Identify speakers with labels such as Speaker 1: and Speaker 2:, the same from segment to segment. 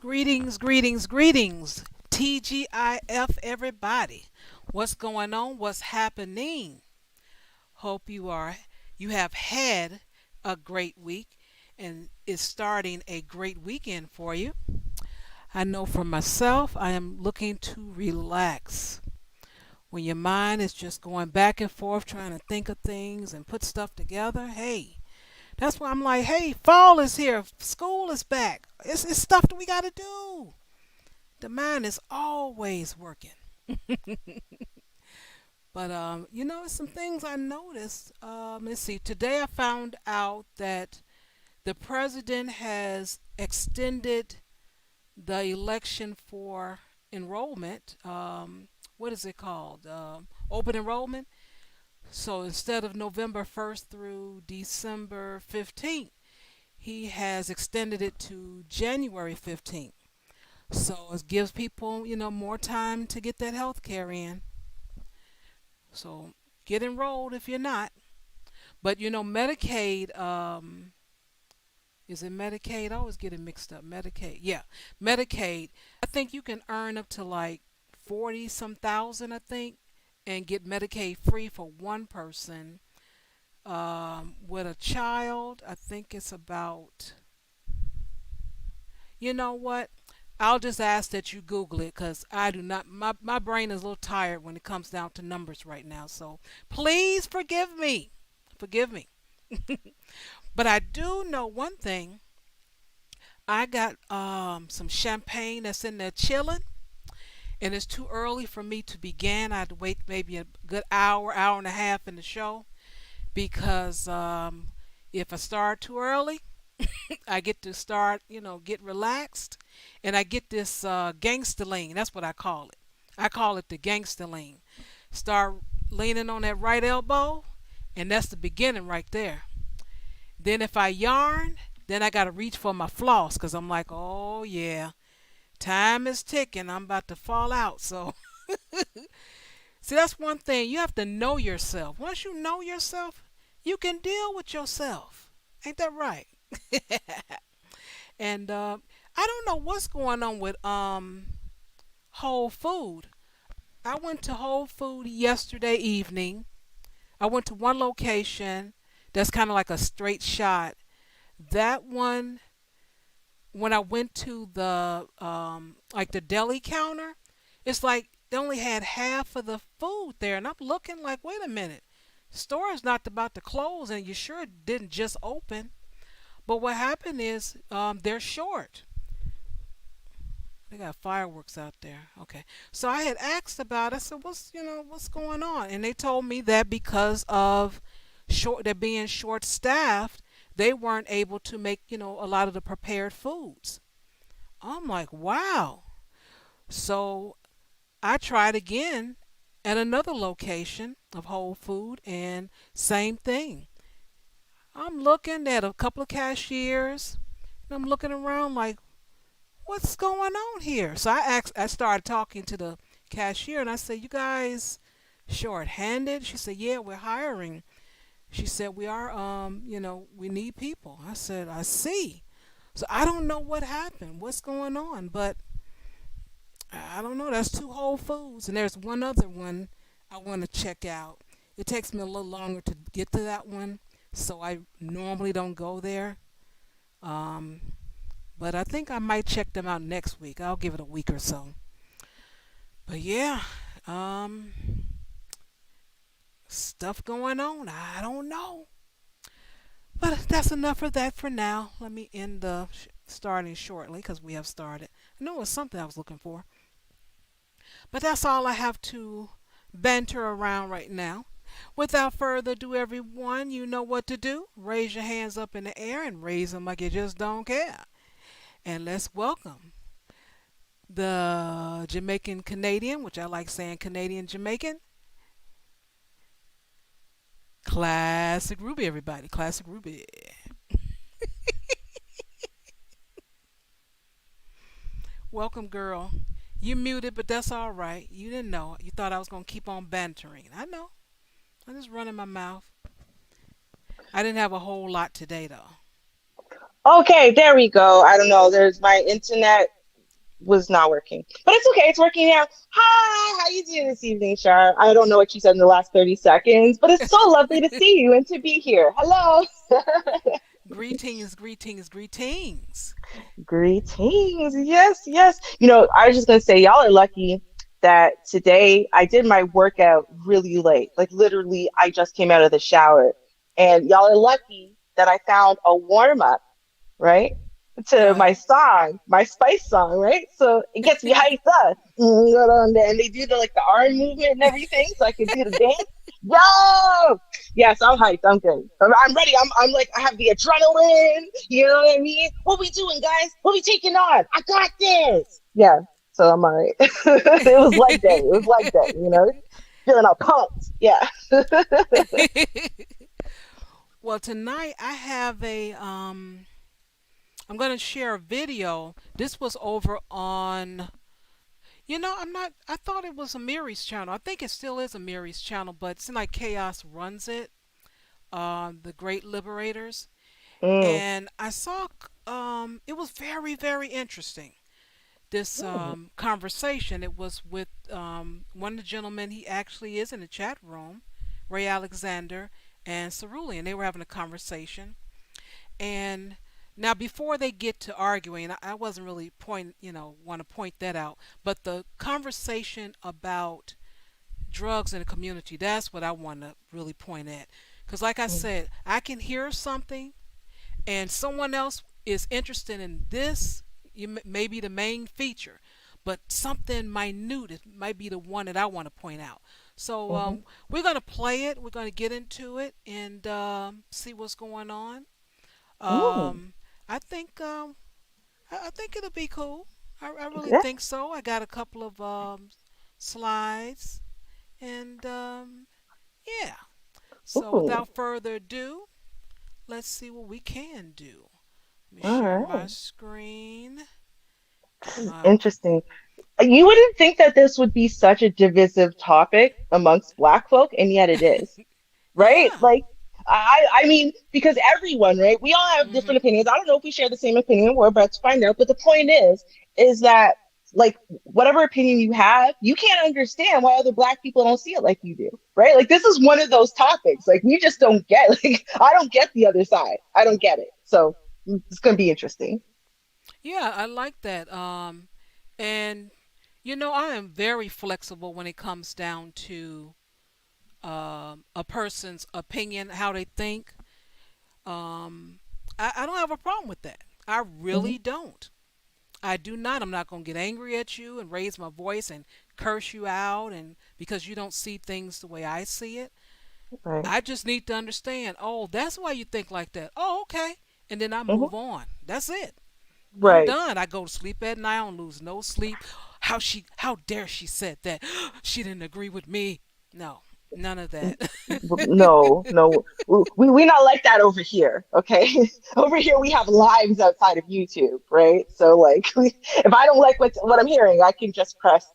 Speaker 1: Greetings, greetings, greetings. TGIF, everybody. What's going on? What's happening? Hope you have had a great week and is starting a great weekend for you. I know for myself, I am looking to relax. When your mind is just going back and forth trying to think of things and put stuff together, hey, that's why I'm like, hey, fall is here. School is back. It's stuff that we got to do. The mind is always working. But, it's some things I noticed. Let's see. Today I found out that the president has extended the election for enrollment. What is it called? Open enrollment. So instead of November 1st through December 15th, he has extended it to January 15th. So it gives people, more time to get that health care in. So get enrolled if you're not. But, Medicaid, is it Medicaid? I always get it mixed up. Medicaid. Yeah, Medicaid. I think you can earn up to like 40 some thousand, I think, and get Medicaid free for one person. With a child, I think it's about, you know what? I'll just ask that you Google it because I do not, my brain is a little tired when it comes down to numbers right now. So please forgive me. Forgive me. But I do know one thing. I got some champagne that's in there chilling, and it's too early for me to begin. I had to wait maybe a good hour and a half in the show because if I start too early, I get to start, get relaxed, and I get this gangster lean. That's what I call it. I call it the gangster lean. Start leaning on that right elbow, and that's the beginning right there. Then if I yarn, then I got to reach for my floss because I'm like, oh yeah, time is ticking. I'm about to fall out. So, see, that's one thing. You have to know yourself. Once you know yourself, you can deal with yourself. Ain't that right? And I don't know what's going on with Whole Food. I went to Whole Food yesterday evening. I went to one location that's kind of like a straight shot. That one, when I went to the like the deli counter, it's like they only had half of the food there, and I'm looking like, wait a minute, store is not about to close, and you sure it didn't just open. But what happened is they're short. They got fireworks out there. Okay. So I had asked about it. I said, what's going on? And they told me that because of they're being short staffed, they weren't able to make, a lot of the prepared foods. I'm like, wow. So I tried again at another location of Whole Food and same thing. I'm looking at a couple of cashiers and I'm looking around like, what's going on here? So I started talking to the cashier and I said, you guys short-handed? She said, yeah, we're hiring. She said, we are, we need people. I said, I see. So I don't know what happened, what's going on, but I don't know. That's two Whole Foods, and there's one other one I want to check out. It takes me a little longer to get to that one, so I normally don't go there. Um, but I think I might check them out next week. I'll give it a week or so. But yeah, um, stuff going on. I don't know. But that's enough of that for now. Let me end the starting shortly because we have started. I knew it was something I was looking for. But that's all I have to banter around right now. Without further ado, everyone, you know what to do. Raise your hands up in the air and raise them like you just don't care. And let's welcome the Jamaican Canadian, which I like saying Canadian Jamaican, Classic Ruby, everybody. Classic Ruby. Welcome, girl. You muted, but that's all right. You didn't know. You thought I was going to keep on bantering. I know. I'm just running my mouth. I didn't have a whole lot today, though.
Speaker 2: Okay, there we go. I don't know. There's my internet was not working, but it's okay. It's working now. Hi, how you doing this evening, Shar? I don't know what you said in the last 30 seconds, but it's so lovely to see you and to be here. Hello.
Speaker 1: Greetings, greetings, greetings.
Speaker 2: Greetings. Yes, yes. I was just gonna say, y'all are lucky that today I did my workout really late. Like literally, I just came out of the shower, and y'all are lucky that I found a warm up, right? To
Speaker 1: Uh,
Speaker 2: my song, my Spice song, right? So it gets me hyped up. And they do the arm movement and everything, so I can do the dance. Yo! Yes, I'm hyped. I'm good. I'm ready. I'm like, I have the adrenaline. You know what I mean? What we doing, guys? What we taking on? I got this. Yeah. So I'm all right. It was leg day. It was leg day, Feeling all pumped. Yeah.
Speaker 1: well, tonight I have I'm going to share a video. This was over on. I'm not. I thought it was a Miri's channel. I think it still is a Miri's channel, but it's like Chaos runs it. The Great Liberators,
Speaker 2: Mm,
Speaker 1: and I saw. It was very, very interesting. This
Speaker 2: mm,
Speaker 1: conversation. It was with one of the gentlemen. He actually is in the chat room, Ray Alexander and Cerulean. They were having a conversation, and now before they get to arguing, I wasn't really want to point that out, but the conversation about drugs in the community, that's what I want to really point at. Because like I
Speaker 2: mm,
Speaker 1: said, I can hear something and someone else is interested in this, maybe the main feature, but something minute, it might be the one that I want to point out. So
Speaker 2: mhm.
Speaker 1: we're going to play it. We're going to get into it and see what's going on.
Speaker 2: Mm,
Speaker 1: Um, I think I think it'll be cool. I really
Speaker 2: yeah.
Speaker 1: think so. I got a couple of slides, and yeah. So
Speaker 2: Ooh.
Speaker 1: without further ado, let's see what we can do. Let me
Speaker 2: All
Speaker 1: share my
Speaker 2: right.
Speaker 1: screen.
Speaker 2: This
Speaker 1: Get
Speaker 2: is
Speaker 1: my
Speaker 2: interesting. You wouldn't think that this would be such a divisive topic amongst Black folk, and yet it is, right?
Speaker 1: yeah.
Speaker 2: I mean, because everyone, right? We all have different
Speaker 1: Mhm.
Speaker 2: opinions. I don't know if we share the same opinion. We're about to find out. But the point is that whatever opinion you have, you can't understand why other Black people don't see it like you do, right? Like this is one of those topics. Like we just don't get. Like I don't get the other side. I don't get it. So it's gonna be interesting.
Speaker 1: Yeah, I like that. And I am very flexible when it comes down to a person's opinion, how they think. Um, I don't have a problem with that. I
Speaker 2: Hmm.
Speaker 1: really don't. I do not. I'm not going to get angry at you and raise my voice and curse you out and because you don't see things the way I see it.
Speaker 2: Right.
Speaker 1: I just need to understand, oh, that's why you think like that. Oh, okay. And then I
Speaker 2: Hmm.
Speaker 1: move on. That's it. I'm
Speaker 2: Right.
Speaker 1: done. I go to sleep at night. I don't lose no sleep. How dare she said that? She didn't agree with me. No, none of that.
Speaker 2: No, no, we not like that over here. Okay, over here we have lives outside of YouTube, right? So if I don't like what I'm hearing, I can just press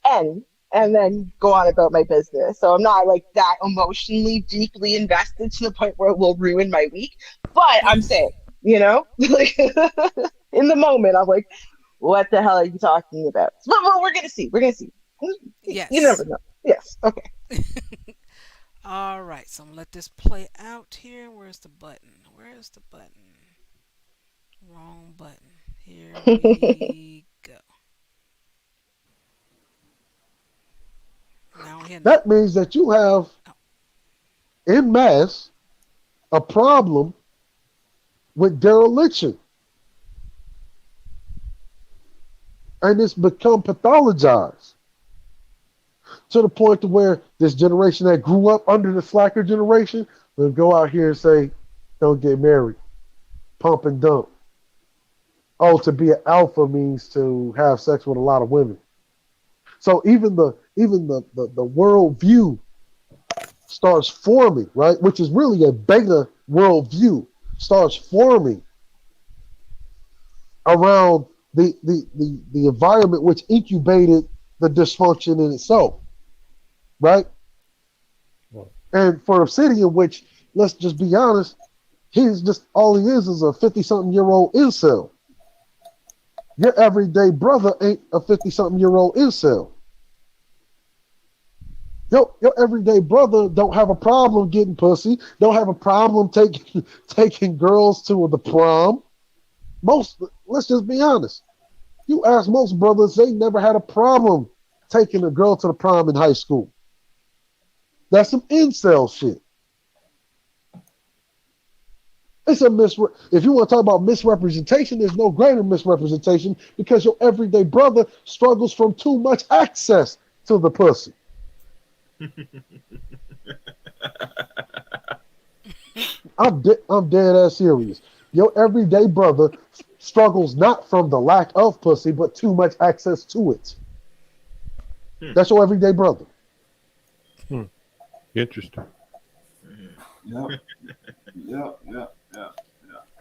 Speaker 2: N and then go on about my business. So I'm not like that emotionally deeply invested to the point where it will ruin my week. But I'm saying, like in the moment, I'm like, what the hell are you talking about? But we're gonna see. We're gonna see. You
Speaker 1: yes.
Speaker 2: never know. Yes. Okay.
Speaker 1: so I'm gonna let this play out here. Where's the button? Where's the button? Wrong button. Here we go. Now we're in.
Speaker 3: That means that you have
Speaker 1: Oh,
Speaker 3: in mass a problem with dereliction, and it's become pathologized to the point to where this generation that grew up under the slacker generation will go out here and say, "Don't get married, pump and dump." Oh, to be an alpha means to have sex with a lot of women. So even the world view starts forming, right? Which is really a beta worldview, starts forming around the environment which incubated the dysfunction in itself, right?
Speaker 4: Well,
Speaker 3: And for Obsidian, which let's just be honest, he's just all he is a 50-something-year-old incel. Your everyday brother ain't a 50-something-year-old incel. Your everyday brother don't have a problem getting pussy, don't have a problem taking taking girls to the prom. Most, let's just be honest. You ask most brothers, they never had a problem taking a girl to the prom in high school. That's some incel shit. It's a if you want to talk about misrepresentation, there's no greater misrepresentation because your everyday brother struggles from too much access to the pussy. I'm dead ass serious. Your everyday brother struggles not from the lack of pussy, but too much access to it.
Speaker 4: hmm,
Speaker 3: That's your everyday brother.
Speaker 4: hmm. Interesting.
Speaker 5: Yep. Yep. Yep. Yep.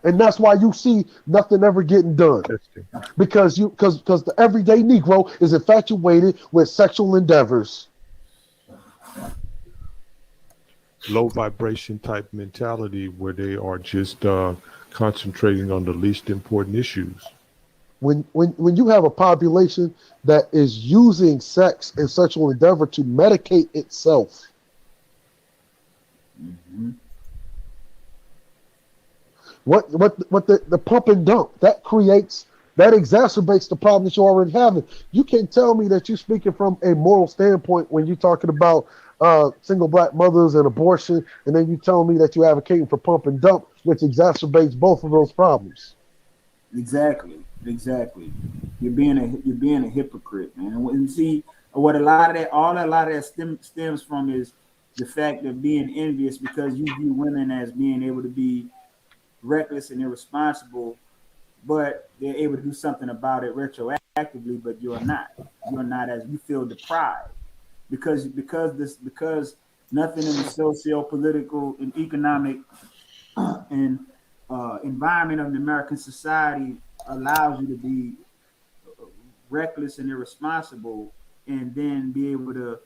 Speaker 3: And that's why you see nothing ever getting done.
Speaker 4: Interesting.
Speaker 3: Because the everyday Negro is infatuated with sexual endeavors.
Speaker 4: Low vibration type mentality where they are just concentrating on the least important issues.
Speaker 3: When you have a population that is using sex and sexual endeavor to medicate itself,
Speaker 5: Mm-hmm.
Speaker 3: what the pump and dump that creates, that exacerbates the problem that you're already having. You can't tell me that you're speaking from a moral standpoint when you're talking about single black mothers and abortion, and then you tell me that you're advocating for pump and dump, which exacerbates both of those problems.
Speaker 5: Exactly. Exactly. You're being a hypocrite, man. And see what a lot of that stems from is the fact of being envious because you view women as being able to be reckless and irresponsible, but they're able to do something about it retroactively, but you're not. You're not, as you feel deprived because nothing in the socio political and economic and environment of the American society allows you to be reckless and irresponsible and then be able to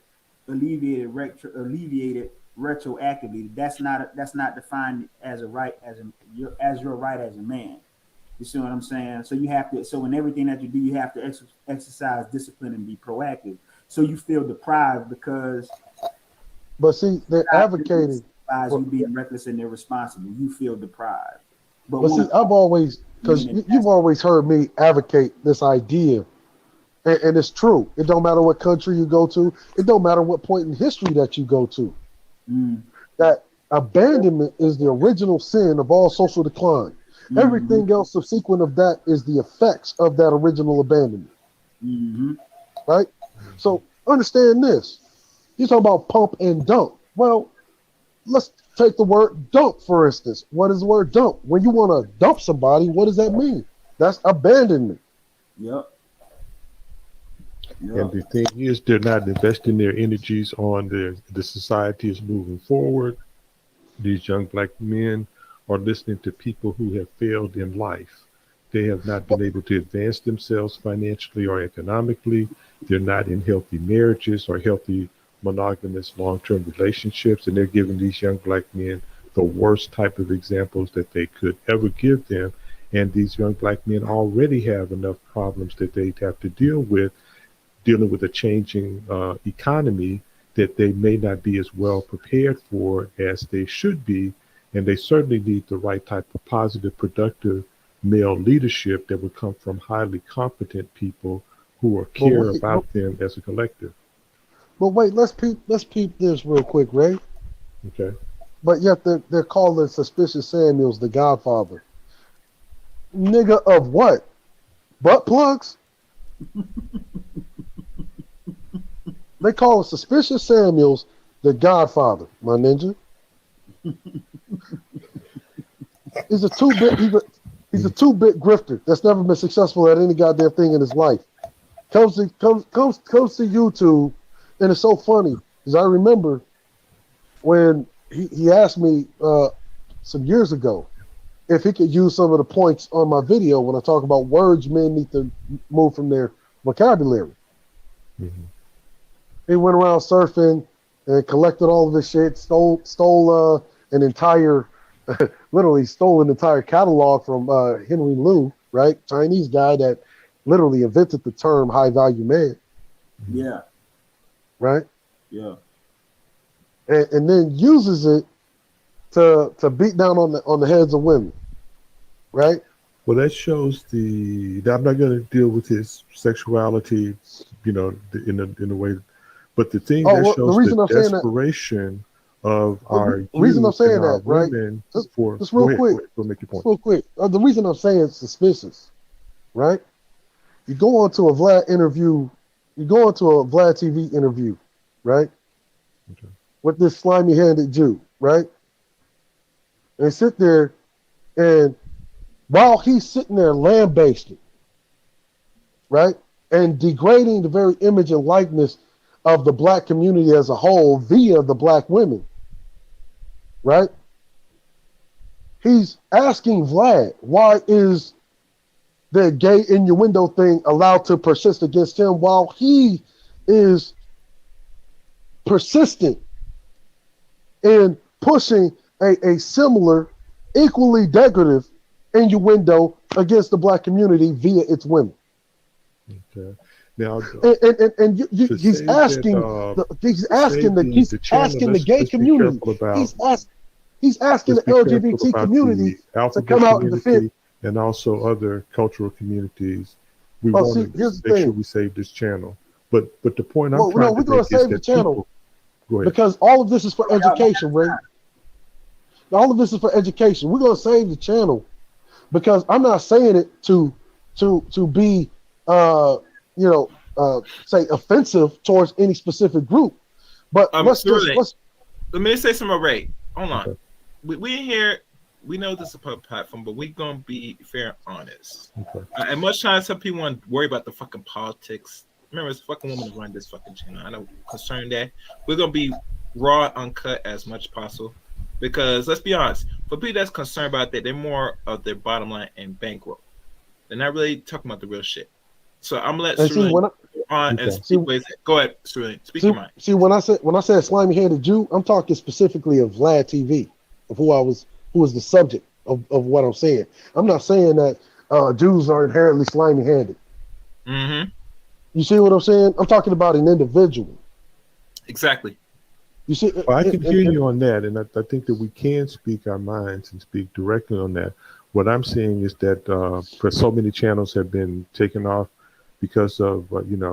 Speaker 5: alleviate it retroactively. That's not defined as a right as your right as a man. You see what I'm saying? So you have to. So in everything that you do, you have to exercise discipline and be proactive. So you feel deprived because
Speaker 3: But see, they're advocating
Speaker 5: you
Speaker 3: for.
Speaker 5: being reckless and irresponsible. You feel deprived. But
Speaker 3: But see,
Speaker 5: one
Speaker 3: I've always, because
Speaker 5: meaning that
Speaker 3: you've always heard me advocate this idea, and it's true. It don't matter what country you go to. It don't matter what point in history that you go to.
Speaker 5: mm,
Speaker 3: That abandonment is the original sin of all social decline.
Speaker 5: mm-hmm,
Speaker 3: Everything else subsequent of that is the effects of that original abandonment,
Speaker 5: mm-hmm,
Speaker 3: right? So understand this. You talk about pump and dump. Well, let's take the word dump for instance. What is the word dump? When you want to dump somebody, what does that mean? That's abandonment.
Speaker 5: yep,
Speaker 4: And
Speaker 5: yep,
Speaker 4: the thing is, they're not investing their energies on the society is moving forward. These young black men are listening to people who have failed in life. They have not been able to advance themselves financially or economically. They're not in healthy marriages or healthy monogamous long term relationships. And they're giving these young black men the worst type of examples that they could ever give them. And these young black men already have enough problems that they have to deal with, dealing with a changing economy that they may not be as well prepared for as they should be, and they certainly need the right type of positive, productive male leadership that would come from highly competent people who are
Speaker 3: But
Speaker 4: care
Speaker 3: wait,
Speaker 4: about them as a collective.
Speaker 3: but wait, let's peep this real quick, Ray.
Speaker 4: Okay.
Speaker 3: But yet they're calling Suspicious Samuels the Godfather. Nigga of what? Butt plugs? They call Suspicious Samuels the Godfather, my ninja. He's a two-bit grifter that's never been successful at any goddamn thing in his life. Comes to YouTube, and it's so funny because I remember when he asked me some years ago if he could use some of the points on my video when I talk about words men need to move from their vocabulary.
Speaker 4: Mm-hmm.
Speaker 3: He went around surfing and collected all of his shit, stole an entire, literally stole an entire catalog from Henry Liu, right? Chinese guy that literally invented the term high value man.
Speaker 5: Yeah.
Speaker 3: Right?
Speaker 5: Yeah.
Speaker 3: And then uses it to beat down on the heads of women. Right?
Speaker 4: Well, that shows I'm not going to deal with his sexuality, in a way, but the thing that shows the desperation of our youth
Speaker 3: reason I'm saying
Speaker 4: and our
Speaker 3: that, right?
Speaker 4: women.
Speaker 3: Just real quick.
Speaker 4: Go make your point.
Speaker 3: Real quick. The reason I'm saying it's suspicious, right? You go onto a Vlad interview. You go into a Vlad TV interview, right?
Speaker 4: Okay.
Speaker 3: With this slimy-handed Jew, right? And sit there, and while he's sitting there lambasting, right, and degrading the very image and likeness of the black community as a whole via the black women, right? He's asking Vlad, why is the gay innuendo thing allowed to persist against him while he is persistent in pushing a similar, equally decorative innuendo against the black community via its women.
Speaker 4: Okay. Now,
Speaker 3: he's asking the gay community. He's asking the LGBT community to come out and defend,
Speaker 4: and also other cultural communities. We want to make sure we save this channel. But the point I'm trying to make is
Speaker 3: save the channel because all of this is for education, Ray. All of this is for education. We're going to save the channel because I'm not saying it to be say offensive towards any specific group. But let
Speaker 6: me say something, Ray. Hold on.
Speaker 4: Okay.
Speaker 6: We in here. We know this is a public platform, but we're gonna be fair and honest.
Speaker 4: Okay.
Speaker 6: And much times some people want to worry about the fucking politics. Remember, it's a fucking woman to run this fucking channel. I know concerned that we're gonna be raw, uncut as much as possible. Because let's be honest, for people that's concerned about that, they're more of their bottom line and bankroll. They're not really talking about the real shit. So I'm gonna let Sterling on and speak with it. Go ahead, Sterling. Speak your mind.
Speaker 3: See, when I said slimy handed Jew, I'm talking specifically of Vlad TV, of who was the subject of what I'm saying. I'm not saying that Jews are inherently slimy handed.
Speaker 6: Mm-hmm.
Speaker 3: You see what I'm saying? I'm talking about an individual.
Speaker 6: Exactly.
Speaker 3: You see,
Speaker 4: well, I can hear you on that, and I think that we can speak our minds and speak directly on that. What I'm saying is that for so many channels have been taken off because of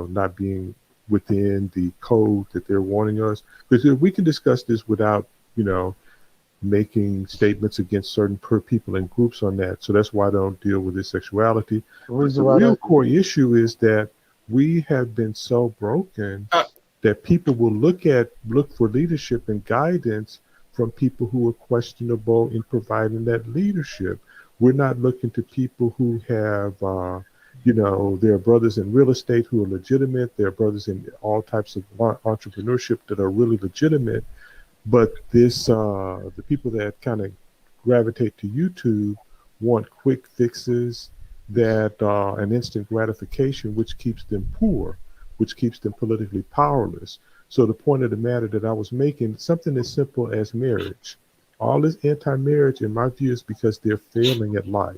Speaker 4: not being within the code that they're warning us. Because we can discuss this without making statements against certain people and groups on that. So that's why I don't deal with this sexuality. The real core issue is that we have been so broken that people will look for leadership and guidance from people who are questionable in providing that leadership. We're not looking to people who have, their brothers in real estate who are legitimate. Their brothers in all types of entrepreneurship that are really legitimate. But the people that kind of gravitate to YouTube want quick fixes, that an instant gratification, which keeps them poor, which keeps them politically powerless. So the point of the matter that I was making, something as simple as marriage. All this anti-marriage, in my view, is because they're failing at life.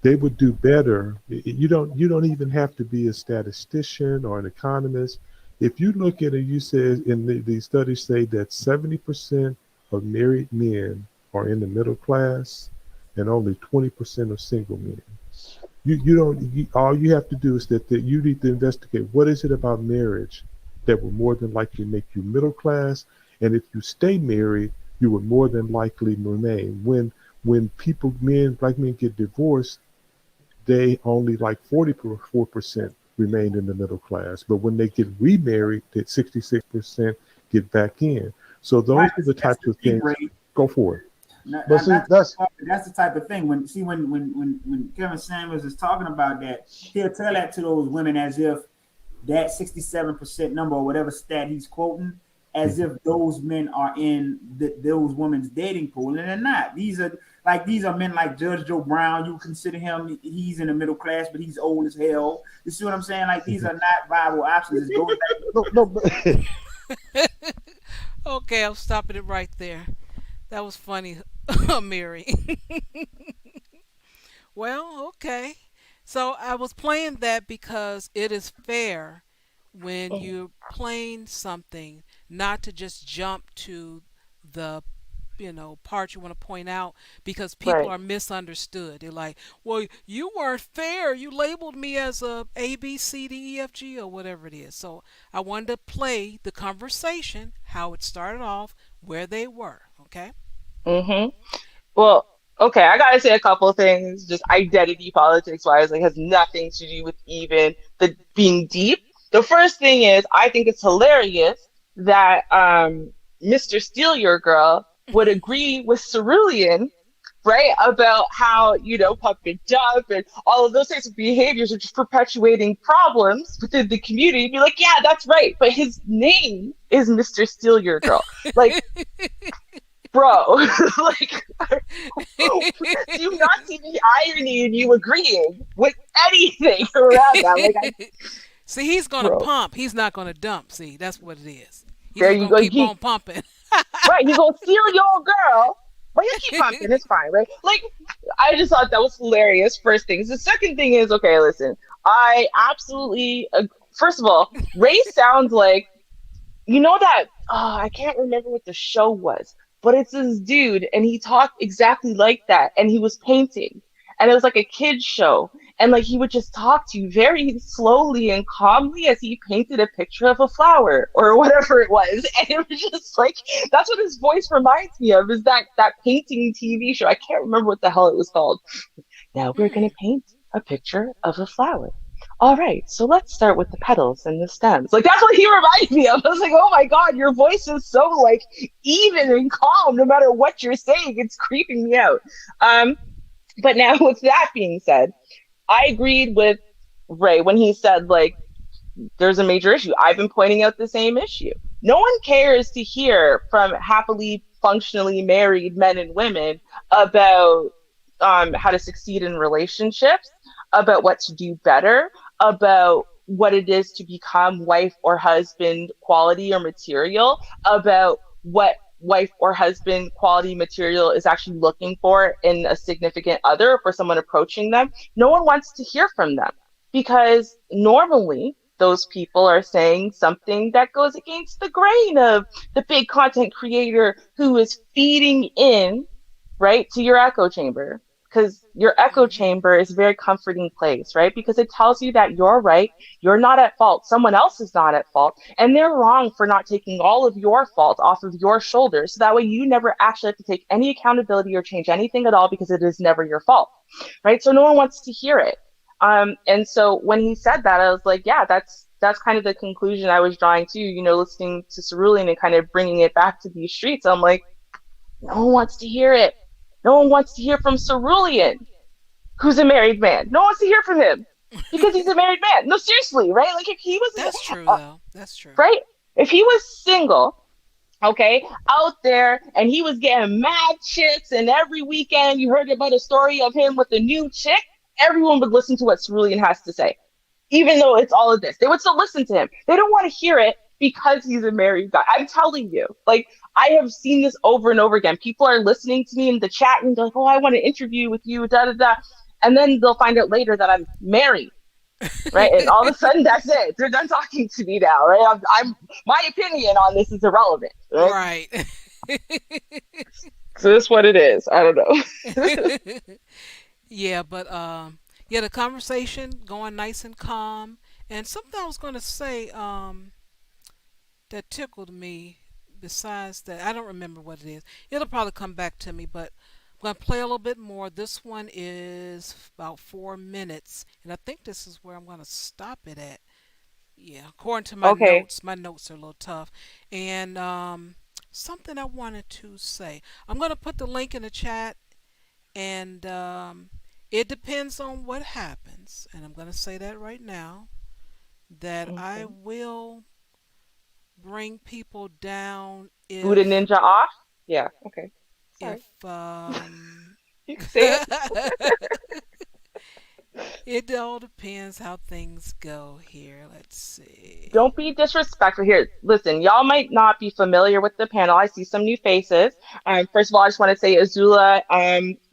Speaker 4: They would do better. You don't even have to be a statistician or an economist. If you look at it, you said in the studies say that 70% of married men are in the middle class and only 20% of single men. You don't, all you have to do is that you need to investigate what is it about marriage that will more than likely make you middle class. And if you stay married, you will more than likely remain. When people, black men get divorced, they only like 44% remain in the middle class. But when they get remarried, that 66% get back in. So those
Speaker 5: Right.
Speaker 4: are the
Speaker 5: That's
Speaker 4: types
Speaker 5: the
Speaker 4: of
Speaker 5: thing,
Speaker 4: things.
Speaker 5: Ray.
Speaker 4: Go for it.
Speaker 3: But see,
Speaker 5: That's the type of thing. When Kevin Samuels is talking about that, he'll tell that to those women as if that 67% number or whatever stat he's quoting, as if those men are in those women's dating pool, and they're not. These are men like Judge Joe Brown. You consider him, he's in the middle class, but he's old as hell. You see what I'm saying? Like, these are not viable options. It goes back.
Speaker 3: no, no, but,
Speaker 1: Okay, I'm stopping it right there. That was funny, Mary. Well, okay. So I was playing that because it is fair when you're playing something not to just jump to the part you want to point out because people
Speaker 2: Right.
Speaker 1: are misunderstood. They're like, "Well, you weren't fair. You labeled me as a B C D E F G or whatever it is." So I wanted to play the conversation, how it started off, where they were. Okay.
Speaker 2: Mm-hmm. Well, okay, I gotta say a couple of things, just identity politics wise, like has nothing to do with even the being deep. The first thing is I think it's hilarious that Mr. Steal Your Girl would agree with Cerulean, right, about how, pump and dump and all of those types of behaviors are just perpetuating problems within the community. Be like, yeah, that's right, but his name is Mr. Steal Your Girl. Like, bro, like, do you not see the irony in you agreeing with anything around that? Like,
Speaker 1: See, he's gonna
Speaker 2: bro,
Speaker 1: pump. He's not gonna dump. See, that's what it is. He's
Speaker 2: there
Speaker 1: just
Speaker 2: you
Speaker 1: gonna
Speaker 2: go.
Speaker 1: keep on pumping.
Speaker 2: Right, he's gonna steal your girl, but he'll keep pumping. It's fine, right? Like, I just thought that was hilarious. First thing. The second thing is, okay, listen, I absolutely, first of all, Ray sounds like, that, I can't remember what the show was, but it's this dude, and he talked exactly like that, and he was painting, and it was like a kid's show, and like he would just talk to you very slowly and calmly as he painted a picture of a flower or whatever it was, and it was just like that's what his voice reminds me of, is that painting TV show. I can't remember what the hell it was called. Now we're gonna
Speaker 1: Hmm.
Speaker 2: paint a picture of a flower. All right, so let's start with the petals and the stems. Like, that's what he reminded me of. I was like, oh my God, your voice is so like even and calm no matter what you're saying. It's creeping me out. But now with that being said, I agreed with Ray when he said, like, there's a major issue. I've been pointing out the same issue. No one cares to hear from happily, functionally married men and women about how to succeed in relationships, about what to do better, about what it is to become wife or husband quality or material, about what wife or husband quality material is actually looking for in a significant other for someone approaching them. No one wants to hear from them because normally those people are saying something that goes against the grain of the big content creator who is feeding in, right, to your echo chamber. Because your echo
Speaker 1: Hmm.
Speaker 2: chamber is a very comforting place, right? Because it tells you that you're right, you're not at fault, someone else is not at fault, and they're wrong for not taking all of your fault off of your shoulders. So that way you never actually have to take any accountability or change anything at all because it is never your fault, right? So no one wants to hear it. And so when he said that, I was like, yeah, that's kind of the conclusion I was drawing too, listening to Cerulean and kind of bringing it back to these streets. I'm like, no one wants to hear it. No one wants to hear from Cerulean, who's a married man. No one wants to hear from him because he's a married man. No, seriously, right? Like, if he was,
Speaker 1: That's true, though. That's true.
Speaker 2: right? If he was single, okay, out there, and he was getting mad chicks, and every weekend you heard about a story of him with a new chick, everyone would listen to what Cerulean has to say. Even though it's all of this, they would still listen to him. They don't want to hear it because he's a married guy. I'm telling you, like, I have seen this over and over again. People are listening to me in the chat and they're like, oh, I want to interview with you, da da da. And then they'll find out later that I'm married. right? And all of a sudden, that's it. They're done talking to me now, right? I'm my opinion on this is irrelevant, right?
Speaker 1: Right.
Speaker 2: So that's what it is. I don't know.
Speaker 1: Yeah, but yeah, the conversation going nice and calm. And something I was going to say that tickled me. Besides that, I don't remember what it is. It'll probably come back to me, but I'm going to play a little bit more. This one is about 4 minutes, and I think this is where I'm going to stop it at. Yeah, according to
Speaker 2: Okay.
Speaker 1: my notes are a little tough. And something I wanted to say. I'm going to put the link in the chat, and it depends on what happens. And I'm going to say that right now, that I
Speaker 2: Okay.
Speaker 1: will bring people down
Speaker 2: Buddha
Speaker 1: if
Speaker 2: Ninja off? Yeah. Okay. Sorry.
Speaker 1: if
Speaker 2: You can say it.
Speaker 1: it all depends how things go here. Let's see.
Speaker 2: Don't be disrespectful here. Listen, y'all might not be familiar with the panel. I see some new faces. First of all, I just want to say Azula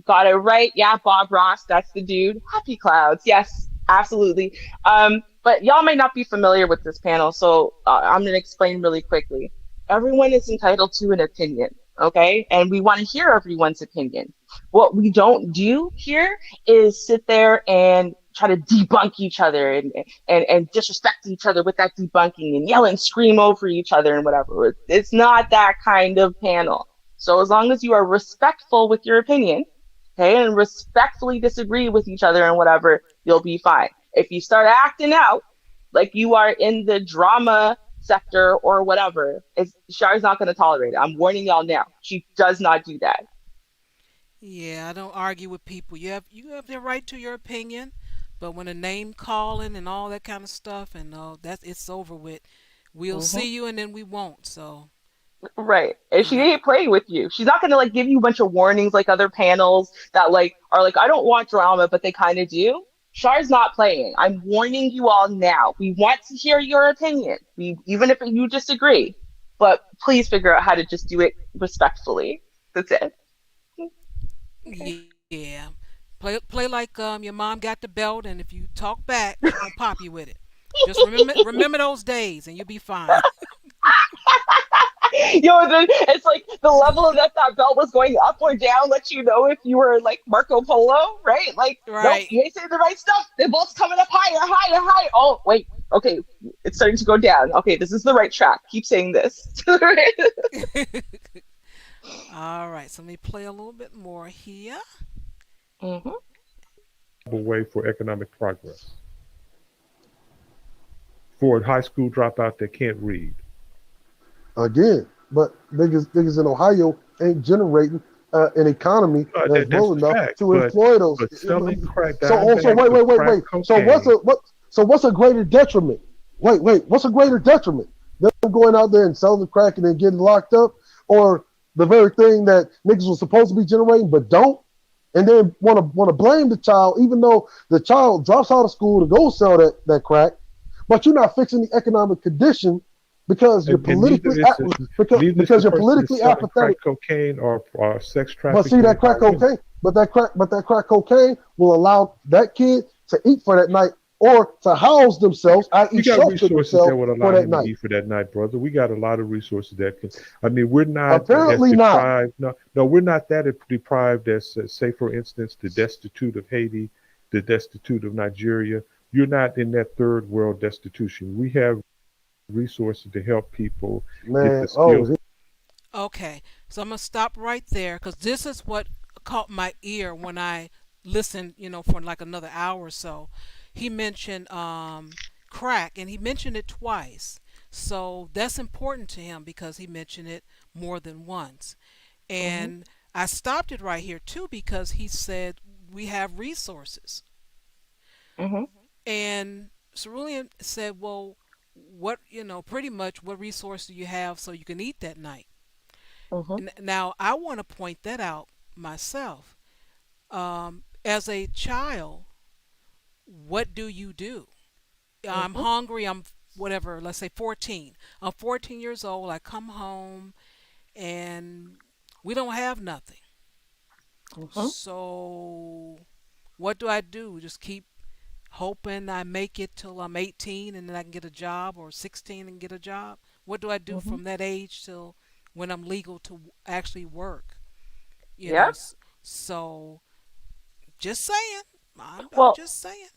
Speaker 2: got it right. Yeah, Bob Ross, that's the dude. Happy Clouds. Yes, absolutely. But y'all might not be familiar with this panel, so I'm going to explain really quickly. Everyone is entitled to an opinion, okay? And we want to hear everyone's opinion. What we don't do here is sit there and try to debunk each other and disrespect each other with that debunking and yell and scream over each other and whatever. It's not that kind of panel. So as long as you are respectful with your opinion, okay, and respectfully disagree with each other and whatever, you'll be fine. If you start acting out like you are in the drama sector or whatever, Shari's not going to tolerate it. I'm warning y'all now. She does not do that.
Speaker 1: Yeah, I don't argue with people. You have the right to your opinion, but when a name calling and all that kind of stuff and that's it's over with. We'll
Speaker 2: Hmm.
Speaker 1: see you and then we won't. So
Speaker 2: Right. And
Speaker 1: I'm
Speaker 2: she
Speaker 1: not.
Speaker 2: ain't playing with you. She's not gonna like give you a bunch of warnings like other panels that like are like, I don't want drama, but they kind of do. Char's not playing. I'm warning you all now. We want to hear your opinion. We even if you disagree, but please figure out how to just do it respectfully. That's it. Okay.
Speaker 1: Yeah. Play like your mom got the belt, and if you talk back, she gonna pop you with it. Just remember those days, and you'll be fine.
Speaker 2: It's like the level of that belt was going up or down, let you know if you were like Marco Polo, right? Like, nope,
Speaker 1: Right.
Speaker 2: you ain't saying the right stuff. They're both coming up higher, higher, higher. Oh, wait, okay, it's starting to go down. Okay, this is the right track. Keep saying this.
Speaker 1: All right. So let me play a little bit more here.
Speaker 2: Hmm.
Speaker 4: A way for economic progress for a high school dropout that can't read.
Speaker 3: again. But niggas in Ohio ain't generating an economy that's
Speaker 4: That's
Speaker 3: well
Speaker 4: a
Speaker 3: enough
Speaker 4: fact.
Speaker 3: to employ those.
Speaker 4: But selling crack
Speaker 3: So
Speaker 4: dime
Speaker 3: also
Speaker 4: bags
Speaker 3: wait,
Speaker 4: of
Speaker 3: wait, wait,
Speaker 4: crack
Speaker 3: wait. So
Speaker 4: cocaine.
Speaker 3: what's a greater detriment? Wait, what's a greater detriment? Them going out there and selling the crack and then getting locked up, or the very thing that niggas was supposed to be generating but don't, and then want to blame the child, even though the child drops out of school to go sell that crack, but you're not fixing the economic condition because you're
Speaker 4: And neither
Speaker 3: politically
Speaker 4: is neither is the
Speaker 3: because you're
Speaker 4: person that's
Speaker 3: politically
Speaker 4: selling crack
Speaker 3: apathetic.
Speaker 4: cocaine or sex
Speaker 3: But see
Speaker 4: trafficking
Speaker 3: that crack
Speaker 4: women.
Speaker 3: cocaine, but that crack cocaine will allow that kid to eat for that night or to house themselves,
Speaker 4: We
Speaker 3: i.e.,
Speaker 4: got
Speaker 3: shelter
Speaker 4: resources that
Speaker 3: themselves
Speaker 4: would
Speaker 3: for
Speaker 4: allow
Speaker 3: that
Speaker 4: him to
Speaker 3: night.
Speaker 4: eat for that night, brother. We got a lot of resources that can. I mean, we're not as
Speaker 3: Apparently not.
Speaker 4: deprived. No, no, we're not that deprived as, say, for instance, the destitute of Haiti, the destitute of Nigeria. You're not in that third world destitution. We have resources to help people get the
Speaker 3: Man,
Speaker 4: skills.
Speaker 1: Okay. So I'm gonna stop right there because this is what caught my ear when I listened. For like another hour or so. He mentioned crack, and he mentioned it twice. So that's important to him because he mentioned it more than once.
Speaker 2: Hmm.
Speaker 1: And I stopped it right here too because he said we have resources.
Speaker 2: Hmm.
Speaker 1: And Cerulean said, well, pretty much what resources do you have so you can eat that night?
Speaker 2: Hmm.
Speaker 1: Now, I want to point that out myself. As a child, what do you do? I'm
Speaker 2: Hmm.
Speaker 1: hungry, I'm whatever, let's say 14. I'm 14 years old, I come home and we don't have nothing.
Speaker 2: Hmm.
Speaker 1: So, what do I do? Just keep hoping I make it till I'm 18 and then I can get a job, or 16 and get a job? What do I do
Speaker 2: Hmm.
Speaker 1: from that age till when I'm legal to actually work? You know,
Speaker 2: Yeah.
Speaker 1: so just saying. I'm
Speaker 2: Well,
Speaker 1: just saying.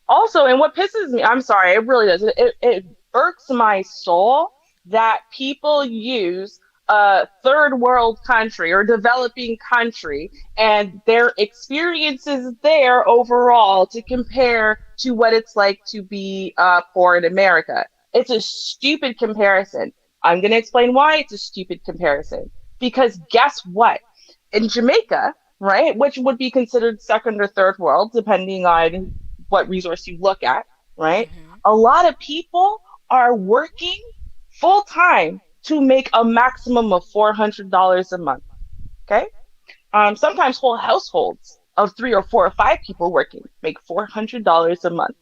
Speaker 2: also, and what pisses me, I'm sorry, it really does. It irks my soul that people use a third world country or developing country and their experiences there overall to compare to what it's like to be poor in America. It's a stupid comparison. I'm going to explain why it's a stupid comparison. Because guess what? In Jamaica, right, which would be considered second or third world, depending on what resource you look at, right?
Speaker 1: Mhm.
Speaker 2: A lot of people are working full time to make a maximum of $400 a month. Okay. Sometimes whole households of three or four or five people working make $400 a month.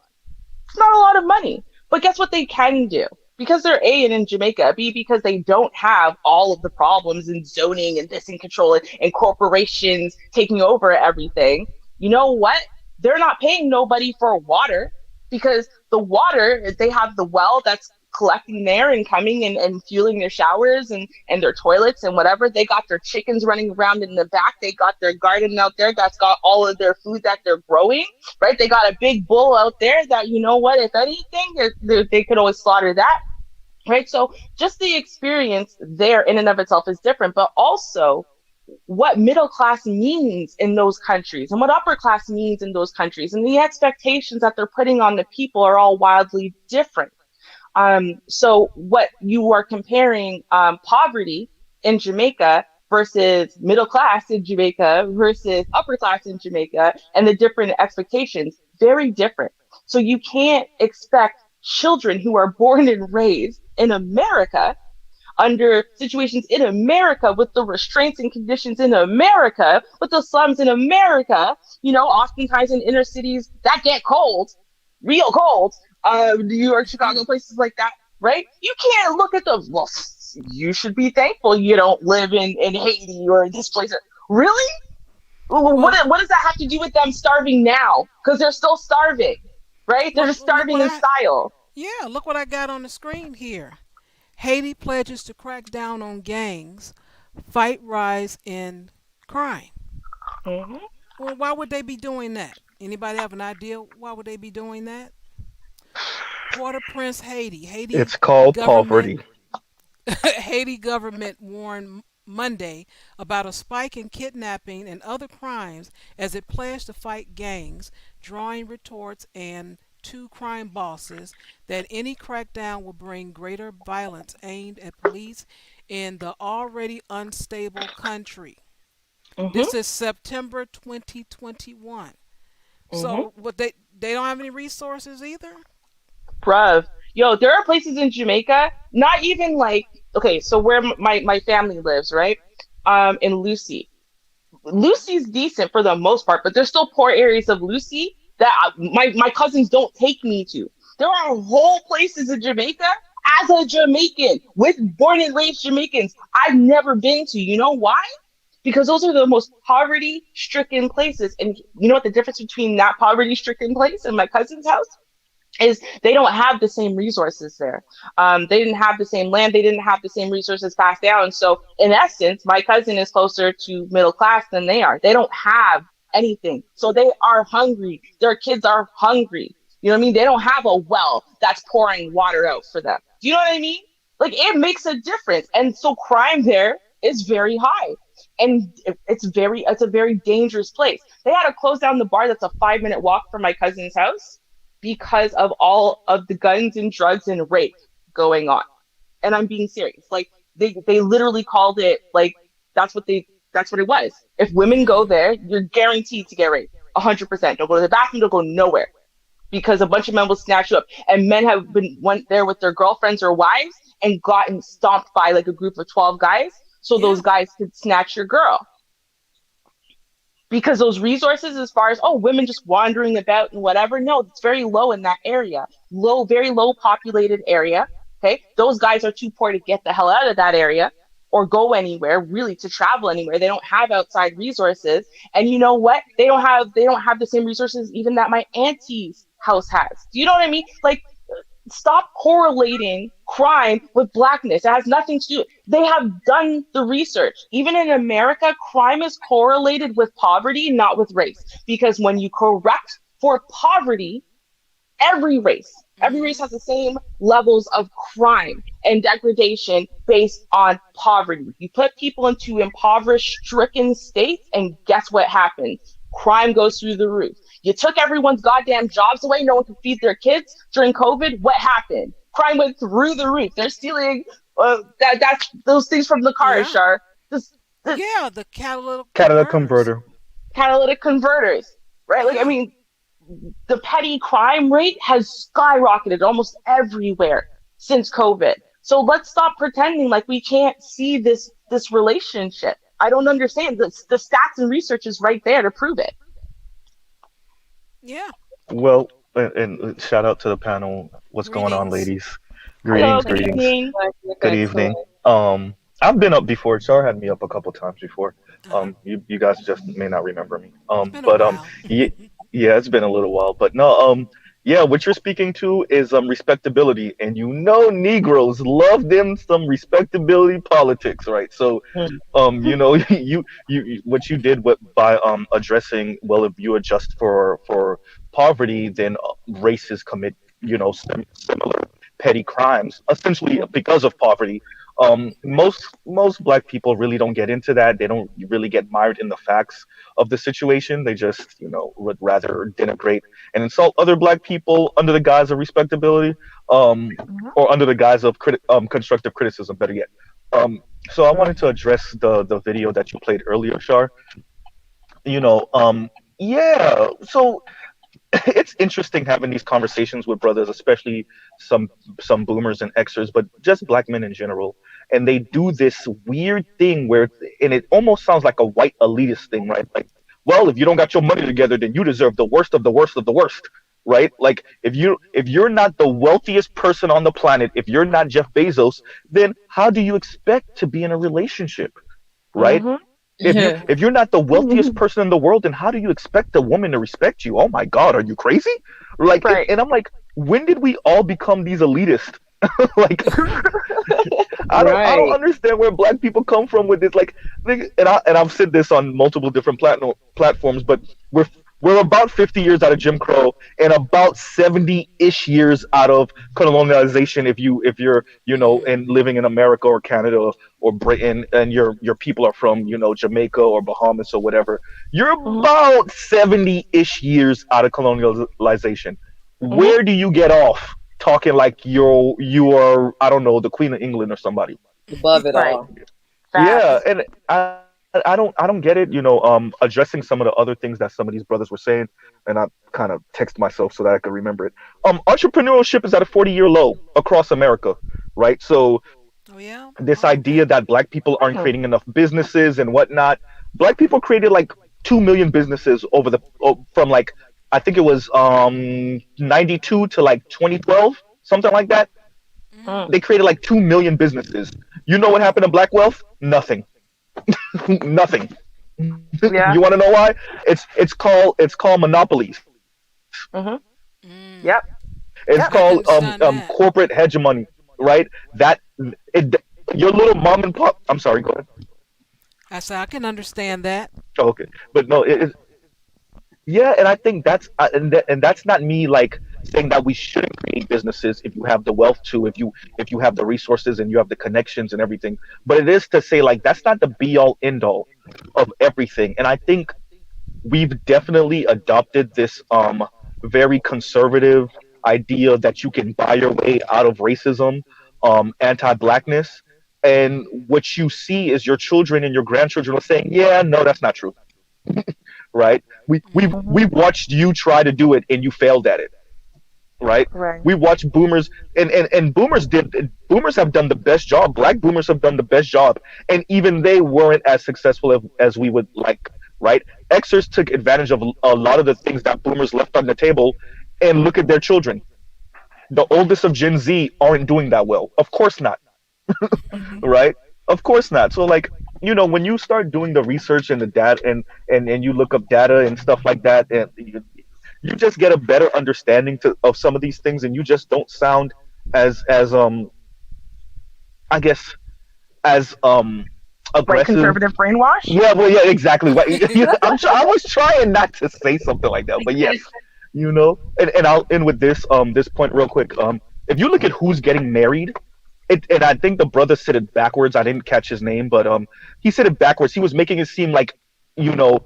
Speaker 2: It's not a lot of money. But guess what they can do? Because they're A and in Jamaica, B because they don't have all of the problems in zoning and this and control and corporations taking over everything. You know what? They're not paying nobody for water because the water, they have the well that's collecting there and coming and fueling their showers and their toilets and whatever. They got their chickens running around in the back. They got their garden out there that's got all of their food that they're growing, right? They got a big bull out there that, you know what, if anything, they could always slaughter that, right? So just the experience there in and of itself is different, but also what middle class means in those countries and what upper class means in those countries and the expectations that they're putting on the people are all wildly different. So what you are comparing poverty in Jamaica versus middle class in Jamaica versus upper class in Jamaica and the different expectations, very different. So you can't expect children who are born and raised in America under situations in America with the restraints and conditions in America, with the slums in America, oftentimes in inner cities that get cold, real cold, New York, Chicago,
Speaker 1: Mhm.
Speaker 2: places like that, right? You can't look at those. Well, you should be thankful you don't live in Haiti or this place. Really?
Speaker 1: Well,
Speaker 2: What does that have to do with them starving now? Because they're still starving, right? They're
Speaker 1: well,
Speaker 2: just starving in style.
Speaker 1: yeah, look what I got on the screen here. Haiti pledges to crack down on gangs, fight rise in crime.
Speaker 2: Hmm.
Speaker 1: Well, why would they be doing that? Anybody have an idea why would they be doing that? Port-au-Prince, Haiti.
Speaker 7: It's called
Speaker 1: Government
Speaker 7: poverty.
Speaker 1: Haiti government warned Monday about a spike in kidnapping and other crimes as it pledged to fight gangs, drawing retorts and two crime bosses that any crackdown will bring greater violence aimed at police in the already unstable country.
Speaker 2: Hmm.
Speaker 1: This is September 2021.
Speaker 2: Hmm.
Speaker 1: So what they don't have any resources either?
Speaker 2: Bruv. Yo, there are places in Jamaica, not even like, okay, so where my family lives, right? In Lucy. Lucy's decent for the most part, but there's still poor areas of Lucy that my cousins don't take me to. There are whole places in Jamaica as a Jamaican with born and raised Jamaicans I've never been to. You know why? Because those are the most poverty stricken places. And you know what the difference between that poverty stricken place and my cousin's house is they don't have the same resources there. They didn't have the same land. They didn't have the same resources passed down. So in essence, my cousin is closer to middle class than they are. They don't have anything. So they are hungry. Their kids are hungry. You know what I mean? They don't have a well that's pouring water out for them. Do you know what I mean? Like it makes a difference. And so crime there is very high. And it's a very dangerous place. They had to close down the bar that's a 5 minute walk from my cousin's house because of all of the guns and drugs and rape going on. And I'm being serious. Like they literally called it like that's what they that's what it was. If women go
Speaker 1: Mhm.
Speaker 2: there, you're guaranteed to get raped. 100%. Don't go to the bathroom, don't go nowhere. Because a bunch of men will snatch you up. And men have been went there with their girlfriends or wives and gotten stomped by like a group of 12 guys. So those
Speaker 1: Yeah.
Speaker 2: guys could snatch your girl because those resources as far as women just wandering about and whatever, no, it's very low in that area, very low populated area. Okay, those guys are too poor to get the hell out of that area or go anywhere, really, to travel anywhere. They don't have outside resources. And you know what, they don't have the same resources even that my aunties house has. Do you know what I mean? Like, stop correlating crime with blackness. It has nothing to do. They have done the research. Even in America, crime is correlated with poverty, not with race. Because when you correct for poverty, every race
Speaker 1: Mhm.
Speaker 2: has the same levels of crime and degradation based on poverty. You put people into impoverished, stricken states, and guess what happens? Crime goes through the roof. You took everyone's goddamn jobs away. No one could feed their kids during COVID. What happened? Crime went through the roof. They're stealing that's those things from the cars,
Speaker 1: Yeah.
Speaker 2: Shar. This
Speaker 1: Yeah, the catalytic
Speaker 7: Catalytic
Speaker 1: converters.
Speaker 7: converter.
Speaker 2: catalytic converters, right? Like, I
Speaker 1: Yeah.
Speaker 2: mean, the petty crime rate has skyrocketed almost everywhere since COVID. So let's stop pretending like we can't see this relationship. I don't understand. The stats and research is right there to prove it.
Speaker 1: Yeah.
Speaker 7: Well, and shout out to the panel. What's going on,
Speaker 1: Greetings.
Speaker 7: ladies?
Speaker 2: Hello,
Speaker 7: Greetings,
Speaker 2: good
Speaker 7: greetings.
Speaker 2: evening.
Speaker 7: Good evening. I've been up before. Char had me up a couple times before.
Speaker 1: Uh-huh.
Speaker 7: You guys just may not remember me.
Speaker 1: It's been a while.
Speaker 7: Yeah, yeah, it's been a little while, but no, yeah, what you're speaking to is respectability, and Negroes love them some respectability politics, right? So, what you did by addressing, well, if you adjust for poverty, then races commit similar petty crimes essentially because of poverty. Most black people really don't get into that. They don't really get mired in the facts of the situation. They just would rather denigrate and insult other black people under the guise of respectability, or under the guise of constructive criticism, better yet. So I wanted to address the video that you played earlier, Shar. you know um yeah, so it's interesting having these conversations with brothers, especially some boomers and Xers, but just black men in general. And they do this weird thing where, and it almost sounds like a white elitist thing, right? Like, well, if you don't got your money together, then you deserve the worst of the worst of the worst, right? Like, if you're not the wealthiest person on the planet, if you're not Jeff Bezos, then how do you expect to be in a relationship, right?
Speaker 2: Mm-hmm.
Speaker 7: If you're not the wealthiest person in the world, then how do you expect a woman to respect you? Oh my God, are you crazy? Like,
Speaker 2: Right.
Speaker 7: and I'm like, when did we all become these elitists? Like, I don't
Speaker 2: Right.
Speaker 7: understand where black people come from with this. Like, I've said this on multiple different platforms, but we're about 50 years out of Jim Crow and about 70-ish years out of colonialization. If you're and living in America or Canada or Britain, and your people are from Jamaica or Bahamas or whatever, you're
Speaker 2: Mm-hmm.
Speaker 7: about 70-ish years out of colonialization.
Speaker 2: Mm-hmm.
Speaker 7: Where do you get off talking like you are, I don't know, the Queen of England or somebody?
Speaker 2: Right.
Speaker 7: Yeah,
Speaker 2: Facts.
Speaker 7: and I don't get it. Addressing some of the other things that some of these brothers were saying, and I kind of text myself so that I could remember it. Entrepreneurship is at a 40-year low across America, right? So
Speaker 1: Oh yeah.
Speaker 7: this
Speaker 1: Oh,
Speaker 7: idea
Speaker 1: okay.
Speaker 7: that black people aren't
Speaker 2: Mhm.
Speaker 7: creating enough businesses and whatnot, black people created like 2 million businesses from like, I think it was 92 to like 2012, something like that.
Speaker 1: Mhm.
Speaker 2: Mm.
Speaker 7: They created like 2 million businesses. You know what
Speaker 1: Wow.
Speaker 7: happened to black wealth? Nothing. Nothing. You
Speaker 2: Yeah.
Speaker 7: want to know why? It's called monopolies.
Speaker 2: Mm-hmm.
Speaker 1: Mm.
Speaker 2: Yep.
Speaker 7: It's
Speaker 2: Yep.
Speaker 1: I can
Speaker 7: called
Speaker 1: understand that.
Speaker 7: corporate hegemony, right? That it your little mom and pop. I'm sorry. Go ahead.
Speaker 1: I said I can understand that.
Speaker 7: Oh, okay, but no, yeah, and I think and that's not me like saying that we shouldn't create businesses if you have the wealth to, if you have the resources and you have the connections and everything. But it is to say like that's not the be all end all of everything. And I think we've definitely adopted this very conservative idea that you can buy your way out of racism, anti-blackness. And what you see is your children and your grandchildren are saying, "Yeah, no, that's not true." Right? We we've
Speaker 1: Mhm.
Speaker 2: Mm-hmm.
Speaker 7: we've watched you try to do it and you failed at it, right?
Speaker 2: Right.
Speaker 7: We watched boomers, and boomers have done the best job. Black boomers have done the best job, and even they weren't as successful as we would like, right? Xers took advantage of a lot of the things that boomers left on the table, and look at their children. The oldest of Gen Z aren't doing that well. Of course not, right? Of course not. So like, when you start doing the research and the data, and you look up data and stuff like that, and you just get a better understanding of some of these things, and you just don't sound as I guess as
Speaker 2: White
Speaker 7: aggressive.
Speaker 2: conservative brainwash.
Speaker 7: Yeah, well, yeah, exactly. What I was trying not to say something like that, but yes, and I'll end with this point real quick. If you look at who's getting married, and I think the brother said it backwards. I didn't catch his name, but he said it backwards. He was making it seem like you know,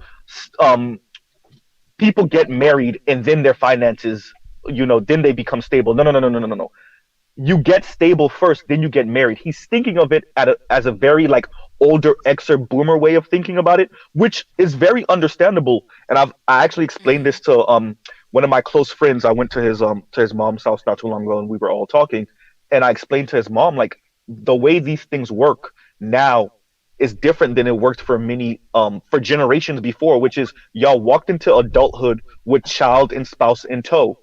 Speaker 7: people get married and then their finances, then they become stable. No, no, no, no, no, no, no, no. You get stable first, then you get married. He's thinking of it as a very like older Xer boomer way of thinking about it, which is very understandable. And I actually explained this to one of my close friends. I went to his mom's house not too long ago, and we were all talking, and I explained to his mom like the way these things work now is different than it worked for many for generations before, which is y'all walked into adulthood with child and spouse in tow.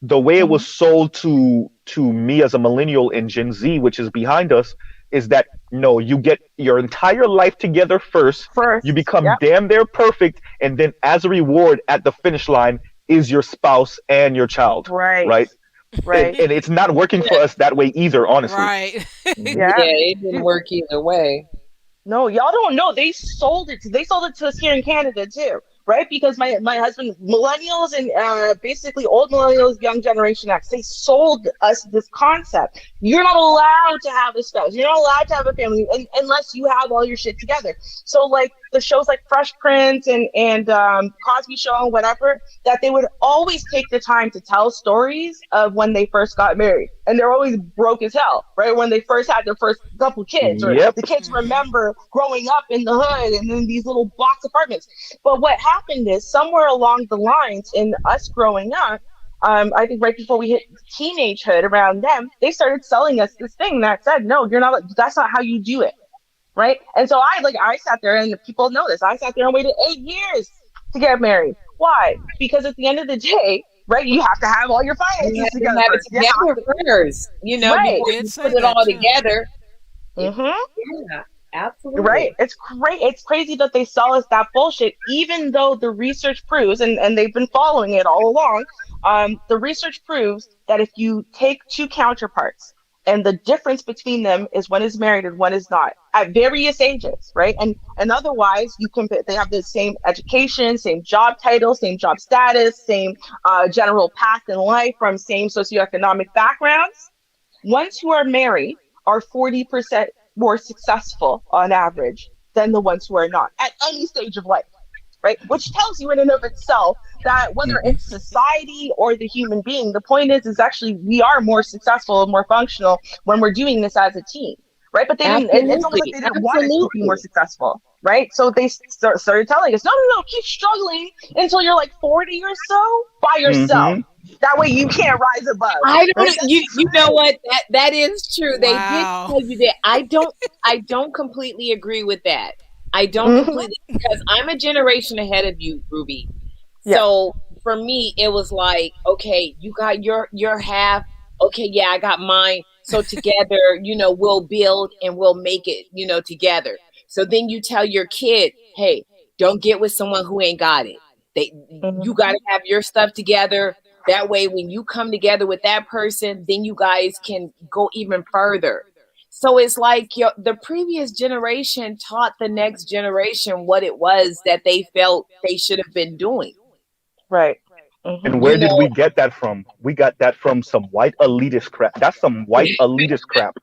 Speaker 7: The way it was sold to me as a millennial in Gen Z, which is behind us, is that no, you get your entire life together first, you become damn near perfect, and then as a reward at the finish line is your spouse and your child. Right. And it's not working for us that way either, honestly.
Speaker 1: Right.
Speaker 8: Yeah, it didn't work either way.
Speaker 2: No, y'all don't know. They sold it. They sold it to us here in Canada too, right? Because my husband, millennials and basically old millennials, young generation X, they sold us this concept. You're not allowed to have a spouse. You're not allowed to have a family unless you have all your shit together. So like the shows like Fresh Prince and Cosby Show and whatever, that they would always take the time to tell stories of when they first got married. And they're always broke as hell, right? When they first had their first couple kids, or the kids remember growing up in the hood and in these little box apartments. But what happened is somewhere along the lines in us growing up, I think right before we hit teenagehood, around them, they started selling us this thing that said, no, you're not, that's not how you do it. Right. And so I sat there, and people know this. I sat there and waited 8 years to get married. Why? Because at the end of the day, right, you have to have all your finances together.
Speaker 8: Have it together first, before you put it all together. Yeah, absolutely.
Speaker 2: Right. It's great. It's crazy that they sell us that bullshit, even though the research proves, and they've been following it all along, the research proves that if you take two counterparts, and the difference between them is one is married and one is not at various ages, right? And otherwise, they have the same education, same job title, same job status, same general path in life from same socioeconomic backgrounds. Ones who are married are 40% more successful on average than the ones who are not at any stage of life, right? Which tells you in and of itself that whether it's society or the human being, the point is actually we are more successful and more functional when we're doing this as a team, right? But they didn't, it's almost like they didn't want us to be more successful, right? So they started telling us, no, keep struggling until you're like 40 or so by yourself. That way you can't rise above.
Speaker 8: I don't. Right? You know what? That is true. They did tell you that. I don't completely agree with that. I don't completely, because I'm a generation ahead of you, Ruby. So for me, it was like, okay, you got your half. Okay, yeah, I got mine. So together, we'll build and we'll make it, together. So then you tell your kid, hey, don't get with someone who ain't got it. You got to have your stuff together. That way, when you come together with that person, then you guys can go even further. So it's like the previous generation taught the next generation what it was that they felt they should have been doing.
Speaker 2: Right.
Speaker 7: And where did we get that from? We got that from some white elitist crap. That's some white elitist crap.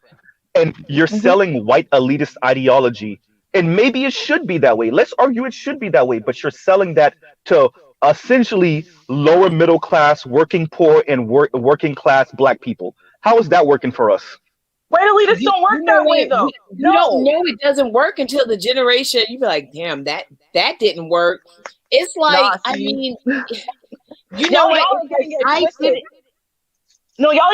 Speaker 7: And you're selling white elitist ideology. And maybe it should be that way. Let's argue it should be that way. But you're selling that to essentially lower middle class, working poor, and working class Black people. How is that working for us?
Speaker 2: White elitists don't work that way, though.
Speaker 8: You don't know it doesn't work until the generation, you be like, damn, that didn't work. It's like, I mean,
Speaker 2: y'all are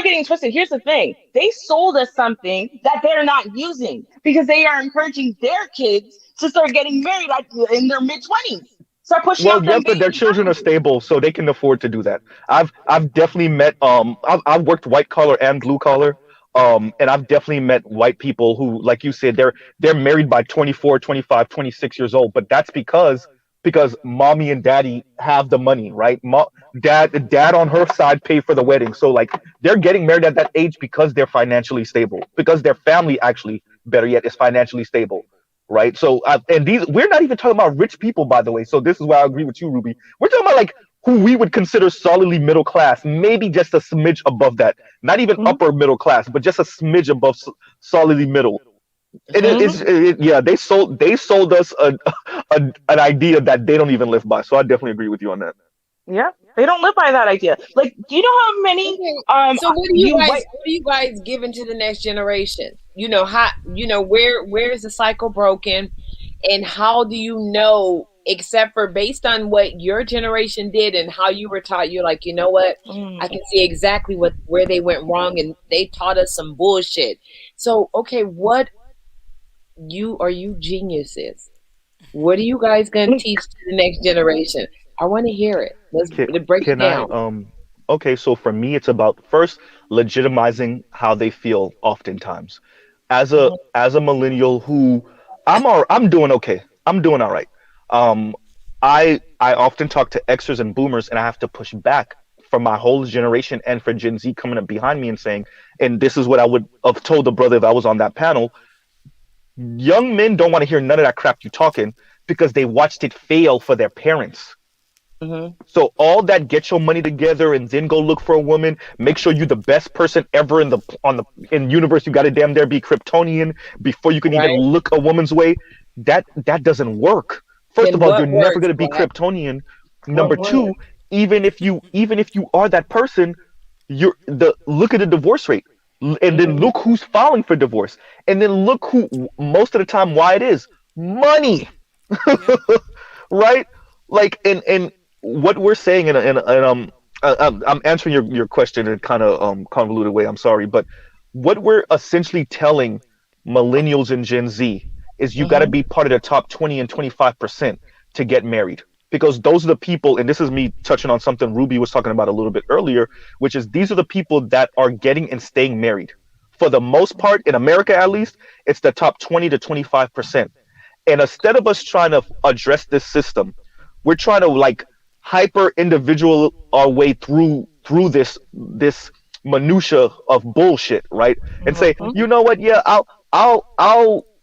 Speaker 2: getting twisted. Here's the thing. They sold us something that they're not using because they are encouraging their kids to start getting married in their mid-20s. Start pushing out
Speaker 7: but their children are stable, so they can afford to do that. I've definitely met, I've worked white collar and blue collar. And I've definitely met white people who, like you said, they're married by 24, 25, 26 years old. But that's because because mommy and daddy have the money, right? Dad on her side pay for the wedding, so like they're getting married at that age because they're financially stable, because their family actually, better yet, is financially stable, right? So and these, we're not even talking about rich people, by the way. So this is why I agree with you, Ruby. We're talking about like who we would consider solidly middle class, maybe just a smidge above that, not even
Speaker 2: Mhm.
Speaker 7: upper middle class, but just a smidge above solidly middle.
Speaker 2: Mhm.
Speaker 7: Yeah, they sold us an idea that they don't even live by. So I definitely agree with you on that.
Speaker 2: Yeah, they don't live by that idea. Like, do you know how many
Speaker 8: Okay. So
Speaker 2: you white?
Speaker 8: what are you guys giving to the next generation? How where is the cycle broken, and how do you know, except for based on what your generation did and how you were taught, you're like, you know what? I
Speaker 2: Mm.
Speaker 8: can see exactly where they went wrong and they taught us some bullshit. So, okay, what you geniuses? What are you guys gonna teach to the next generation? I want to hear it.
Speaker 7: Can,
Speaker 8: Let's break it
Speaker 7: can I
Speaker 8: down.
Speaker 7: okay, so for me it's about first legitimizing how they feel oftentimes. As a millennial who I'm doing okay. I'm doing all right. Um I often talk to Xers and boomers and I have to push back for my whole generation and for Gen Z coming up behind me and saying, and this is what I would have told the brother if I was on that panel, young men don't want to hear none of that crap you talking because they watched it fail for their parents.
Speaker 2: Mhm.
Speaker 7: So all that, get your money together and then go look for a woman. Make sure you're the best person ever in universe. You got to damn there be Kryptonian before you can even
Speaker 8: Right?
Speaker 7: look a woman's way. That doesn't work. First
Speaker 8: Then
Speaker 7: of all, you're
Speaker 8: what
Speaker 7: never
Speaker 8: works,
Speaker 7: gonna be
Speaker 8: Black?
Speaker 7: Kryptonian.
Speaker 8: What
Speaker 7: Number
Speaker 8: works?
Speaker 7: two, even if you are that person, you're the look at the divorce rate, and then
Speaker 2: Mhm.
Speaker 7: look who's filing for divorce, and then look who most of the time why it is money.
Speaker 1: Yep.
Speaker 7: Right? Like, and what we're saying I'm answering your question in kind of convoluted way. I'm sorry, but what we're essentially telling millennials and Gen Z is you got to
Speaker 2: Mhm.
Speaker 7: be part of the top 20 and 25% to get married. Because those are the people, and this is me touching on something Ruby was talking about a little bit earlier, which is these are the people that are getting and staying married. For the most part, in America at least, it's the top 20 to 25%. And instead of us trying to address this system, we're trying to like hyper individual our way through this minutia of bullshit, right? And say,
Speaker 2: Mhm.
Speaker 7: you know what? Yeah,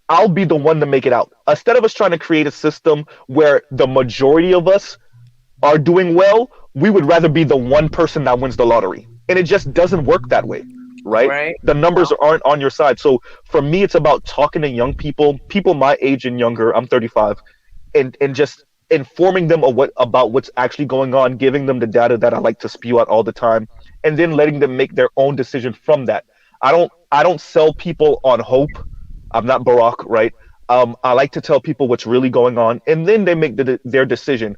Speaker 7: I'll be the one to make it out. Instead of us trying to create a system where the majority of us are doing well, we would rather be the one person that wins the lottery. And it just doesn't work that way, right?
Speaker 8: Right?
Speaker 7: The numbers
Speaker 2: No.
Speaker 7: aren't on your side. So for me, it's about talking to young people, people my age and younger. I'm 35, and just informing them of about what's actually going on, giving them the data that I like to spew out all the time, and then letting them make their own decision from that. I don't sell people on hope. I'm not Barack, right? I like to tell people what's really going on, and then they make their decision.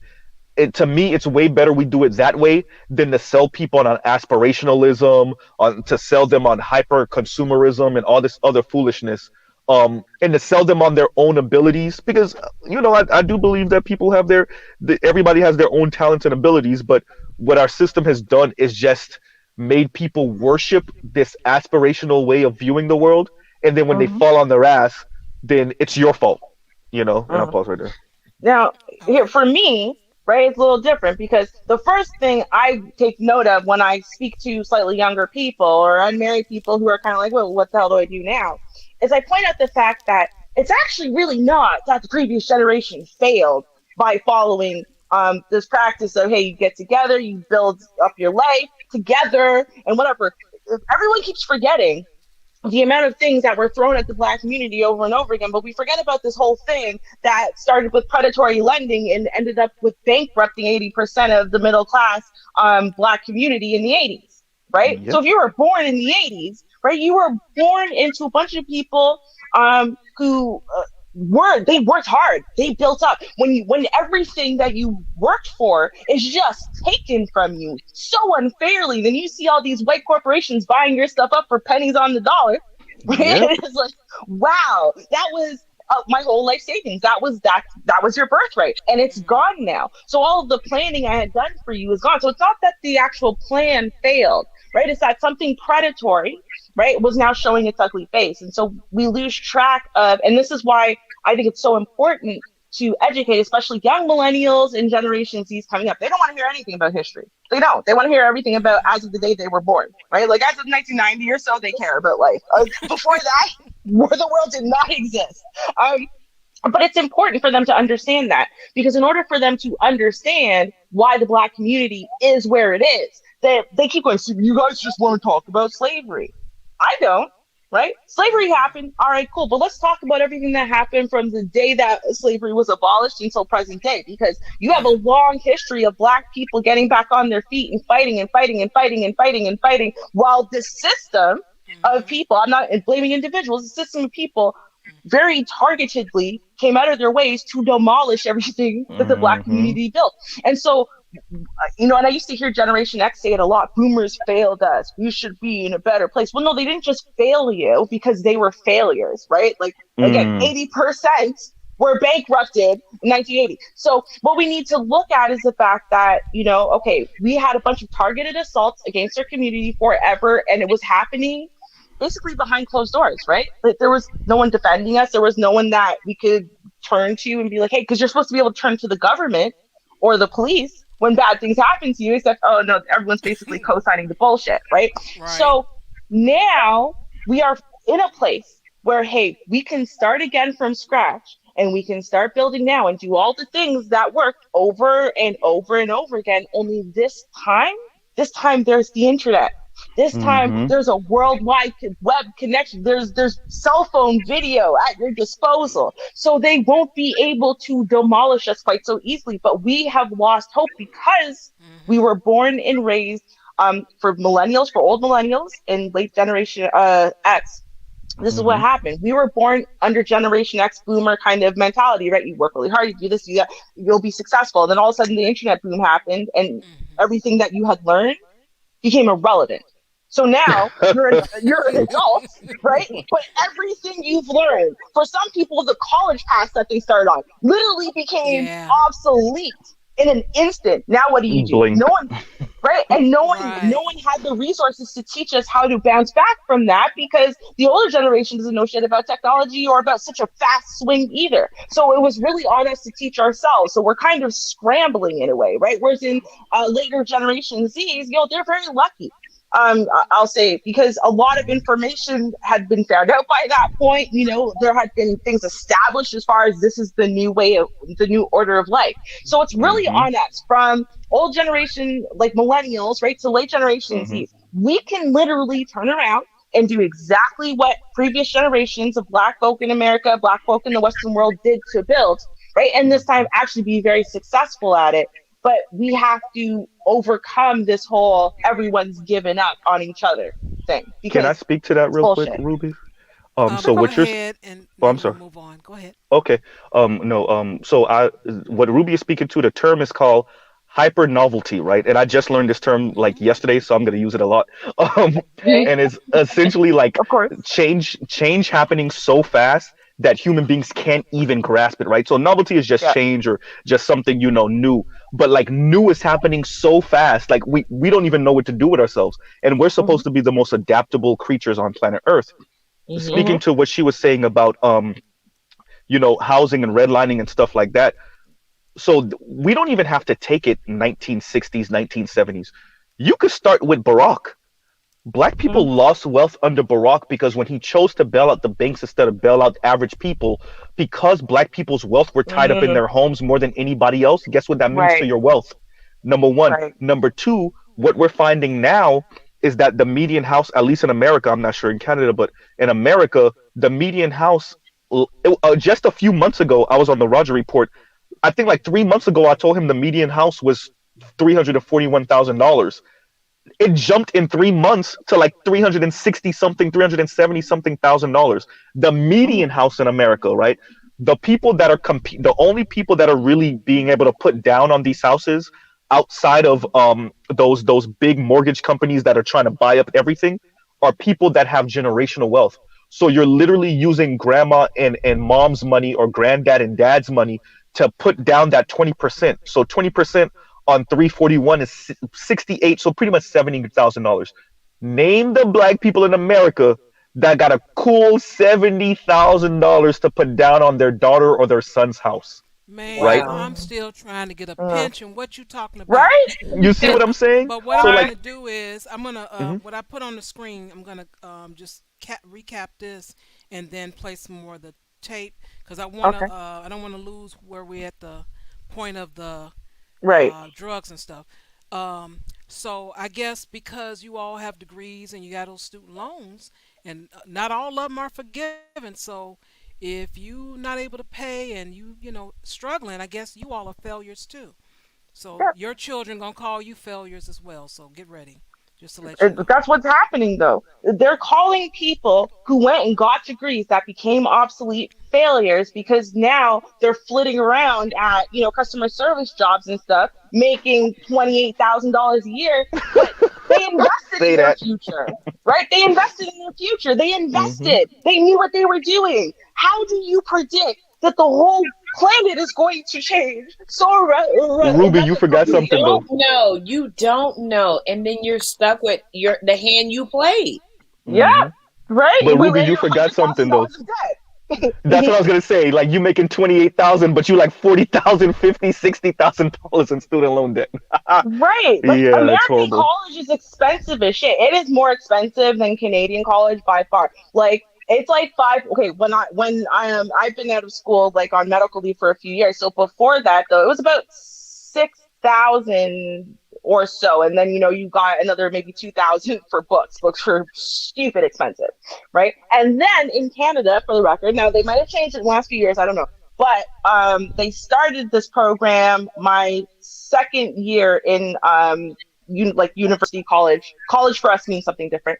Speaker 7: To me, it's way better we do it that way than to sell people on aspirationalism, on to sell them on hyper consumerism and all this other foolishness, and to sell them on their own abilities. Because I do believe that people have everybody has their own talents and abilities, but what our system has done is just made people worship this aspirational way of viewing the world, and then when they
Speaker 2: Mhm.
Speaker 7: fall on their ass, then it's your fault. And I'll
Speaker 2: Mhm.
Speaker 7: pause right there.
Speaker 2: Now, here
Speaker 1: Okay.
Speaker 2: for me, right, it's a little different because the first thing I take note of when I speak to slightly younger people or unmarried people who are kind of like, well, what the hell do I do now? Is I point out the fact that it's actually really not that the previous generation failed by following this practice of, hey, you get together, you build up your life together and whatever. Everyone keeps forgetting the amount of things that were thrown at the black community over and over again, but we forget about this whole thing that started with predatory lending and ended up with bankrupting 80% of the middle class black community in the 80s, right? So
Speaker 7: Yep.
Speaker 2: if you were born in the 80s, right, you were born into a bunch of people who they worked hard, they built up. When everything that you worked for is just taken from you so unfairly, then you see all these white corporations buying your stuff up for pennies on the dollar, right?
Speaker 7: Yep.
Speaker 2: It's like, wow, that was my whole life savings. That was your birthright, and it's
Speaker 1: Mhm.
Speaker 2: gone now. So all of the planning I had done for you is gone. So it's not that the actual plan failed, right? It's that something predatory, right, was now showing its ugly face, and so we lose track of. And this is why I think it's so important. to educate, especially young millennials and Generation Z's coming up. They don't want to hear anything about history. They don't. They want to hear everything about as of the day they were born, right? Like as of 1990 or so, they care about life. Before that, the world did not exist. But it's important for them to understand that, because in order for them to understand why the Black community is where it is, they keep going, so you guys just want to talk about slavery. I don't, right? Slavery happened. All right, cool. But let's talk about everything that happened from the day that slavery was abolished until present day, because you have a long history of Black people getting back on their feet and fighting and fighting and fighting and fighting and fighting, while the system of people, I'm not blaming individuals, the system of people very targetedly came out of their ways to demolish everything that the Black community built. And so, and I used to hear Generation X say it a lot, boomers failed us, we should be in a better place. Well, no, they didn't just fail you because they were failures, right? Like, again, 80% were bankrupted in 1980. So what we need to look at is the fact that, okay, we had a bunch of targeted assaults against our community forever, and it was happening basically behind closed doors, right? Like, there was no one defending us. There was no one that we could turn to and be like, hey, because you're supposed to be able to turn to the government or the police when bad things happen to you, except, oh no, everyone's basically co-signing the bullshit, right? So now we are in a place where, hey, we can start again from scratch, and we can start building now and do all the things that worked over and over and over again. Only this time there's the internet. This time there's a worldwide web connection. There's cell phone video at your disposal. So they won't be able to demolish us quite so easily. But we have lost hope because we were born and raised for millennials, for old millennials and late Generation X. This is what happened. We were born under Generation X boomer kind of mentality, right? You work really hard, you do this, you'll be successful. And then all of a sudden the internet boom happened, and everything that you had learned became irrelevant. So now you're an adult, right? But everything you've learned, for some people, the college path that they started on literally became obsolete in an instant. Now what do you do?
Speaker 7: Blink.
Speaker 2: No one, right? And no one had the resources to teach us how to bounce back from that, because the older generation doesn't know shit about technology or about such a fast swing either. So it was really on us to teach ourselves. So we're kind of scrambling in a way, right? Whereas in later Generation Zs, they're very lucky. I'll say, because a lot of information had been found out by that point. There had been things established as far as this is the new way of the new order of life. So it's really on us, from old generation, like millennials, right, to late Generation Z. We can literally turn around and do exactly what previous generations of Black folk in America, Black folk in the Western world did to build, right? And this time actually be very successful at it. But we have to overcome this whole everyone's given up on each other thing.
Speaker 7: Can I speak to that real quick, Ruby? So what you're I'm sorry.
Speaker 1: Move on. Go ahead.
Speaker 7: Okay. So what Ruby is speaking to, the term is called hyper novelty, right? And I just learned this term like yesterday, so I'm going to use it a lot. And it's essentially like change happening so fast that human beings can't even grasp it, right? So novelty is just change or just something, new. But like new is happening so fast, like we don't even know what to do with ourselves. And we're supposed to be the most adaptable creatures on planet Earth. Speaking to what she was saying about, housing and redlining and stuff like that. So we don't even have to take it 1960s, 1970s. You could start with Barack. Black people lost wealth under Barack because when he chose to bail out the banks instead of bail out average people, because Black people's wealth were tied up in their homes more than anybody else, guess what that means to your wealth? Number one. Number two, what we're finding now is that the median house, at least in America, I'm not sure in Canada, but in America, the median house, just a few months ago, I was on the Roger Report. I think like 3 months ago, I told him the median house was $341,000. It jumped in 3 months to like 370 something thousand dollars. The median house in America, right? The people that are the only people that are really being able to put down on these houses outside of those big mortgage companies that are trying to buy up everything are people that have generational wealth. So you're literally using grandma and mom's money or granddad and dad's money to put down that 20%. So 20% on 341 is 68, so pretty much $70,000. Name the Black people in America that got a cool $70,000 to put down on their daughter or their son's house.
Speaker 1: Man,
Speaker 7: right?
Speaker 1: I'm
Speaker 2: Wow.
Speaker 1: still trying to get a
Speaker 2: Uh,
Speaker 1: pension. What you talking about?
Speaker 2: right?
Speaker 7: You see what
Speaker 1: But
Speaker 7: I'm saying?
Speaker 1: what
Speaker 7: So
Speaker 1: I'm
Speaker 7: like,
Speaker 1: gonna do is I'm gonna
Speaker 7: mhm.
Speaker 1: what I put on the screen. I'm gonna just recap this and then play some more of the tape because
Speaker 2: Okay.
Speaker 1: I don't wanna lose where we're at the point of the
Speaker 2: Right.
Speaker 1: drugs and stuff. So I guess because you all have degrees and you got those student loans, and not all of them are forgiven. So if you not able to pay and you struggling, I guess you all are failures too. So
Speaker 2: Yeah.
Speaker 1: your children gonna call you failures as well. So get ready, just to let you know.
Speaker 2: That's what's happening though. They're calling people who went and got degrees that became obsolete failures because now they're flitting around at, customer service jobs and stuff, making $28,000 a year, but they invested in
Speaker 7: Say
Speaker 2: their
Speaker 7: that.
Speaker 2: future, right? They invested in their future. They
Speaker 7: Hmm.
Speaker 2: invested. They knew what they were doing. How do you predict that the whole planet is going to change so
Speaker 7: Ruby, you forgot
Speaker 8: You
Speaker 2: irrevocably?
Speaker 7: something though.
Speaker 8: don't know. You don't know. And then you're stuck with the hand you played.
Speaker 2: Yeah,
Speaker 7: Hmm.
Speaker 2: right.
Speaker 7: But Ruby, you
Speaker 2: You're
Speaker 7: forgot
Speaker 2: hundred thousand
Speaker 7: something though.
Speaker 2: dollars in debt.
Speaker 7: That's what I was gonna say. Like you making 28,000, but you like 40,000, 50, $60,000 in student loan debt.
Speaker 2: Right. Like
Speaker 7: Yeah, that's
Speaker 2: American
Speaker 7: horrible.
Speaker 2: college is expensive as shit. It is more expensive than Canadian college by far. Like it's like five. Okay, I've been out of school like on medical leave for a few years. So before that though, it was about 6,000 or so, and then you got another maybe 2,000 for books. Books are stupid expensive, right? And then in Canada, for the record, now they might have changed it in the last few years. I don't know, but they started this program my second year in like university college for us means something different.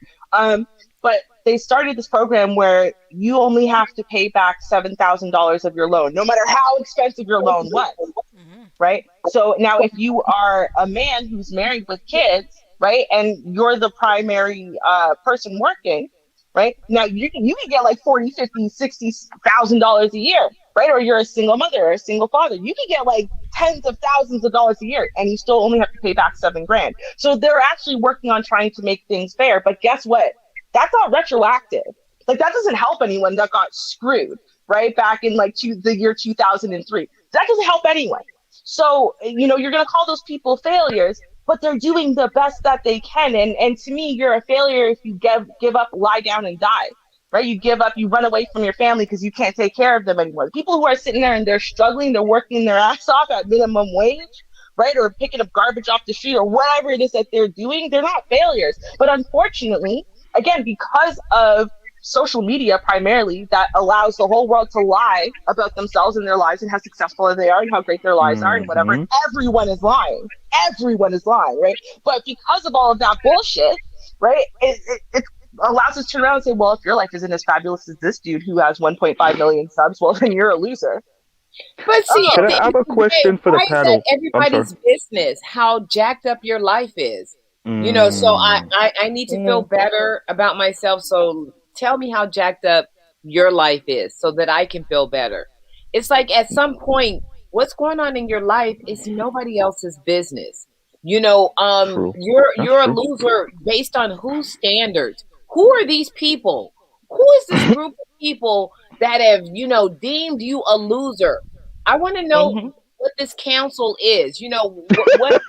Speaker 2: But they started this program where you only have to pay back $7,000 of your loan no matter how expensive your loan was,
Speaker 1: Hmm.
Speaker 2: right? So now if you are a man who's married with kids, right, and you're the primary person working, right? Now you can get like 40, 50, $60,000 a year, right? Or you're a single mother or a single father. You can get like tens of thousands of dollars a year and you still only have to pay back 7 grand. So they're actually working on trying to make things fair. But guess what? That's not retroactive. Like that doesn't help anyone that got screwed, right? Back in like the year 2003. That doesn't help anyone. So, you're going to call those people failures, but they're doing the best that they can. And to me, you're a failure if you give up, lie down, and die, right? You give up, you run away from your family because you can't take care of them anymore. People who are sitting there and they're struggling, they're working their ass off at minimum wage, right? Or picking up garbage off the street or whatever it is that they're doing, they're not failures. But unfortunately, again, because of social media primarily that allows the whole world to lie about themselves and their lives and how successful they are and how great their lives are and whatever.
Speaker 7: Hmm.
Speaker 2: Everyone is lying. Everyone is lying, right? But because of all of that bullshit, right, it allows us to turn around and say, well, if your life isn't as fabulous as this dude who has 1.5 million subs, well, then you're a loser.
Speaker 8: But see,
Speaker 7: Can
Speaker 8: at
Speaker 2: Oh,
Speaker 8: the
Speaker 7: I
Speaker 8: end
Speaker 7: have
Speaker 8: of
Speaker 7: a
Speaker 8: the day,
Speaker 7: question for the
Speaker 8: why is that
Speaker 7: panel? I'm sorry.
Speaker 8: everybody's business? How jacked up your life is, So
Speaker 7: Mm,
Speaker 8: I need to feel
Speaker 2: mm,
Speaker 8: better about myself. So tell me how jacked up your life is, so that I can feel better. It's like at some point, what's going on in your life is nobody else's business.
Speaker 7: true. That's
Speaker 8: You're a
Speaker 7: true.
Speaker 8: loser based on whose standards. Who are these people? Who is this group of people that have, deemed you a loser? I want to know
Speaker 2: mhm.
Speaker 8: what this council is. What is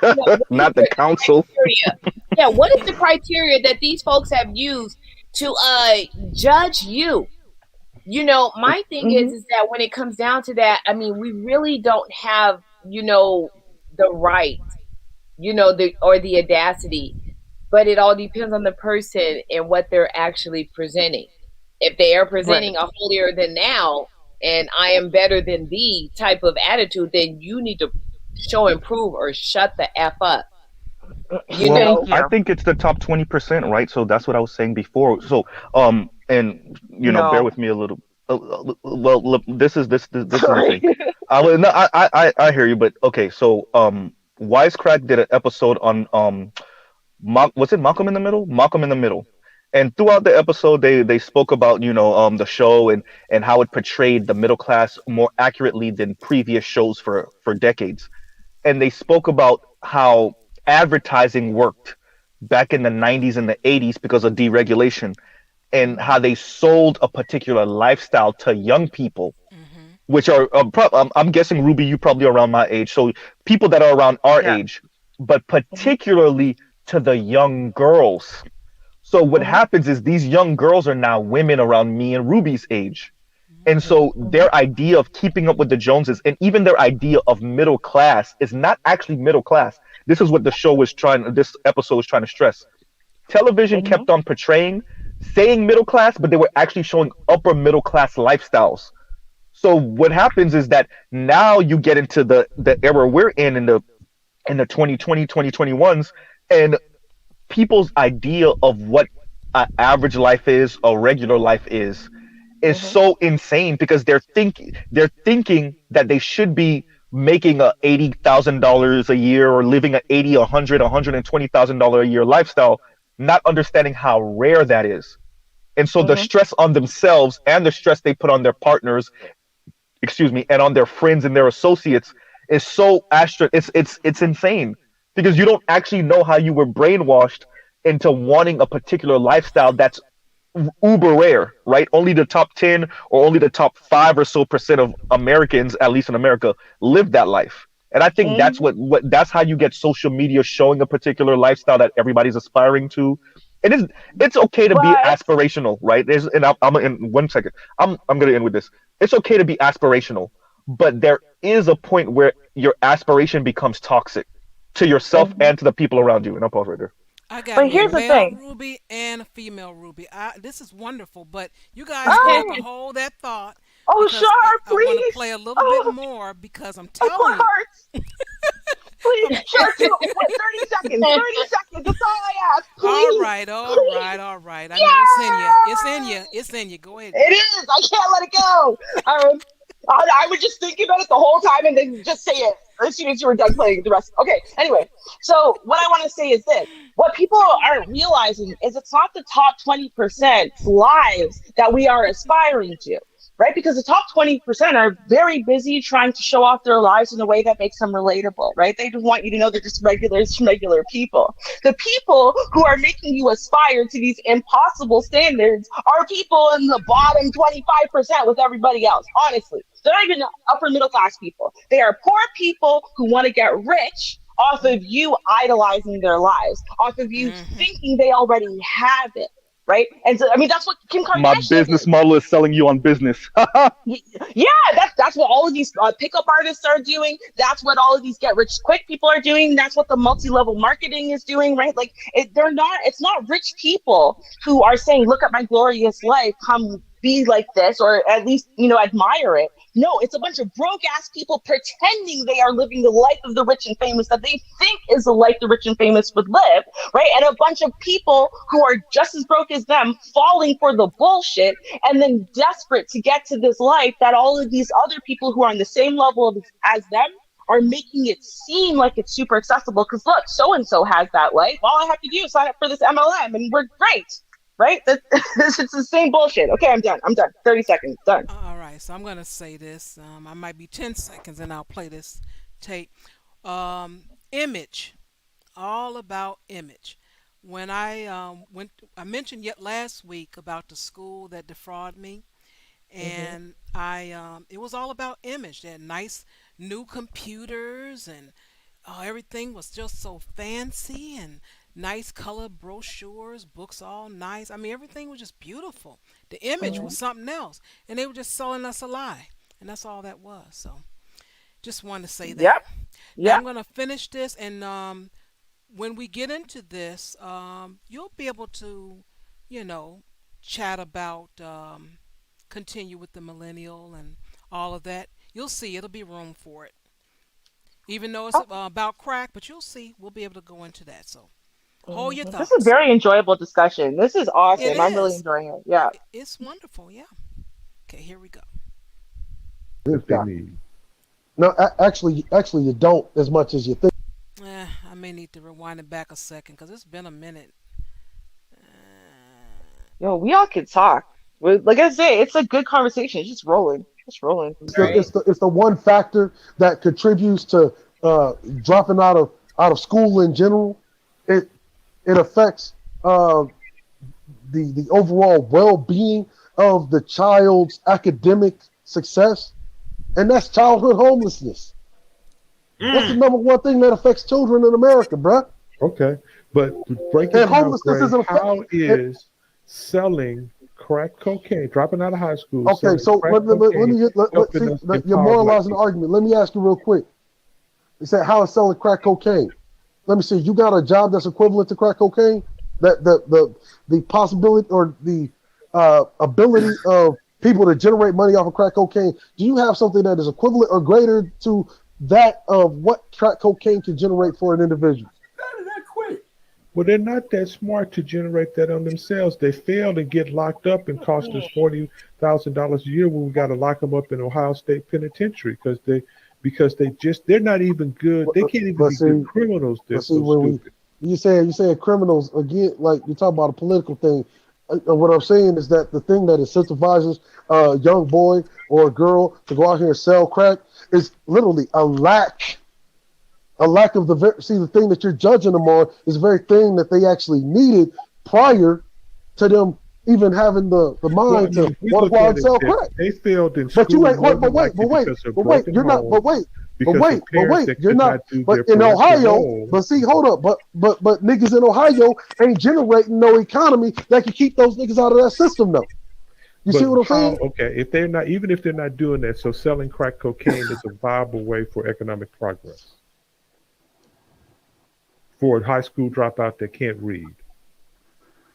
Speaker 7: Not the
Speaker 8: the
Speaker 7: council.
Speaker 8: criteria? Yeah, what is the criteria that these folks have used to judge you? My thing
Speaker 2: Mhm.
Speaker 8: is that when it comes down to that, I mean, we really don't have, the right, the audacity, but it all depends on the person and what they're actually presenting. If they are
Speaker 2: Right.
Speaker 8: presenting a holier than thou and I am better than thee type of attitude, then you need to show and prove or shut the F up. You
Speaker 7: Well,
Speaker 2: Thank
Speaker 8: know,
Speaker 7: I
Speaker 2: you.
Speaker 7: think it's the top 20%, right? So that's what I was saying before. So, and bear
Speaker 2: No.
Speaker 7: with me a little. Well, look, this is the
Speaker 2: Sorry.
Speaker 7: thing. I will no, I hear you, but okay. So, Wisecrack did an episode on was it Malcolm in the Middle? Malcolm in the Middle. And throughout the episode, they spoke about the show and how it portrayed the middle class more accurately than previous shows for decades. And they spoke about how advertising worked back in the 90s and the 80s because of deregulation and how
Speaker 2: Mhm.
Speaker 7: they sold a particular lifestyle to young people,
Speaker 1: Hmm.
Speaker 7: which are I'm guessing Ruby, you probably around my age, so people that are around our
Speaker 2: Yeah.
Speaker 7: age, but particularly to the young girls. So what
Speaker 2: Mm-hmm.
Speaker 7: happens is these young girls are now women around me and Ruby's age. And
Speaker 1: Mm.
Speaker 7: so their idea of keeping up with the Joneses and even their idea of middle class is not actually middle class. This is what this episode was trying to stress. Television
Speaker 2: Mm-hmm.
Speaker 7: kept on portraying, saying middle class, but they were actually showing upper middle class lifestyles. So what happens is that now you get into the era we're in the 2020 2021s, and people's idea of what an average life is, a regular life is
Speaker 2: Mm-hmm.
Speaker 7: so insane because they're thinking that they should be making a $80,000 a year or living a 80, 100, $120,000 a year lifestyle, not understanding how rare that is. And so the
Speaker 2: Mm-hmm.
Speaker 7: stress on themselves and the stress they put on their partners, excuse me, and on their friends and their associates is so it's insane because you don't actually know how you were brainwashed into wanting a particular lifestyle that's uber rare, right? Only the top 10 or only the top 5 or so percent of Americans, at least in America, live that life. And I think that's
Speaker 2: Mm-hmm.
Speaker 7: what that's how you get social media showing a particular lifestyle that everybody's aspiring to. It is it's okay to be
Speaker 2: But
Speaker 7: aspirational, right? I'm in 1 second. I'm gonna end with this. It's okay to be aspirational, but there is a point where your aspiration becomes toxic to yourself
Speaker 2: mhm.
Speaker 7: and to the people around you. And I'll pause right there.
Speaker 1: I got
Speaker 2: But
Speaker 1: a
Speaker 2: here's the
Speaker 1: male
Speaker 2: thing.
Speaker 1: Ruby and a female Ruby. This is wonderful, but you guys gonna have to
Speaker 2: Oh,
Speaker 1: hold that thought
Speaker 2: oh,
Speaker 1: because I,
Speaker 2: Shar,
Speaker 1: I want to
Speaker 2: please.
Speaker 1: play a little bit
Speaker 2: Oh,
Speaker 1: more because I'm
Speaker 2: my poor
Speaker 1: telling you.
Speaker 2: heart. Please,
Speaker 1: I'm,
Speaker 2: Shar, too. What, 30 seconds? 30 seconds. That's all I ask.
Speaker 1: all
Speaker 2: Please.
Speaker 1: right, all right,
Speaker 2: Please.
Speaker 1: all right. I know it's in you. It's in
Speaker 2: Yeah!
Speaker 1: you. It's in you. Go ahead.
Speaker 2: It is. I can't let it go. I was just thinking about it the whole time and then just say it as soon as you were done playing the rest. Okay, anyway. So, what I want to say is this. What people aren't realizing is it's not the top 20% lives that we are aspiring to, right? Because the top 20% are very busy trying to show off their lives in a way that makes them relatable, right? They just want you to know they're just regular people. The people who are making you aspire to these impossible standards are people in the bottom 25% with everybody else, honestly. They're not even upper middle class people. They are poor people who want to get rich off of you idolizing their lives, off of you
Speaker 1: Mm-hmm.
Speaker 2: thinking they already have it, right? And so, I mean, that's what Kim
Speaker 7: My
Speaker 2: Kardashian
Speaker 7: business
Speaker 2: did.
Speaker 7: model is selling you on business.
Speaker 2: Yeah, that's what all of these pickup artists are doing. That's what all of these get rich quick people are doing. That's what the multi-level marketing is doing, right? Like they're not. It's not rich people who are saying, "Look at my glorious life. Come be like this," or at least admire it. No, it's a bunch of broke ass people pretending they are living the life of the rich and famous that they think is the life the rich and famous would live, right? And a bunch of people who are just as broke as them falling for the bullshit and then desperate to get to this life that all of these other people who are on the same level as them are making it seem like it's super accessible. Because look, so and so has that life. All I have to do is sign up for this MLM, and we're great, right? It's the same bullshit. Okay, I'm done. 30 seconds. Done.
Speaker 1: All right, so I'm gonna say this. I might be 10 seconds, and I'll play this tape. Image, all about image. When I mentioned yet last week about the school that defrauded me,
Speaker 2: Mm-hmm.
Speaker 1: and it was all about image. They had nice new computers, and everything was just so fancy and nice color brochures, books all nice. I mean, everything was just beautiful. The image
Speaker 2: Mm-hmm.
Speaker 1: was something else, and they were just selling us a lie, and that's all that was. So, just wanted to say that.
Speaker 2: Yep.
Speaker 1: Now
Speaker 2: Yep.
Speaker 1: I'm gonna finish this, and when we get into this, you'll be able to, you know, chat about, continue with the millennial and all of that. You'll see it'll be room for it. Even though it's
Speaker 2: Oh,
Speaker 1: about crack, but you'll see we'll be able to go into that. So hold your
Speaker 2: this is a
Speaker 1: thoughts.
Speaker 2: very enjoyable discussion. This is
Speaker 1: It
Speaker 2: awesome. I'm really
Speaker 1: is.
Speaker 2: enjoying it. Yeah.
Speaker 1: It's wonderful. Yeah. Okay, here we go.
Speaker 3: Good
Speaker 4: If they
Speaker 3: God.
Speaker 4: need.
Speaker 3: No, actually, you don't as much as you think.
Speaker 1: I may need to rewind it back a second because it's been a minute. Uh,
Speaker 2: Yo, we all can talk. Like I say, it's a good conversation. It's just rolling. Just rolling.
Speaker 3: It's the
Speaker 8: Right.
Speaker 3: it's the it's the one factor that contributes to dropping out of school in general. It it affects uh, the overall well being of the child's academic success. and that's childhood homelessness. That's the
Speaker 6: Mm.
Speaker 3: number one thing that affects children in America, bruh.
Speaker 4: Okay, but to break it
Speaker 3: And
Speaker 4: down,
Speaker 3: homelessness
Speaker 4: Gray,
Speaker 3: is an effect.
Speaker 4: how is selling crack cocaine, dropping out of high school,
Speaker 3: Okay,
Speaker 4: selling
Speaker 3: so
Speaker 4: crack
Speaker 3: let
Speaker 4: cocaine,
Speaker 3: me get
Speaker 4: helping
Speaker 3: see
Speaker 4: us
Speaker 3: you're
Speaker 4: empower black
Speaker 3: moralizing the
Speaker 4: people?
Speaker 3: argument. Let me ask you real quick. You said how is selling crack cocaine? Let me see. You got a job that's equivalent to crack cocaine? That the possibility or the ability of people to generate money off of crack cocaine. Do you have something that is equivalent or greater to that of what crack cocaine can generate for an individual?
Speaker 5: How did I quit?
Speaker 4: Well, they're not that smart to generate that on themselves. They fail and get locked up and cost us $40,000 a year when we got to lock them up in Ohio State Penitentiary because they're not even good.
Speaker 3: But,
Speaker 4: They can't even
Speaker 3: but
Speaker 4: be good
Speaker 3: see,
Speaker 4: criminals. They're
Speaker 3: but see,
Speaker 4: so
Speaker 3: when we
Speaker 4: stupid.
Speaker 3: you saying criminals again, like you talk about a political thing. What I'm saying is that the thing that incentivizes a young boy or a girl to go out here and sell crack is literally a lack of see the thing that you're judging them on is the very thing that they actually needed prior to them even having the
Speaker 4: Well, I
Speaker 3: mind
Speaker 4: mean,
Speaker 3: to
Speaker 4: if we
Speaker 3: want to
Speaker 4: look
Speaker 3: go out
Speaker 4: at
Speaker 3: and
Speaker 4: it
Speaker 3: sell
Speaker 4: that
Speaker 3: crack.
Speaker 4: they failed in
Speaker 3: But you
Speaker 4: school
Speaker 3: ain't
Speaker 4: more
Speaker 3: wait,
Speaker 4: than likely because of broken
Speaker 3: you're not,
Speaker 4: homes, because of
Speaker 3: but
Speaker 4: parents
Speaker 3: wait,
Speaker 4: that
Speaker 3: you're
Speaker 4: could
Speaker 3: not.
Speaker 4: not do
Speaker 3: But
Speaker 4: their
Speaker 3: in
Speaker 4: parental
Speaker 3: Ohio,
Speaker 4: role.
Speaker 3: but see, hold up, but niggas in Ohio ain't generating no economy that can keep those niggas out of that system though. You see
Speaker 4: But
Speaker 3: what I'm
Speaker 4: how?
Speaker 3: saying?
Speaker 4: Okay, if they're not, even if they're not doing that, so selling crack cocaine is a viable way for economic progress for a high school dropout that can't read.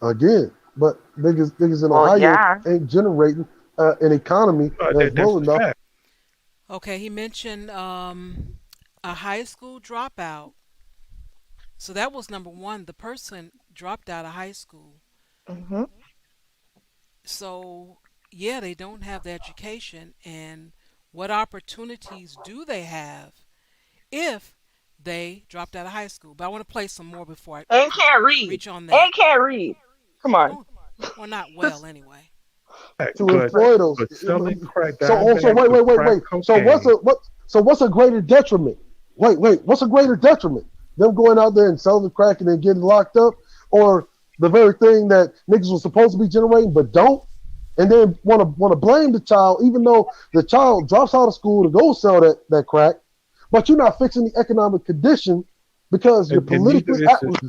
Speaker 3: Again, but niggas in
Speaker 2: Well,
Speaker 3: Ohio
Speaker 2: yeah.
Speaker 3: ain't generating an economy that's
Speaker 4: That's
Speaker 3: well
Speaker 4: the
Speaker 3: enough.
Speaker 4: fact.
Speaker 1: Okay, he mentioned a high school dropout. So that was number one. The person dropped out of high school.
Speaker 2: Hmm.
Speaker 1: So, yeah, they don't have the education. And what opportunities do they have if they dropped out of high school? But I want to play some more before I
Speaker 2: And can't read.
Speaker 1: reach on that.
Speaker 2: And can't read. Come on.
Speaker 1: Oh, well, not well, anyway.
Speaker 4: Fact.
Speaker 3: To
Speaker 4: But
Speaker 3: employ those.
Speaker 4: selling crack,
Speaker 3: So
Speaker 4: buying
Speaker 3: also
Speaker 4: bags of crack
Speaker 3: wait. So
Speaker 4: cocaine.
Speaker 3: what's a greater detriment? What's a greater detriment? Them going out there and selling the crack and then getting locked up, or the very thing that niggas was supposed to be generating but don't, and then want to blame the child, even though the child drops out of school to go sell that crack, but you're not fixing the economic condition because you're
Speaker 4: And
Speaker 3: politically
Speaker 4: neither is the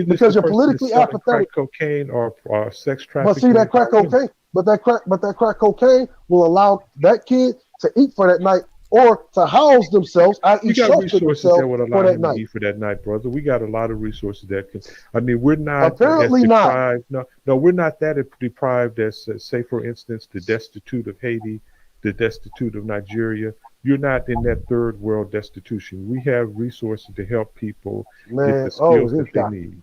Speaker 3: because you're
Speaker 4: person that's
Speaker 3: politically
Speaker 4: selling crack
Speaker 3: apathetic.
Speaker 4: cocaine or sex
Speaker 3: But see
Speaker 4: trafficking
Speaker 3: that crack
Speaker 4: women.
Speaker 3: cocaine, but that crack cocaine will allow that kid to eat for that night or to house themselves,
Speaker 4: We
Speaker 3: i.e.,
Speaker 4: got
Speaker 3: shelter
Speaker 4: resources that
Speaker 3: themselves
Speaker 4: would
Speaker 3: for
Speaker 4: allow
Speaker 3: that
Speaker 4: him to
Speaker 3: night.
Speaker 4: eat for that night, brother. We got a lot of resources that can. I mean, we're not as
Speaker 3: Apparently not.
Speaker 4: deprived. No, no, we're not that deprived as, say, for instance, the destitute of Haiti, the destitute of Nigeria. You're not in that third world destitution. We have resources to help people get the
Speaker 3: Man, oh,
Speaker 4: skills
Speaker 3: this
Speaker 4: that they
Speaker 3: guy.
Speaker 4: need.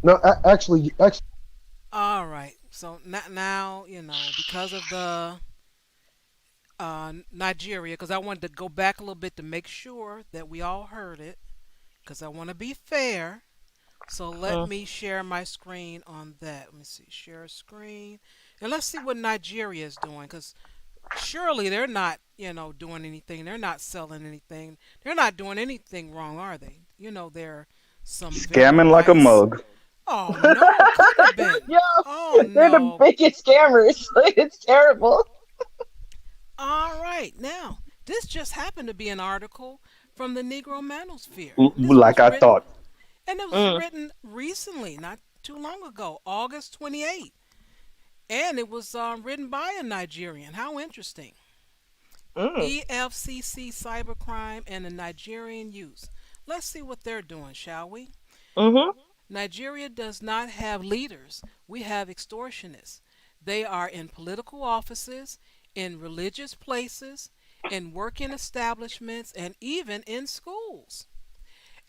Speaker 3: No, actually,
Speaker 1: All right. So now, because of the Nigeria, because I wanted to go back a little bit to make sure that we all heard it, because I want to be fair. So let
Speaker 2: Mm.
Speaker 1: me share my screen on that. Let me see, share screen. And let's see what Nigeria is doing, because surely they're not, doing anything. They're not selling anything. They're not doing anything wrong, are they? They're some very
Speaker 7: Scamming like a
Speaker 1: nice.
Speaker 7: mug.
Speaker 1: Oh no, couldn't have been.
Speaker 2: Yo,
Speaker 1: Oh
Speaker 2: they're the
Speaker 1: no.
Speaker 2: biggest scammers. It's terrible.
Speaker 1: All right, now this just happened to be an article from the Negro Manosphere. This
Speaker 7: Like
Speaker 1: was
Speaker 7: I
Speaker 1: written,
Speaker 7: thought.
Speaker 1: and it was
Speaker 2: Mm.
Speaker 1: written recently, not too long ago, August 28th, and it was written by a Nigerian. How interesting!
Speaker 2: Mm.
Speaker 1: EFCC cybercrime and the Nigerian youth. Let's see what they're doing, shall we?
Speaker 2: Hmm.
Speaker 1: Nigeria does not have leaders. We have extortionists. They are in political offices, in religious places, in working establishments, and even in schools.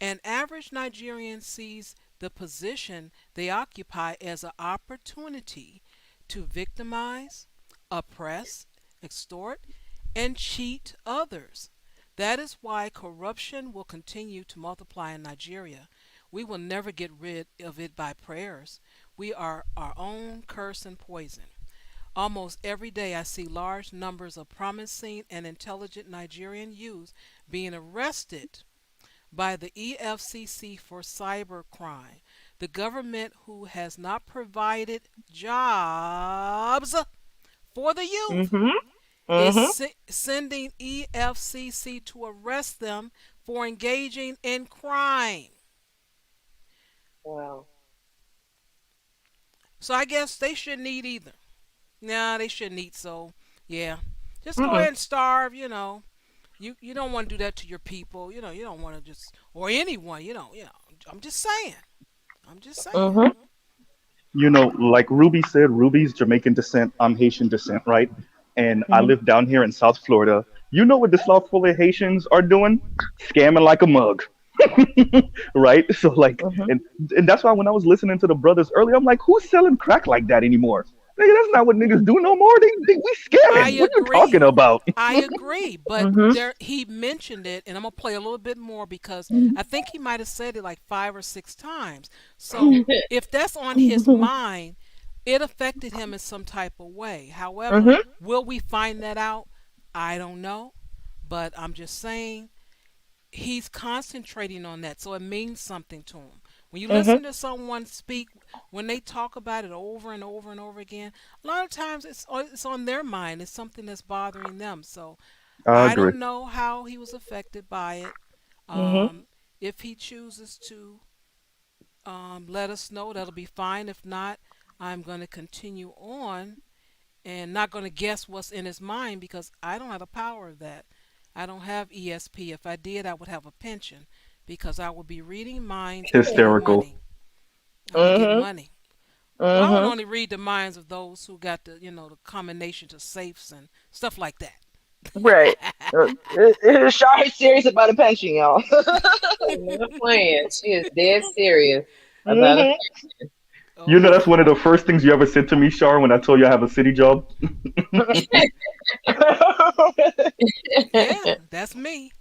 Speaker 1: An average Nigerian sees the position they occupy as an opportunity to victimize, oppress, extort, and cheat others. That is why corruption will continue to multiply in Nigeria. We will never get rid of it by prayers. We are our own curse and poison. Almost every day I see large numbers of promising and intelligent Nigerian youth being arrested by the EFCC for cybercrime. The government who has not provided jobs for the youth
Speaker 2: Hmm.
Speaker 1: is
Speaker 2: Mm-hmm.
Speaker 1: sending EFCC to arrest them for engaging in crime.
Speaker 2: Wow.
Speaker 1: So I guess they shouldn't eat either. Nah, they shouldn't eat. So yeah, just go
Speaker 2: Mm-mm.
Speaker 1: ahead and starve. You don't want to do that to your people. You don't want to just or anyone. I'm just saying. I'm just saying.
Speaker 2: Mm-hmm.
Speaker 7: Like Ruby said, Ruby's Jamaican descent, I'm Haitian descent, right? And I
Speaker 2: Mm-hmm.
Speaker 7: live down here in South Florida. You know what the South Florida Haitians are doing? Scamming like a mug. Right? So like,
Speaker 2: Mm-hmm.
Speaker 7: and that's why when I was listening to the brothers earlier, I'm like, who's selling crack like that anymore? Nigga, that's not what niggas do no more. We
Speaker 1: I
Speaker 7: scamming. What you talking
Speaker 1: agree.
Speaker 7: about?
Speaker 1: I agree, but
Speaker 2: Mm-hmm.
Speaker 1: he mentioned it, and I'm gonna play a little bit more because I think he might have said it like 5 or 6 times. So if that's on his
Speaker 2: Mm-hmm.
Speaker 1: mind, it affected him in some type of way. However,
Speaker 2: Mm-hmm.
Speaker 1: will we find that out? I don't know, but I'm just saying he's concentrating on that, so it means something to him. When you
Speaker 2: Mm-hmm.
Speaker 1: listen to someone speak, when they talk about it over and over and over again, a lot of times it's on their mind. It's something that's bothering them. So
Speaker 7: I
Speaker 1: I
Speaker 7: agree.
Speaker 1: don't know how he was affected by it.
Speaker 2: Mm-hmm.
Speaker 1: If he chooses to let us know, that'll be fine. If not, I'm going to continue on and not going to guess what's in his mind because I don't have the power of that. I don't have ESP. If I did, I would have a pension because I would be reading minds and getting
Speaker 7: Hysterical.
Speaker 1: money. I would get
Speaker 2: Mm-hmm.
Speaker 1: money. Well, I would
Speaker 2: Mm-hmm.
Speaker 1: only read the minds of those who got the combination to safes and stuff like
Speaker 2: Right.
Speaker 1: that.
Speaker 2: Shar is serious about a pension, y'all.
Speaker 8: Not playing. She is dead serious about a
Speaker 2: Mm-hmm.
Speaker 7: You know,
Speaker 1: Oh
Speaker 7: that's
Speaker 1: yeah.
Speaker 7: one of the first things you ever said to me, Shar, when I told you I have a city job.
Speaker 1: Yeah, that's me.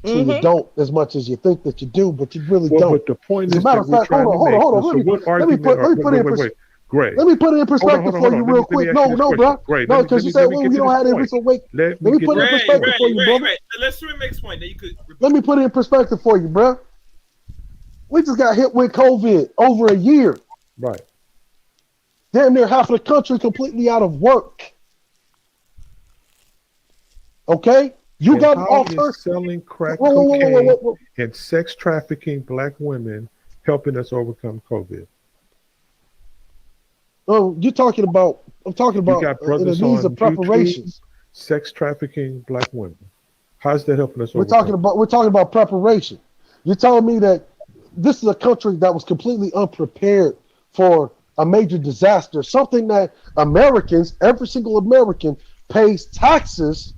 Speaker 3: So you
Speaker 2: Mm-hmm.
Speaker 3: don't as much as you think that you do, but you really
Speaker 4: Well,
Speaker 3: don't.
Speaker 4: but the point
Speaker 3: As a
Speaker 4: is
Speaker 3: matter
Speaker 4: that
Speaker 3: of
Speaker 4: we're
Speaker 3: fact, hold
Speaker 4: trying
Speaker 3: on,
Speaker 4: to
Speaker 3: hold on,
Speaker 4: make.
Speaker 3: hold on.
Speaker 4: So, what argument?
Speaker 3: Let me put it in
Speaker 4: Gray.
Speaker 3: let me put it in
Speaker 4: Hold
Speaker 3: perspective
Speaker 4: on,
Speaker 3: for
Speaker 4: hold
Speaker 3: you
Speaker 4: on. Let
Speaker 3: real
Speaker 4: me let me
Speaker 3: quick.
Speaker 4: ask you
Speaker 3: No,
Speaker 4: this
Speaker 3: no,
Speaker 4: question.
Speaker 3: bro.
Speaker 4: Gray,
Speaker 3: No, because you said,
Speaker 4: let me
Speaker 3: well,
Speaker 4: get
Speaker 3: you
Speaker 4: to
Speaker 3: don't
Speaker 4: this
Speaker 3: have any
Speaker 4: point.
Speaker 3: reason. Wait,
Speaker 4: Let me
Speaker 3: let me
Speaker 4: get
Speaker 3: put
Speaker 4: to
Speaker 3: it in
Speaker 4: this
Speaker 6: Ray,
Speaker 3: perspective
Speaker 4: point.
Speaker 3: for
Speaker 6: Ray,
Speaker 3: you,
Speaker 6: Ray,
Speaker 3: brother.
Speaker 6: Ray. Let's make this point. Then you could
Speaker 3: Let
Speaker 6: rebut.
Speaker 3: me put it in perspective for you, bro. We just got hit with COVID over a year.
Speaker 4: Right.
Speaker 3: Damn near half of the country completely out of work. Okay? You
Speaker 4: And
Speaker 3: got an
Speaker 4: how is
Speaker 3: alternative.
Speaker 4: selling crack
Speaker 3: Whoa, whoa, whoa, whoa, whoa,
Speaker 4: cocaine
Speaker 3: whoa.
Speaker 4: and sex trafficking black women helping us overcome COVID?
Speaker 3: Oh, I'm talking
Speaker 4: You
Speaker 3: about
Speaker 4: got
Speaker 3: in the
Speaker 4: brothers
Speaker 3: needs
Speaker 4: on
Speaker 3: of
Speaker 4: YouTube,
Speaker 3: preparations.
Speaker 4: sex trafficking black women. How's that helping us overcome it?
Speaker 3: We're talking about preparation. You're telling me that this is a country that was completely unprepared for a major disaster, something that Americans, every single American, pays taxes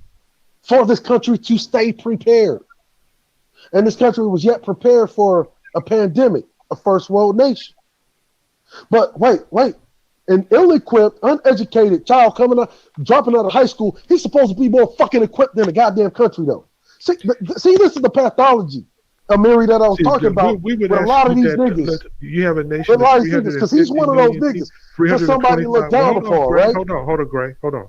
Speaker 3: for this country to stay prepared. And this country was yet prepared for a pandemic, a first world nation. But wait. An ill-equipped, uneducated child dropping out of high school, he's supposed to be more fucking equipped than the goddamn country, though. See, this is the pathology, Amiri, that I was
Speaker 4: See,
Speaker 3: talking about
Speaker 4: we would
Speaker 3: with a
Speaker 4: ask
Speaker 3: lot of
Speaker 4: you
Speaker 3: these
Speaker 4: that
Speaker 3: niggas.
Speaker 4: you have a
Speaker 3: With
Speaker 4: nation
Speaker 3: a
Speaker 4: of
Speaker 3: lot of these niggas, because he's
Speaker 4: 350
Speaker 3: one of those
Speaker 4: million people,
Speaker 3: niggas for somebody to look
Speaker 4: 325. Well,
Speaker 3: down
Speaker 4: hold on,
Speaker 3: upon,
Speaker 4: Gray.
Speaker 3: right?
Speaker 4: Hold on, Gray. Hold on.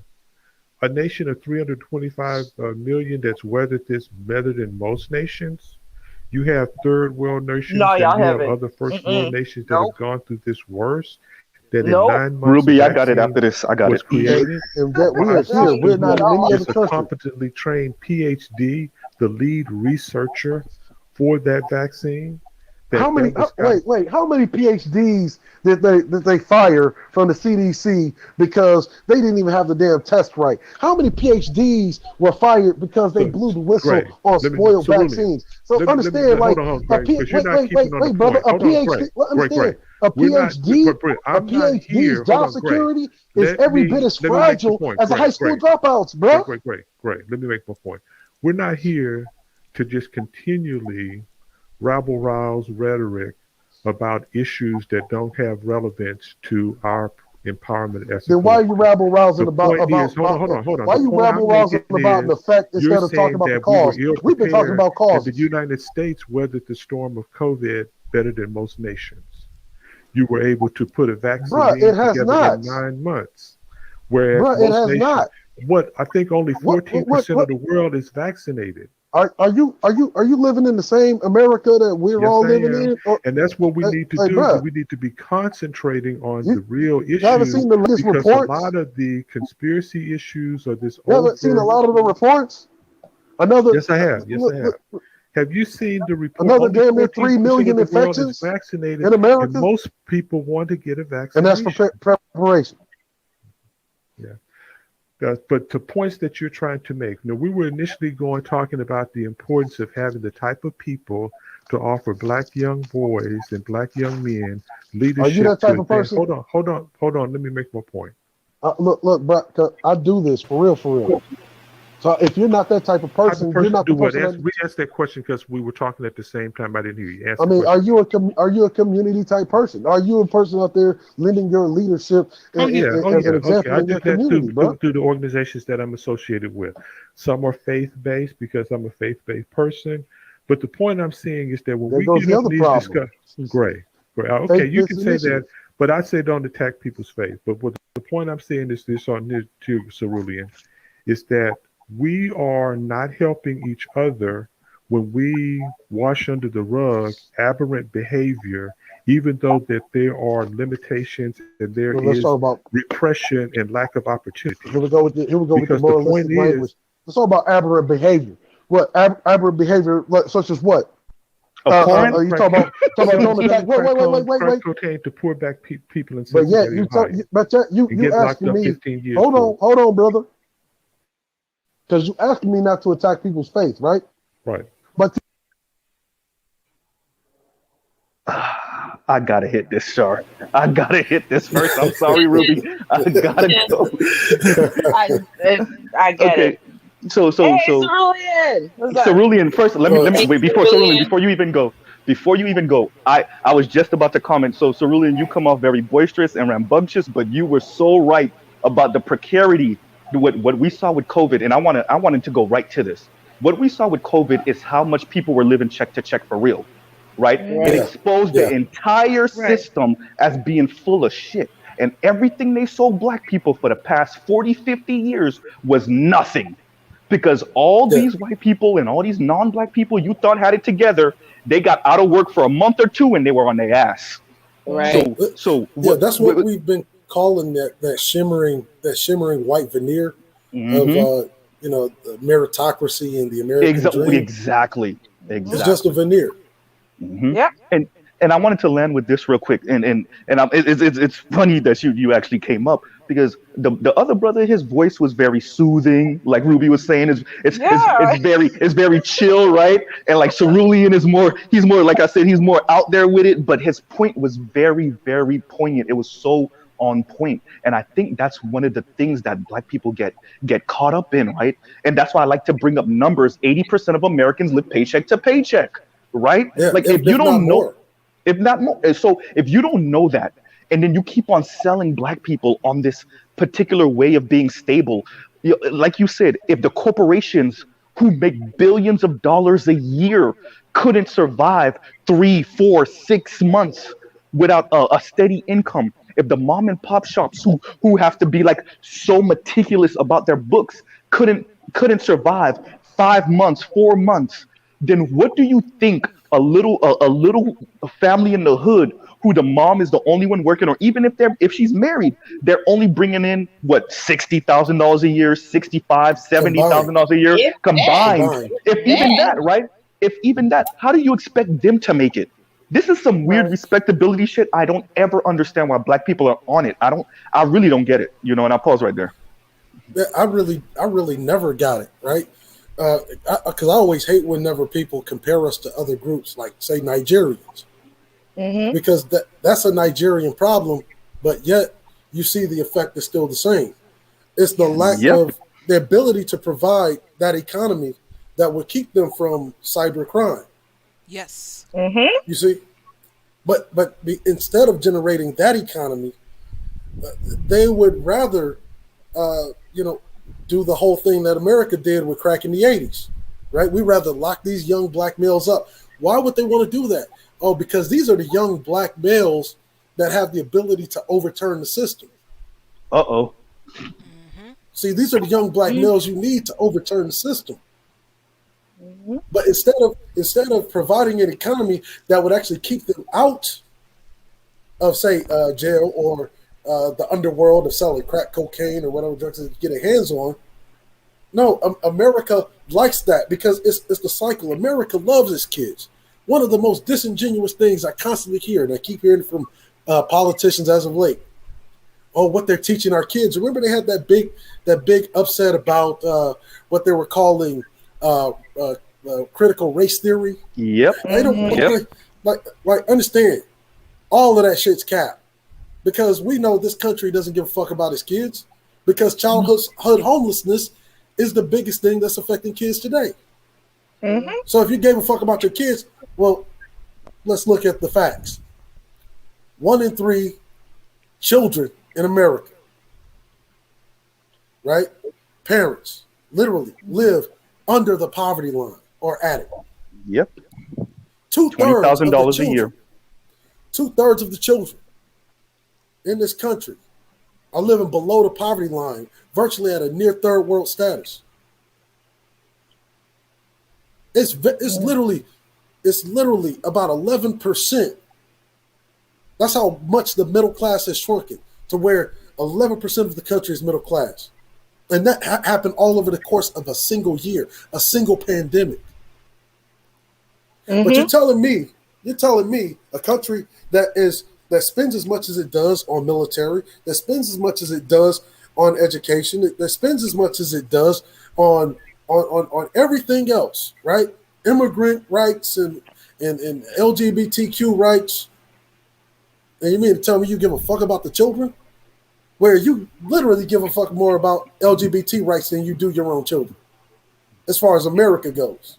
Speaker 4: A nation of 325 million that's weathered this better than most nations. You have third world
Speaker 2: No,
Speaker 4: nations and
Speaker 2: y'all
Speaker 4: you have
Speaker 2: haven't.
Speaker 4: other first world
Speaker 2: Mm-mm.
Speaker 4: nations that have
Speaker 2: Nope.
Speaker 4: gone through this worse. That in
Speaker 2: Nope.
Speaker 4: 9 months a
Speaker 7: Ruby, I got it after
Speaker 4: vaccine
Speaker 7: this. I got
Speaker 4: was
Speaker 7: it easily.
Speaker 4: created.
Speaker 3: And that we
Speaker 4: Our
Speaker 3: are here.
Speaker 2: Y'all ain't
Speaker 3: We're
Speaker 4: sister,
Speaker 3: not
Speaker 2: at
Speaker 3: in
Speaker 4: who
Speaker 3: any
Speaker 2: all.
Speaker 3: other
Speaker 4: is a
Speaker 3: country.
Speaker 4: competently trained PhD, the lead researcher for that vaccine, that was got.
Speaker 3: How many PhDs did they fire from the CDC because they didn't even have the damn test right? How many PhDs were fired because they
Speaker 4: So,
Speaker 3: blew the
Speaker 4: Gray,
Speaker 3: whistle on
Speaker 4: let me,
Speaker 3: spoiled
Speaker 4: Cerulean,
Speaker 3: vaccines? So
Speaker 4: let me,
Speaker 3: understand,
Speaker 4: hold
Speaker 3: like
Speaker 4: on,
Speaker 3: a
Speaker 4: Gray,
Speaker 3: P,
Speaker 4: because you're not keeping on the
Speaker 3: wait, brother,
Speaker 4: point.
Speaker 3: a
Speaker 4: Hold on, Gray,
Speaker 3: PhD.
Speaker 4: Gray.
Speaker 3: Understand, a
Speaker 4: We're not,
Speaker 3: PhD,
Speaker 4: Gray,
Speaker 3: a
Speaker 4: I'm not
Speaker 3: PhD's
Speaker 4: here. Hold
Speaker 3: job
Speaker 4: on, Gray.
Speaker 3: security is every bit as
Speaker 4: Let me make the
Speaker 3: fragile
Speaker 4: point,
Speaker 3: as a
Speaker 4: Gray,
Speaker 3: high school
Speaker 4: Gray,
Speaker 3: dropouts,
Speaker 4: Gray,
Speaker 3: bro.
Speaker 4: Gray, Gray, Gray. Let me make my point. We're not here to just continually rabble rouse rhetoric about issues that don't have relevance to our empowerment as a
Speaker 3: Then why are you
Speaker 4: collective.
Speaker 3: rabble
Speaker 4: The
Speaker 3: rousing
Speaker 4: point is, hold on.
Speaker 3: why
Speaker 4: The
Speaker 3: are you
Speaker 4: point
Speaker 3: rabble
Speaker 4: I'm
Speaker 3: rousing
Speaker 4: making
Speaker 3: about the
Speaker 4: is
Speaker 3: effect
Speaker 4: you're
Speaker 3: instead of talking
Speaker 4: saying
Speaker 3: about the
Speaker 4: that we were
Speaker 3: cause?
Speaker 4: ill
Speaker 3: We've been talking
Speaker 4: prepared
Speaker 3: about
Speaker 4: and the
Speaker 3: causes.
Speaker 4: United States weathered the storm of COVID better than most nations. You were able to put a
Speaker 3: Bruh, it
Speaker 4: vaccine
Speaker 3: has
Speaker 4: together in
Speaker 3: not.
Speaker 4: 9 months, whereas
Speaker 3: Bruh, it
Speaker 4: most
Speaker 3: has
Speaker 4: nations,
Speaker 3: not.
Speaker 4: I think only
Speaker 3: What
Speaker 4: 14% of the world is vaccinated.
Speaker 3: Are you living in the same America that we're
Speaker 4: Yes,
Speaker 3: all
Speaker 4: I
Speaker 3: living
Speaker 4: am.
Speaker 3: in? Or,
Speaker 4: And that's what we need to
Speaker 3: hey,
Speaker 4: do.
Speaker 3: bro,
Speaker 4: We need to be concentrating on the
Speaker 3: you
Speaker 4: real
Speaker 3: you haven't
Speaker 4: issue
Speaker 3: seen the latest
Speaker 4: because a
Speaker 3: reports?
Speaker 4: lot of the conspiracy issues or this
Speaker 3: You haven't seen a
Speaker 4: over.
Speaker 3: lot of the reports? Another
Speaker 4: Yes, I have. Yes, I
Speaker 3: look,
Speaker 4: have.
Speaker 3: look,
Speaker 4: Have you seen the report?
Speaker 3: another
Speaker 4: Only
Speaker 3: damn near 3
Speaker 4: 14% of
Speaker 3: million
Speaker 4: the world is
Speaker 3: infections
Speaker 4: vaccinated,
Speaker 3: in
Speaker 4: and
Speaker 3: America,
Speaker 4: most people want to get a
Speaker 3: and that's for
Speaker 4: vaccination.
Speaker 3: preparation.
Speaker 4: Yeah. But to points that you're trying to make, we were initially talking about the importance of having the type of people to offer black young boys and black young men
Speaker 3: Are you
Speaker 4: leadership
Speaker 3: that
Speaker 4: to
Speaker 3: type of
Speaker 4: advance.
Speaker 3: person?
Speaker 4: Hold on. Let me make my point.
Speaker 3: Look, bro, 'cause I do this for real, for real. So if you're not that type of
Speaker 4: Type of
Speaker 3: person, you're
Speaker 4: person
Speaker 3: not
Speaker 4: do
Speaker 3: the
Speaker 4: what?
Speaker 3: person that.
Speaker 4: We asked that question because we were talking at the same time. I didn't hear you. Ask
Speaker 3: I
Speaker 4: the
Speaker 3: mean,
Speaker 4: question.
Speaker 3: are you a community type person? Are you a person out there lending your leadership
Speaker 4: Oh yeah, oh
Speaker 3: as an
Speaker 4: yeah. Okay,
Speaker 3: example
Speaker 4: I
Speaker 3: in your
Speaker 4: do that
Speaker 3: community, bro?
Speaker 4: through the organizations that I'm associated with. Some are faith based because I'm a faith based person. But the point I'm saying is that when
Speaker 3: There
Speaker 4: we
Speaker 3: goes
Speaker 4: get
Speaker 3: the
Speaker 4: on
Speaker 3: other
Speaker 4: these
Speaker 3: problem.
Speaker 4: discuss, gray, okay, you can
Speaker 3: Faith-based
Speaker 4: say that,
Speaker 3: initiative.
Speaker 4: but I say don't attack people's faith. But what the point I'm saying is this on this to Cerulean is that we are not helping each other when we wash under the rug aberrant behavior, even though that there are limitations and there
Speaker 3: Well,
Speaker 4: is
Speaker 3: let's talk about.
Speaker 4: repression and lack of opportunity.
Speaker 3: Here we go with the
Speaker 4: Because the point
Speaker 3: moralistic
Speaker 4: is,
Speaker 3: language. Let's talk about aberrant behavior. What aberrant behavior, such as what?
Speaker 7: Abhorrent.
Speaker 3: You
Speaker 4: crack,
Speaker 3: talk about don't attack.
Speaker 4: selling crack
Speaker 3: Wait.
Speaker 4: cocaine to poor black people in
Speaker 3: But yet
Speaker 4: Cincinnati, Ohio,
Speaker 3: you
Speaker 4: and get locked
Speaker 3: asking
Speaker 4: up
Speaker 3: me.
Speaker 4: 15 years for it.
Speaker 3: Hold on, brother. Because you asking me not to attack people's faith, right?
Speaker 4: Right.
Speaker 3: But
Speaker 7: I gotta hit this, Char. I gotta hit this first. I'm sorry, Ruby. I gotta go.
Speaker 2: I, I get
Speaker 7: Okay.
Speaker 2: it.
Speaker 7: So so
Speaker 2: Hey,
Speaker 7: so
Speaker 2: Cerulean! What's up?
Speaker 7: Cerulean, first let me
Speaker 8: Thanks,
Speaker 7: wait before Cerulean,
Speaker 8: Julian.
Speaker 7: before you even go, I was just about to comment. So Cerulean, you come off very boisterous and rambunctious, but you were so right about the precarity, what we saw with COVID, and I wanted to go right to this. What we saw with COVID is how much people were living check to check for real, right? It
Speaker 2: Hmm.
Speaker 3: yeah,
Speaker 7: exposed the
Speaker 3: yeah,
Speaker 7: entire
Speaker 2: Right.
Speaker 7: system as being full of shit. And everything they sold black people for the past 40, 50 years was nothing, because all
Speaker 3: yeah.
Speaker 7: these white people and all these non-black people you thought had it together, they got out of work for a month or two and they were on their ass.
Speaker 2: Right.
Speaker 7: So
Speaker 9: Yeah,
Speaker 7: what?
Speaker 9: that's what we've been calling that shimmering white veneer of
Speaker 7: Mm-hmm.
Speaker 9: the meritocracy and the American
Speaker 7: Exactly,
Speaker 9: dream.
Speaker 7: exactly,
Speaker 2: Hmm.
Speaker 9: It's just a
Speaker 7: exactly.
Speaker 9: veneer.
Speaker 7: Hmm.
Speaker 2: Yep.
Speaker 7: And I wanted to land with this real quick, it's funny that you actually came up, because the other brother, his voice was very soothing, like Ruby was saying,
Speaker 2: Yeah.
Speaker 7: it's very chill, right? And like Cerulean is more, he's more, like I said, he's more out there with it, but his point was very, very poignant. It was so on point, and I think that's one of the things that black people get caught up in, right? And that's why I like to bring up numbers. 80% of Americans live paycheck to paycheck, right?
Speaker 9: Yeah,
Speaker 7: Like, if you
Speaker 9: if not
Speaker 7: don't know,
Speaker 9: more.
Speaker 7: if not more. So if you don't know that, and then you keep on selling black people on this particular way of being stable, like you said, if the corporations who make billions of dollars a year couldn't survive 3, 4, 6 months without a steady income, if the mom and pop shops who have to be like so meticulous about their books couldn't survive 5 months, 4 months, then what do you think a little family in the hood, who the mom is the only one working, or even if she's married, they're only bringing in what, $60,000 a year, 65, seventy thousand
Speaker 9: Combined.
Speaker 7: dollars a year
Speaker 8: If that,
Speaker 7: combined.
Speaker 9: Combined.
Speaker 7: If
Speaker 8: if
Speaker 7: even
Speaker 8: that,
Speaker 7: that, right? If even that, how do you expect them to make it? This is some weird
Speaker 2: Right.
Speaker 7: respectability shit. I don't ever understand why black people are on it. I really don't get it. And I'll pause right there.
Speaker 9: Yeah, I really never got it right. Because I always hate whenever people compare us to other groups, like say Nigerians,
Speaker 2: Hmm.
Speaker 9: because that's a Nigerian problem, but yet you see the effect is still the same. It's the lack
Speaker 2: Yes.
Speaker 7: Yep.
Speaker 9: of the ability to provide that economy that would keep them from cyber crime.
Speaker 1: Yes.
Speaker 2: Hmm.
Speaker 9: You see, instead of generating that economy, they would rather, uh, you know, do the whole thing that America did with crack in the '80s, right? We rather lock these young black males up. Why would they want to do that? Oh, because these are the young black males that have the ability to overturn the system.
Speaker 7: Uh-oh.
Speaker 1: Hmm.
Speaker 9: See, these are the young black males you need to overturn the system.
Speaker 2: Mhm.
Speaker 9: But instead of providing an economy that would actually keep them out of, say, jail or the underworld of selling crack cocaine or whatever drugs they get their hands on, no, America likes that because it's the cycle. America loves its kids. One of the most disingenuous things I constantly hear, and I keep hearing from politicians as of late, oh, what they're teaching our kids. Remember, they had that big upset about what they were calling critical race theory.
Speaker 7: Yep.
Speaker 9: They don't
Speaker 2: Mhm.
Speaker 9: like understand all of that shit's cap because we know this country doesn't give a fuck about its kids because childhood homelessness is the biggest thing that's affecting kids today.
Speaker 2: Mhm.
Speaker 9: So if you gave a fuck about your kids, well, let's look at the facts. 1 in 3 children in America, right? Parents literally live under the poverty line or at it.
Speaker 7: Yep.
Speaker 9: 2/3 of the
Speaker 7: $20,000 a
Speaker 9: children,
Speaker 7: year.
Speaker 9: 2/3 of the children in this country are living below the poverty line, virtually at a near third world status. It's literally about 11%. That's how much the middle class has shrunken to where 11% of the country is middle class. And that happened all over the course of a single year, a single pandemic. But you're telling me a country that spends as much as it does on military, that spends as much as it does on education, that spends as much as it does on everything else, right? Immigrant rights and LGBTQ rights. And you mean to tell me you give a fuck about the children? Where you literally give a fuck more about LGBT rights than you do your own children, as far as America goes.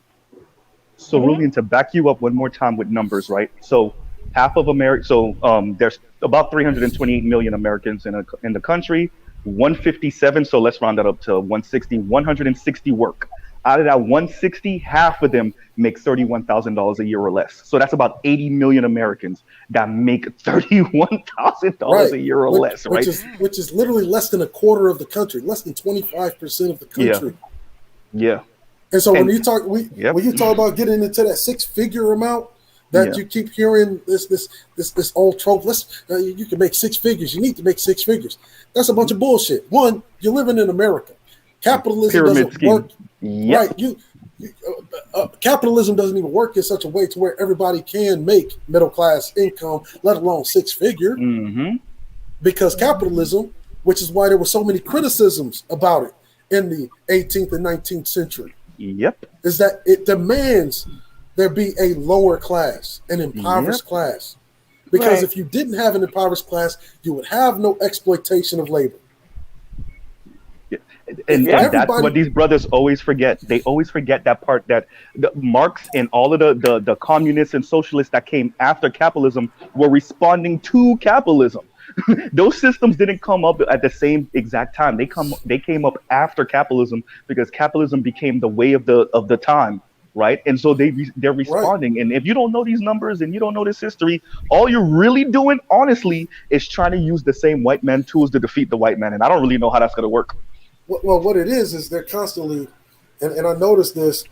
Speaker 7: So, Rulian, to back you up one more time with numbers, right? So, half of America. So, there's about 328 million Americans in the country. 157. So let's round that up to 160. 160 work. Out of that 160, half of them make $31,000 a year or less. So that's about 80 million Americans that make $31,000 a year or less, right?
Speaker 9: Which is literally less than a quarter of the country, less than 25% of the country.
Speaker 7: Yeah.
Speaker 9: And so when you talk about getting into that 6-figure amount that you keep hearing this old trope, you can make 6 figures. You need to make 6 figures. That's a bunch of bullshit. One, you're living in America. Capitalism doesn't work. Right. Capitalism doesn't even work in such a way to where everybody can make middle class income, let alone 6-figure. Because capitalism, which is why there were so many criticisms about it in the 18th and 19th century, is that it demands there be a lower class, an impoverished class. Because if you didn't have an impoverished class, you would have no exploitation of labor.
Speaker 7: And that's what these brothers always forget. They always forget that part, that Marx and all of the communists and socialists that came after capitalism were responding to capitalism. Those systems didn't come up at the same exact time. They came up after capitalism because capitalism became the way of the time, right? And so they're responding. And if you don't know these numbers and you don't know this history, all you're really doing, honestly, is trying to use the same white man tools to defeat the white man. And I don't really know how that's going to work.
Speaker 9: Well, what it is they're constantly, and I noticed this,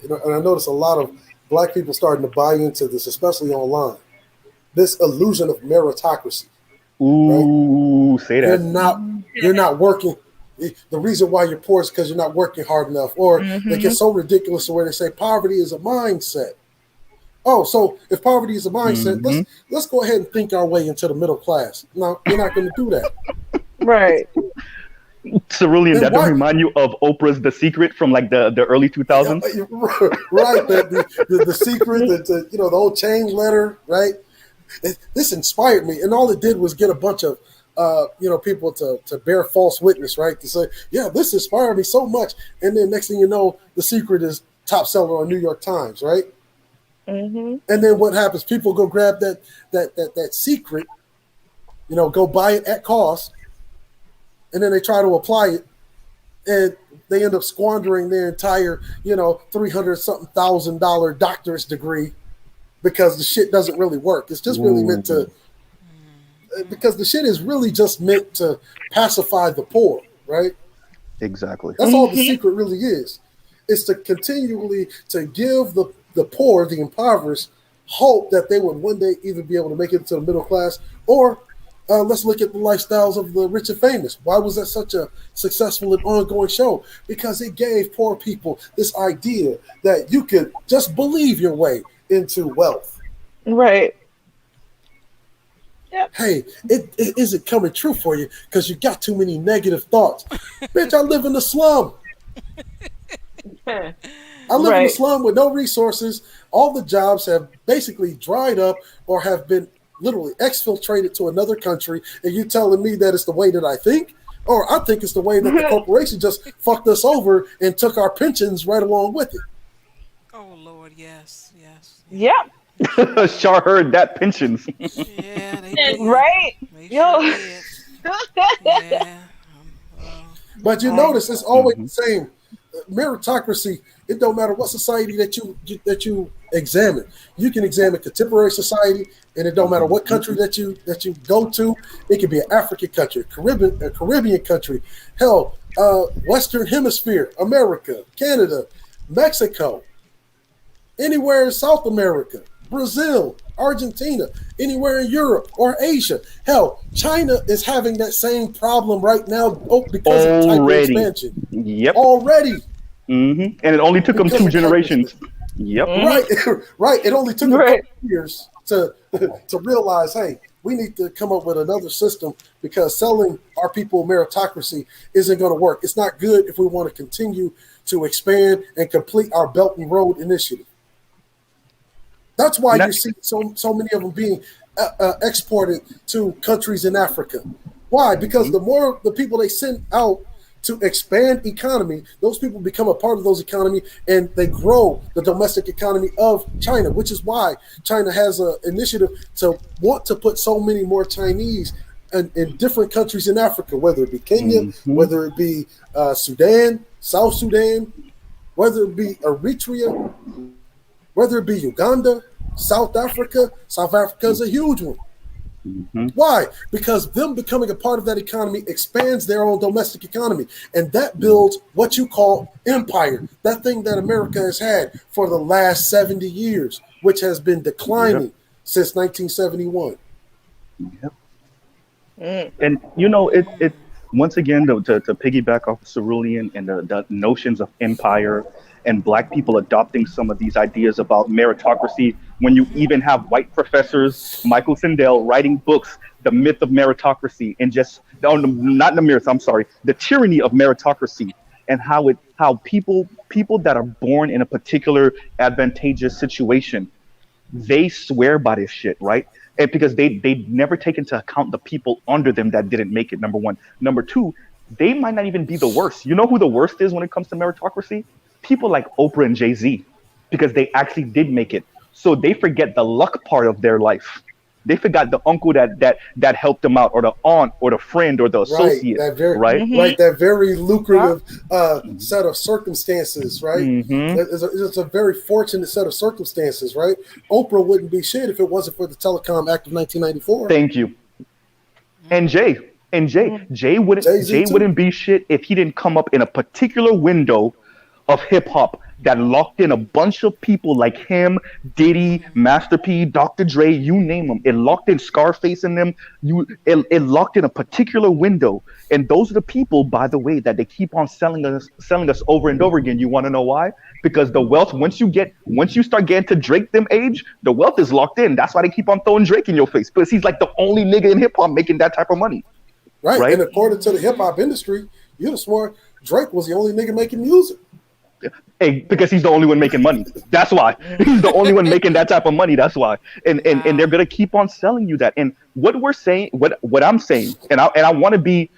Speaker 9: and I notice a lot of black people starting to buy into this, especially online, this illusion of meritocracy.
Speaker 7: Ooh, right? Say
Speaker 9: that. You're not working. The reason why you're poor is because you're not working hard enough. Or they get so ridiculous where they say poverty is a mindset. Oh, so if poverty is a mindset, let's go ahead and think our way into the middle class. No, you're not going to do that.
Speaker 2: Right.
Speaker 7: Cerulean, that don't remind you of Oprah's The Secret from like the early 2000s?
Speaker 9: Right, the Secret, the old change letter, right? This inspired me, and all it did was get a bunch of people to bear false witness, right? To say, yeah, this inspired me so much, and then next thing you know, The Secret is top seller on New York Times, right? And then what happens? People go grab that secret, go buy it at cost. And then they try to apply it, and they end up squandering their entire, $300,000 doctorate degree because the shit doesn't really work. It's just really meant to, because the shit is really just meant to pacify the poor, right?
Speaker 7: Exactly.
Speaker 9: That's all the secret really is. is to continually to give the poor, the impoverished, hope that they would one day either be able to make it to the middle class, or let's look at the lifestyles of the rich and famous. Why was that such a successful and ongoing show? Because it gave poor people this idea that you could just believe your way into wealth.
Speaker 2: Right. Yep.
Speaker 9: Hey, it isn't coming true for you because you got too many negative thoughts. Bitch, I live in the slum. I live in the slum with no resources. All the jobs have basically dried up or have been literally exfiltrated to another country, and you telling me that it's the way that I think? Or I think it's the way that the corporation just fucked us over and took our pensions right along with it.
Speaker 1: Oh, Lord, yes.
Speaker 2: Yep.
Speaker 7: Char heard that pensions.
Speaker 1: Yeah, they did.
Speaker 2: Right?
Speaker 1: They
Speaker 2: Yo.
Speaker 1: sure did. Yeah.
Speaker 9: But you notice it's always the same. Meritocracy, it don't matter what society that you examine. You can examine contemporary society, and it don't matter what country that you go to. It could be an African country, a Caribbean country, hell, Western Hemisphere, America, Canada, Mexico, anywhere in South America, Brazil, Argentina, anywhere in Europe or Asia. Hell, China is having that same problem right now because of Taipei expansion.
Speaker 7: Yep.
Speaker 9: Already.
Speaker 7: And it only took them 2 generations. Yep.
Speaker 9: Right. It only took a couple years to realize, hey, we need to come up with another system because selling our people meritocracy isn't going to work. It's not good if we want to continue to expand and complete our Belt and Road Initiative. That's why you see so many of them being exported to countries in Africa. Why? Because the more the people they send out to expand economy, those people become a part of those economy and they grow the domestic economy of China, which is why China has an initiative to want to put so many more Chinese in different countries in Africa, whether it be Kenya, whether it be Sudan, South Sudan, whether it be Eritrea, whether it be Uganda, South Africa. South Africa is a huge one. Why? Because them becoming a part of that economy expands their own domestic economy, and that builds what you call empire, that thing that America has had for the last 70 years, which has been declining since 1971.
Speaker 7: And it once again to piggyback off of Cerulean and the notions of empire and Black people adopting some of these ideas about meritocracy, when you even have white professors, Michael Sandel, writing books, The Myth of Meritocracy, and the tyranny of meritocracy, and how people that are born in a particular advantageous situation, they swear by this shit, right? And because they never take into account the people under them that didn't make it, number one. Number two, they might not even be the worst. You know who the worst is when it comes to meritocracy? People like Oprah and Jay-Z, because they actually did make it. So they forget the luck part of their life. They forgot the uncle that helped them out, or the aunt, or the friend, or the associate.
Speaker 9: That very lucrative set of circumstances, right? It's a very fortunate set of circumstances, right? Oprah wouldn't be shit if it wasn't for the Telecom Act of 1994.
Speaker 7: Thank you. And Jay wouldn't be shit if he didn't come up in a particular window of hip hop that locked in a bunch of people like him, Diddy, Master P, Dr. Dre, you name them. It locked in Scarface in them. It locked in a particular window. And those are the people, by the way, that they keep on selling us over and over again. You want to know why? Because the wealth, once you start getting to Drake them age, the wealth is locked in. That's why they keep on throwing Drake in your face, because he's like the only nigga in hip hop making that type of money.
Speaker 9: Right. And according to the hip hop industry, you'd have sworn Drake was the only nigga making music.
Speaker 7: Hey, because he's the only one making money. That's why. He's the only one making that type of money. That's why. And they're gonna keep on selling you that. And what we're saying, what I'm saying, and I want to be,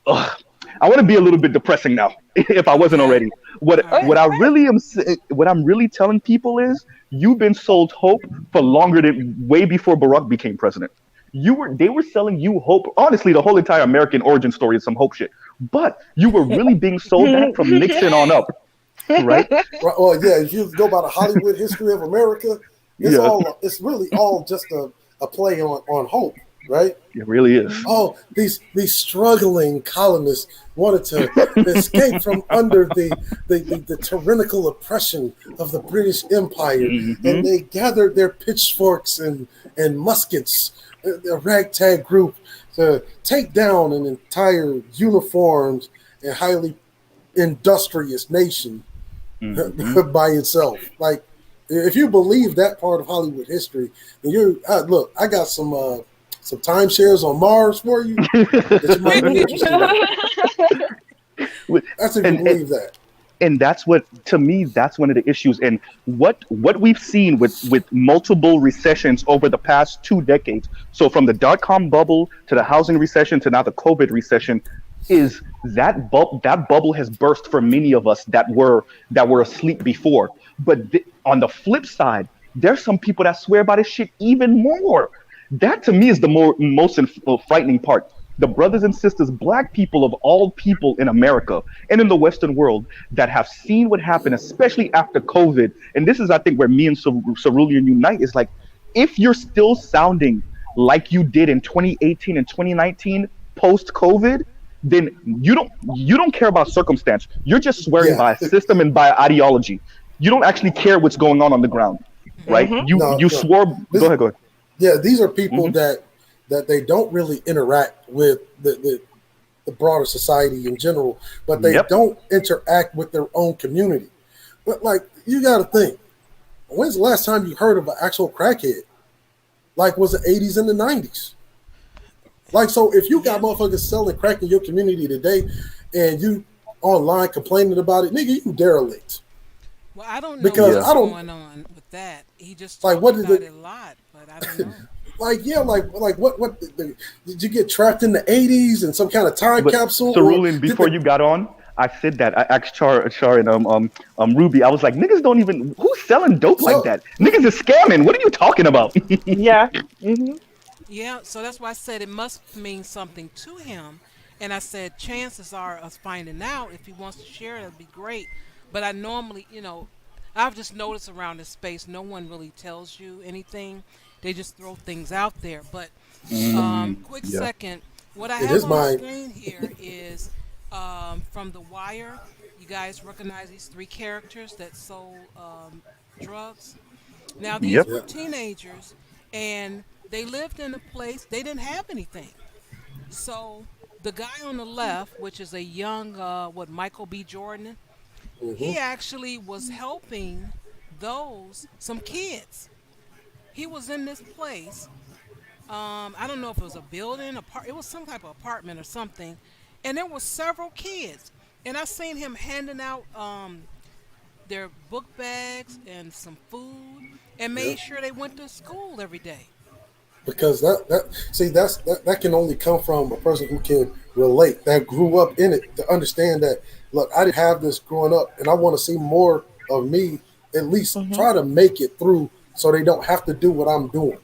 Speaker 7: I want to be a little bit depressing now, if I wasn't already. What I'm really telling people is, you've been sold hope for longer than way before Barack became president. They were selling you hope. Honestly, the whole entire American origin story is some hope shit. But you were really being sold that from Nixon on up. Right?
Speaker 9: Well, yeah, if you go by the Hollywood history of America, it's really all just a play on hope. right?
Speaker 7: It really is.
Speaker 2: Mhm.
Speaker 9: Oh, these struggling colonists wanted to escape from under the tyrannical oppression of the British Empire, and
Speaker 7: Hmm.
Speaker 9: they gathered their pitchforks and muskets, a ragtag group, to take down an entire uniformed and highly industrious nation
Speaker 7: Hmm.
Speaker 9: by itself. Like, if you believe that part of Hollywood history, then you look. I got some timeshares on Mars for you that you might be interested in. That's if you
Speaker 7: and
Speaker 9: believe that.
Speaker 7: and that's what, to me, that's one of the issues. And what we've seen with multiple recessions over the past 2 decades, so from the dot-com bubble to the housing recession to now the COVID recession, is that bubble has burst for many of us that were asleep before. But on the flip side, there's some people that swear by this shit even more. That to me is the most frightening part. The brothers and sisters, black people of all people in America and in the Western world, that have seen what happened, especially after COVID. And this is, I think, where me and Cerulean unite, is like, if you're still sounding like you did in 2018 and 2019 post COVID, then you don't care about circumstance. You're just swearing
Speaker 9: Yeah.
Speaker 7: by a system and by ideology. You don't actually care what's going on the ground, right?
Speaker 2: Mhm.
Speaker 7: You
Speaker 9: No.
Speaker 7: swore. Go
Speaker 9: This,
Speaker 7: ahead, go ahead.
Speaker 9: yeah, these are people
Speaker 7: Hmm.
Speaker 9: that they don't really interact with the broader society in general, but they
Speaker 7: Yep.
Speaker 9: don't interact with their own community. But like, you got to think, when's the last time you heard of an actual crackhead? Like, was the 80s and the 90s? Like, so if you got
Speaker 1: Yeah.
Speaker 9: motherfuckers selling crack in your community today, and you online complaining about it, nigga, you derelict.
Speaker 1: Well, I don't know
Speaker 9: Because
Speaker 7: Yeah.
Speaker 1: what's
Speaker 9: I don't
Speaker 1: going on with that. He just
Speaker 9: like
Speaker 1: talks
Speaker 9: what did
Speaker 1: about
Speaker 9: the
Speaker 1: it a lot, but I don't know.
Speaker 9: like yeah like what did you get trapped in the 80s in some kind of time
Speaker 7: But
Speaker 9: capsule, or
Speaker 7: Cerulean,
Speaker 9: did
Speaker 7: before
Speaker 9: the
Speaker 7: you got on, I said that. I asked Char and Ruby. I was like, niggas don't even, who's selling dope like
Speaker 9: so
Speaker 7: that? Niggas is scamming. What are you talking about?
Speaker 2: Yeah. Mhm.
Speaker 1: Yeah, so that's why I said it must mean something to him. And I said chances are us finding out if he wants to share it, it'd be great. But I normally, I've just noticed around this space, no one really tells you anything. They just throw things out there. But quick
Speaker 7: Yeah.
Speaker 1: second, what I
Speaker 9: it
Speaker 1: have
Speaker 9: is
Speaker 1: on the
Speaker 9: mine.
Speaker 1: screen here is from The Wire. You guys recognize these three characters that sold drugs? Now, these
Speaker 7: Yep.
Speaker 1: were
Speaker 9: Yeah.
Speaker 1: teenagers and they lived in a place, they didn't have anything. So, the guy on the left, which is a young, Michael B. Jordan,
Speaker 9: Hmm.
Speaker 1: he actually was helping some kids. He was in this place. I don't know if it was a building, it was some type of apartment or something. And there were several kids. And I seen him handing out their book bags and some food and
Speaker 9: Yeah.
Speaker 1: made sure they went to school every day.
Speaker 9: Because that can only come from a person who can relate, that grew up in it, to understand that, look, I didn't have this growing up, and I want to see more of me at least
Speaker 2: Mhm.
Speaker 9: try to make it through, so they don't have to do what I'm doing.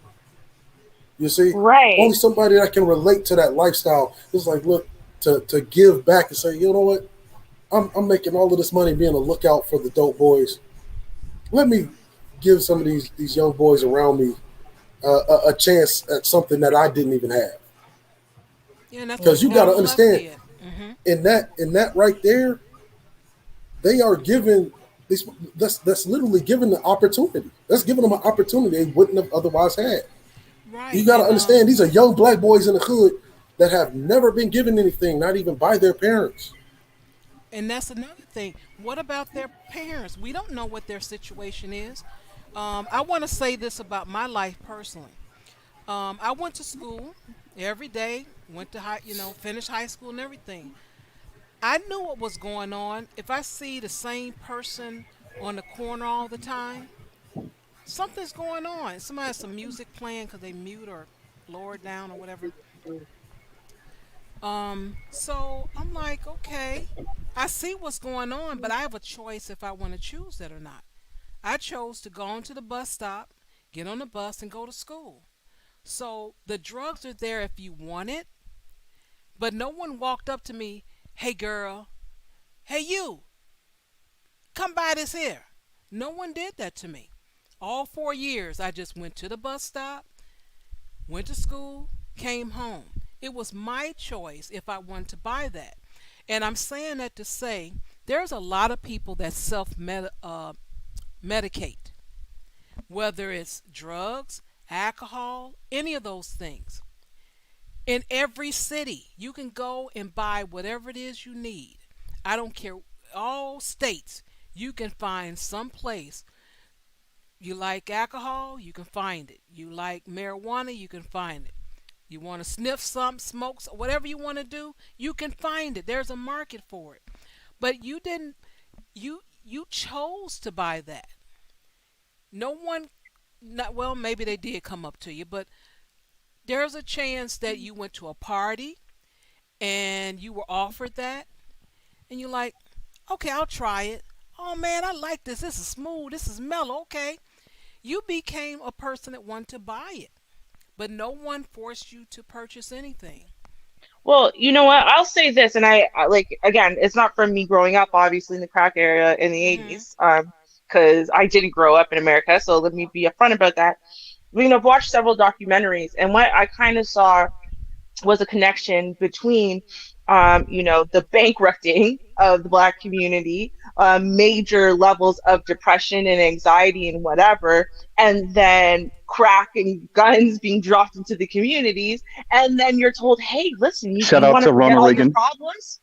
Speaker 9: You see,
Speaker 2: Right.
Speaker 9: only somebody that can relate to that lifestyle is like, look, to give back and say, you know what, I'm making all of this money being a lookout for the dope boys. Let me give some of these young boys around me a chance at something that I didn't even have.
Speaker 1: Yeah, and that's what
Speaker 9: Because
Speaker 1: the
Speaker 9: you got
Speaker 1: guy
Speaker 9: to
Speaker 1: on the left
Speaker 9: understand,
Speaker 1: did.
Speaker 9: in that right there, they are given this. That's literally giving the opportunity. That's giving them an opportunity they wouldn't have otherwise had. You
Speaker 1: Right.
Speaker 9: got to understand, these are young black boys in the hood that have never been given anything, not even by their parents.
Speaker 1: And that's another thing. What about their parents? We don't know what their situation is. I want to say this about my life personally. I went to school every day, went to finished high school and everything. I knew what was going on. If I see the same person on the corner all the time, something's going on. Somebody has some music playing because they mute or lower it down or whatever. So I'm like, okay, I see what's going on, but I have a choice if I want to choose that or not. I chose to go onto the bus stop, get on the bus, and go to school. So the drugs are there if you want it, but no one walked up to me, hey girl, hey you, come buy this here. No one did that to me. All 4 years, I just went to the bus stop, went to school, came home. It was my choice if I wanted to buy that. And I'm saying that to say there's a lot of people that medicate, whether it's drugs, alcohol, any of those things. In every city, you can go and buy whatever it is you need. I don't care. All states, you can find some place. You like alcohol, you can find it. You like marijuana, you can find it. You want to sniff some, smoke, whatever you want to do, you can find it. There's a market for it. But you didn't. You chose to buy that. No one. Not well. Maybe they did come up to you, but there's a chance that you went to a party and you were offered that, and you're like, okay, I'll try it. Oh man, I like this. This is smooth. This is mellow. Okay, you became a person that wanted to buy it, but no one forced you to purchase anything.
Speaker 2: Well, you know what? I'll say this, and I like again, it's not from me growing up, obviously in the crack area in the
Speaker 1: Mhm.
Speaker 2: 80s, because I didn't grow up in America, so let me be upfront about that. I've watched several documentaries, and what I kind of saw was a connection between, the bankrupting of the Black community, major levels of depression and anxiety and whatever, and then crack and guns being dropped into the communities. And then you're told, hey, listen,
Speaker 7: Shout
Speaker 2: you
Speaker 7: out
Speaker 2: want to
Speaker 7: to
Speaker 2: forget
Speaker 7: Ronald
Speaker 2: all your
Speaker 7: Reagan.
Speaker 2: problems?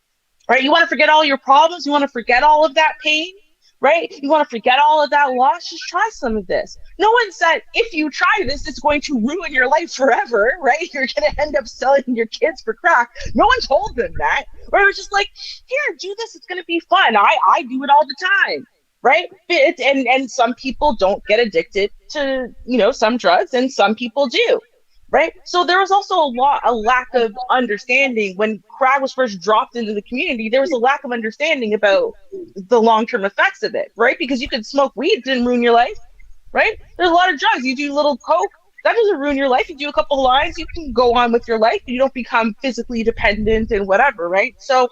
Speaker 2: Right? You want to forget all your problems? You want to forget all of that pain? Right? You want to forget all of that loss? Just try some of this. No one said if you try this, it's going to ruin your life forever, right? You're going to end up selling your kids for crack. No one told them that. Or it was just like, here, do this. It's going to be fun. I do it all the time, right? And some people don't get addicted to some drugs, and some people do. Right. So there was also a lack of understanding when crack was first dropped into the community. There was a lack of understanding about the long-term effects of it, right? Because you could smoke weed, it didn't ruin your life, right? There's a lot of drugs. You do a little coke, that doesn't ruin your life. You do a couple of lines, you can go on with your life. You don't become physically dependent and whatever, right? So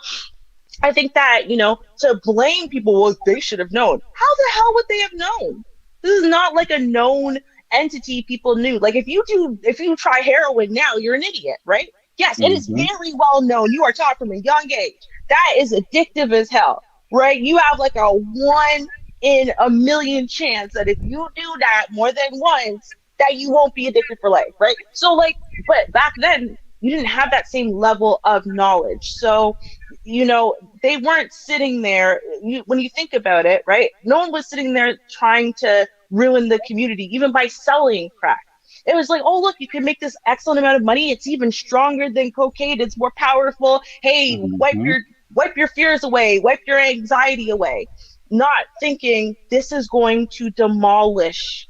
Speaker 2: I think that, to blame people, well, they should have known. How the hell would they have known? This is not like a known entity people knew. Like if you try heroin now, you're an idiot, right? Yes, it is
Speaker 7: Hmm.
Speaker 2: very well known. You are taught from a young age. That is addictive as hell, right? You have like a 1 in a million chance that if you do that more than once, that you won't be addicted for life, right? So like, but back then you didn't have that same level of knowledge. So they weren't sitting there. When you think about it, right? No one was sitting there trying to ruin the community, even by selling crack. It was like, oh, look, you can make this excellent amount of money. It's even stronger than cocaine. It's more powerful. Hey,
Speaker 7: Hmm.
Speaker 2: wipe your fears away, wipe your anxiety away. Not thinking this is going to demolish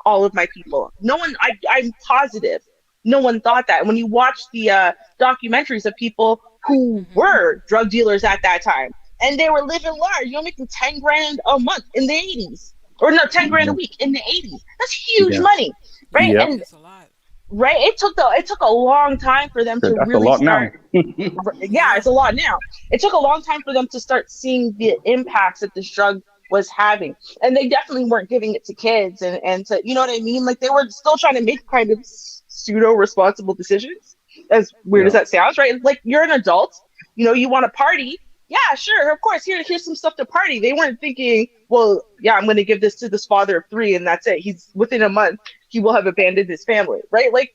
Speaker 2: all of my people. No one, I'm positive, no one thought that. When you watch the documentaries of people who
Speaker 1: Mhm.
Speaker 2: were drug dealers at that time, and they were living large, making 10 grand a month in the 80s, or no, 10 grand a
Speaker 7: Yeah.
Speaker 2: week in the 80s. That's huge
Speaker 7: Yeah.
Speaker 2: money, right?
Speaker 7: Yep.
Speaker 2: And
Speaker 1: It's a lot.
Speaker 2: right, it took a long time for them to
Speaker 7: That's a
Speaker 2: really
Speaker 7: lot now.
Speaker 2: start. Yeah,
Speaker 1: Yeah.
Speaker 2: it's a lot now. It took a long time for them to start seeing the impacts that this drug was having. And they definitely weren't giving it to kids and to, you know what I mean? Like they were still trying to make kind of pseudo responsible decisions, as weird as
Speaker 7: Yeah.
Speaker 2: that sounds, right? Like you're an adult, you want to party. Yeah, sure, of course. Here's some stuff to party. They weren't thinking, well, yeah, I'm going to give this to this father of three, and that's it. He's within a month, he will have abandoned his family, right? Like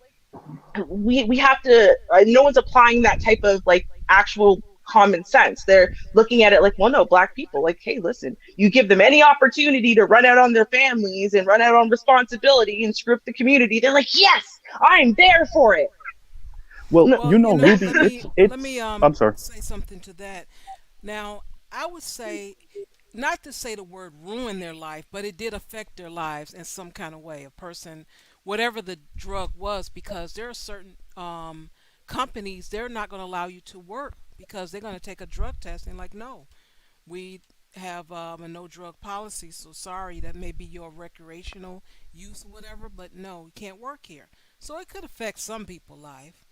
Speaker 2: we have to no one's applying that type of like actual common sense. They're looking at it like, well, no, black people, like, hey, listen, you give them any opportunity to run out on their families and run out on responsibility and screw up the community, they're like, yes, I'm there for it.
Speaker 7: Well,
Speaker 2: No,
Speaker 1: Well,
Speaker 7: Ruby,
Speaker 1: let me let me
Speaker 7: I'm sorry.
Speaker 1: say something to that. Now, I would say not to say the word ruin their life, but it did affect their lives in some kind of way. A person, whatever the drug was, because there are certain companies, they're not going to allow you to work because they're going to take a drug test and like, no, we have a no drug policy. So sorry, that may be your recreational use or whatever, but no, you can't work here. So it could affect some people's life.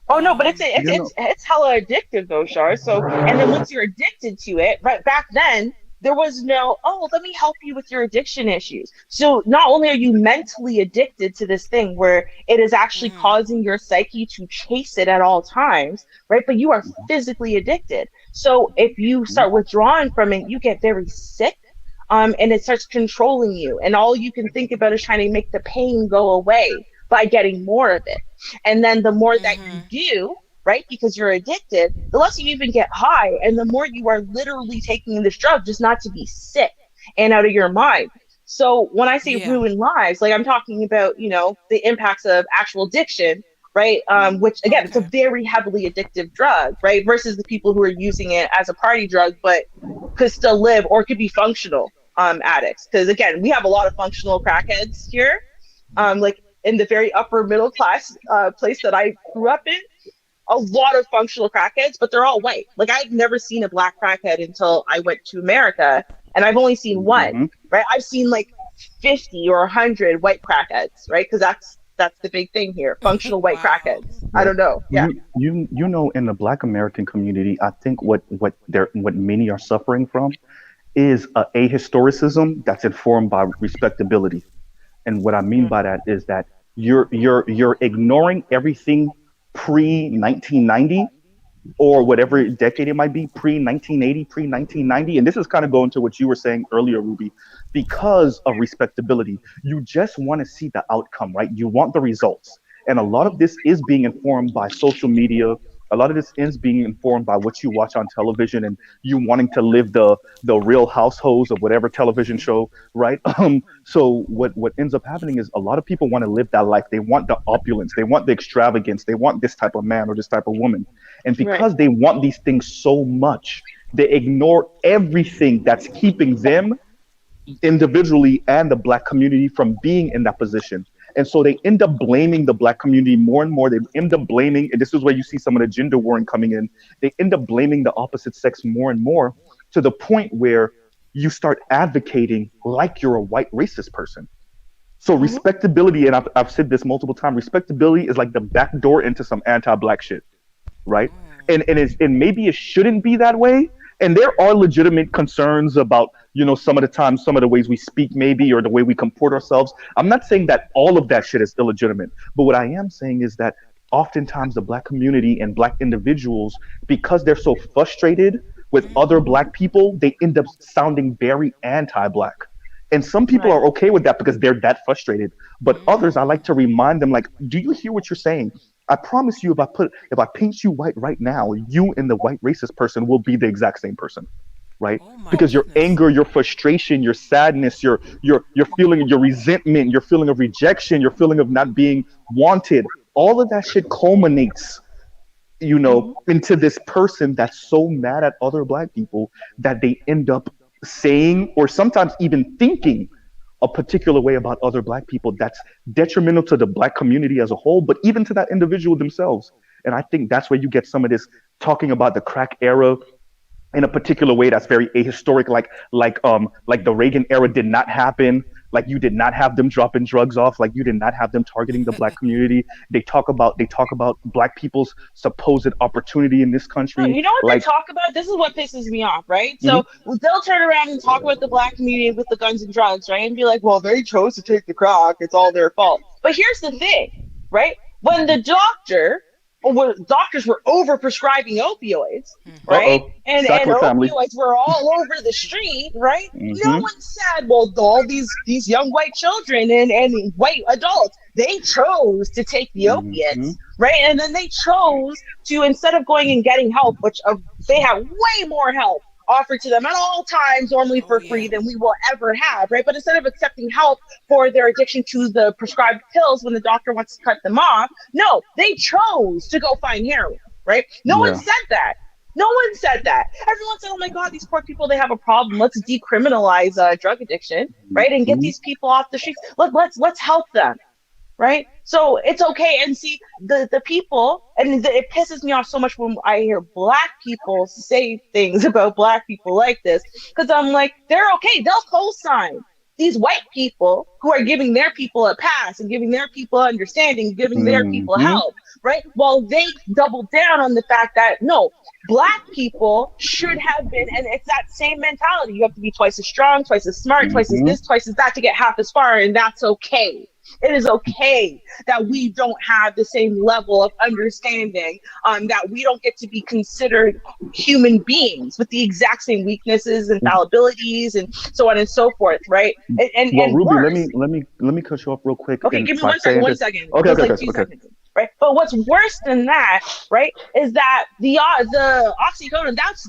Speaker 2: oh no, but it's
Speaker 1: Um,
Speaker 2: it's
Speaker 7: You know.
Speaker 2: it's it's hella addictive though, Shar. So and then once you're addicted to it, right back then There was no, oh, let me help you with your addiction issues. So not only are you mentally addicted to this thing where it is actually
Speaker 1: Mhm.
Speaker 2: causing your psyche to chase it at all times, right? But you are physically addicted. So if you start withdrawing from it, you get very sick. And it starts controlling you, and all you can think about is trying to make the pain go away by getting more of it. And then the more that you
Speaker 1: Mhm.
Speaker 2: do, right, because you're addicted, the less you even get high, and the more you are literally taking this drug just not to be sick and out of your mind. So when I say
Speaker 1: Yeah.
Speaker 2: ruin lives, like I'm talking about, the impacts of actual addiction, right? Which again, it's a
Speaker 1: Okay.
Speaker 2: very heavily addictive drug, right? Versus the people who are using it as a party drug, but could still live or could be functional addicts. Because again, we have a lot of functional crackheads here, like in the very upper middle class place that I grew up in, a lot of functional crackheads, but they're all white. Like I've never seen a black crackhead until I went to America, and I've only seen one.
Speaker 7: Hmm.
Speaker 2: Right? I've seen like 50 or 100 white crackheads, right? Because that's the big thing here, functional white
Speaker 1: Wow.
Speaker 2: crackheads. I
Speaker 7: Right.
Speaker 2: don't know. Yeah.
Speaker 7: You know, in the Black American community, I think what many are suffering from is a ahistoricism that's informed by respectability. And what I mean by that is that you're ignoring everything pre 1990 or whatever decade it might be, pre 1980, pre 1990. And this is kind of going to what you were saying earlier, Ruby, because of respectability. You just want to see the outcome, right? You want the results. And a lot of this is being informed by social media. A lot of this is being informed by what you watch on television and you wanting to live the real households of whatever television
Speaker 1: Mhm.
Speaker 7: show, right? So what ends up happening is a lot of people want to live that life. They want the opulence, they want the extravagance, they want this type of man or this type of woman. And
Speaker 2: Right.
Speaker 7: because they want these things so much, they ignore everything that's keeping them individually and the black community from being in that position. And so they end up blaming the black community more and more. They end up blaming, and this is where you see some of the gender warring coming in. They end up blaming the opposite sex more and more to the point where you start advocating like you're a white racist person. So
Speaker 2: Mm-hmm.
Speaker 7: respectability, and I've said this multiple times, respectability is like the back door into some anti-black shit, right? And maybe it shouldn't be that way. And there are legitimate concerns about, some of the times, some of the ways we speak, maybe, or the way we comport ourselves. I'm not saying that all of that shit is illegitimate, but what I am saying is that oftentimes the black community and black individuals, because they're so frustrated with other black people, they end up sounding very anti-black. And some people
Speaker 2: Right.
Speaker 7: are okay with that because they're that frustrated. But others, I like to remind them, like, do you hear what you're saying? I promise you, if I paint you white right now, you and the white racist person will be the exact same person, right?
Speaker 1: Oh my
Speaker 7: Because your
Speaker 1: goodness.
Speaker 7: anger, your frustration, your sadness, your feeling, your resentment, your feeling of rejection, your feeling of not being wanted, all of that shit culminates,
Speaker 2: Mm-hmm.
Speaker 7: into this person that's so mad at other black people that they end up saying or sometimes even thinking a particular way about other black people that's detrimental to the black community as a whole, but even to that individual themselves. And I think that's where you get some of this talking about the crack era in a particular way that's very ahistoric, like the Reagan era did not happen. Like you did not have them dropping drugs off. Like you did not have them targeting the black community. They talk about black people's supposed opportunity in this
Speaker 2: No,
Speaker 7: country.
Speaker 2: you know what they
Speaker 7: Like,
Speaker 2: talk about? This is what pisses me off, right?
Speaker 7: mhm,
Speaker 2: So they'll turn around and talk about the black community with the guns and drugs, right? And be like, well, they chose to take the crack. It's all their fault. But here's the thing, right? When the doctor or when doctors were over prescribing opioids,
Speaker 7: uh
Speaker 1: Mhm.
Speaker 2: right?
Speaker 7: oh,
Speaker 2: And
Speaker 7: Sackler family.
Speaker 2: opioids were all over the street, right? No
Speaker 7: Hmm.
Speaker 2: one said, well, all these young white children and white adults, they chose to take the
Speaker 7: Hmm.
Speaker 2: opiates, right? And then they chose to, instead of going and getting help, which they have way more help offered to them at all times, normally
Speaker 1: Oh
Speaker 2: for free
Speaker 1: yeah.
Speaker 2: than we will ever have, right? But instead of accepting help for their addiction to the prescribed pills when the doctor wants to cut them off, no, they chose to go find heroin, right? No one
Speaker 7: Yeah.
Speaker 2: said that. No one said that. Everyone said, "Oh my God, these poor people, they have a problem. Let's decriminalize drug addiction, right, and get
Speaker 7: Hmm.
Speaker 2: these people off the streets. Let's help them, right? So it's okay." And see the people, and it pisses me off so much when I hear black people say things about black people like this, because I'm like, they're okay. They'll co-sign. these white people who are giving their people a pass and giving their people understanding, giving their people
Speaker 7: Mm-hmm.
Speaker 2: help, right? While they double down on the fact that no, black people should have been, and it's that same mentality. You have to be twice as strong, twice as smart, twice as
Speaker 7: Mm-hmm.
Speaker 2: this, twice as that to get half as far, and that's okay. It is okay that we don't have the same level of understanding, that we don't get to be considered human beings with the exact same weaknesses and fallibilities and so on and so forth, right?
Speaker 7: Well,
Speaker 2: And
Speaker 7: Ruby, let
Speaker 2: worse,
Speaker 7: me cut you off real quick,
Speaker 2: okay,
Speaker 7: and
Speaker 2: give me
Speaker 7: by saying
Speaker 2: one
Speaker 7: this.
Speaker 2: second.
Speaker 7: Okay,
Speaker 2: Just
Speaker 7: okay,
Speaker 2: like
Speaker 7: okay,
Speaker 2: two
Speaker 7: okay.
Speaker 2: seconds, right? But what's worse than that, right, is that the oxycodone, that's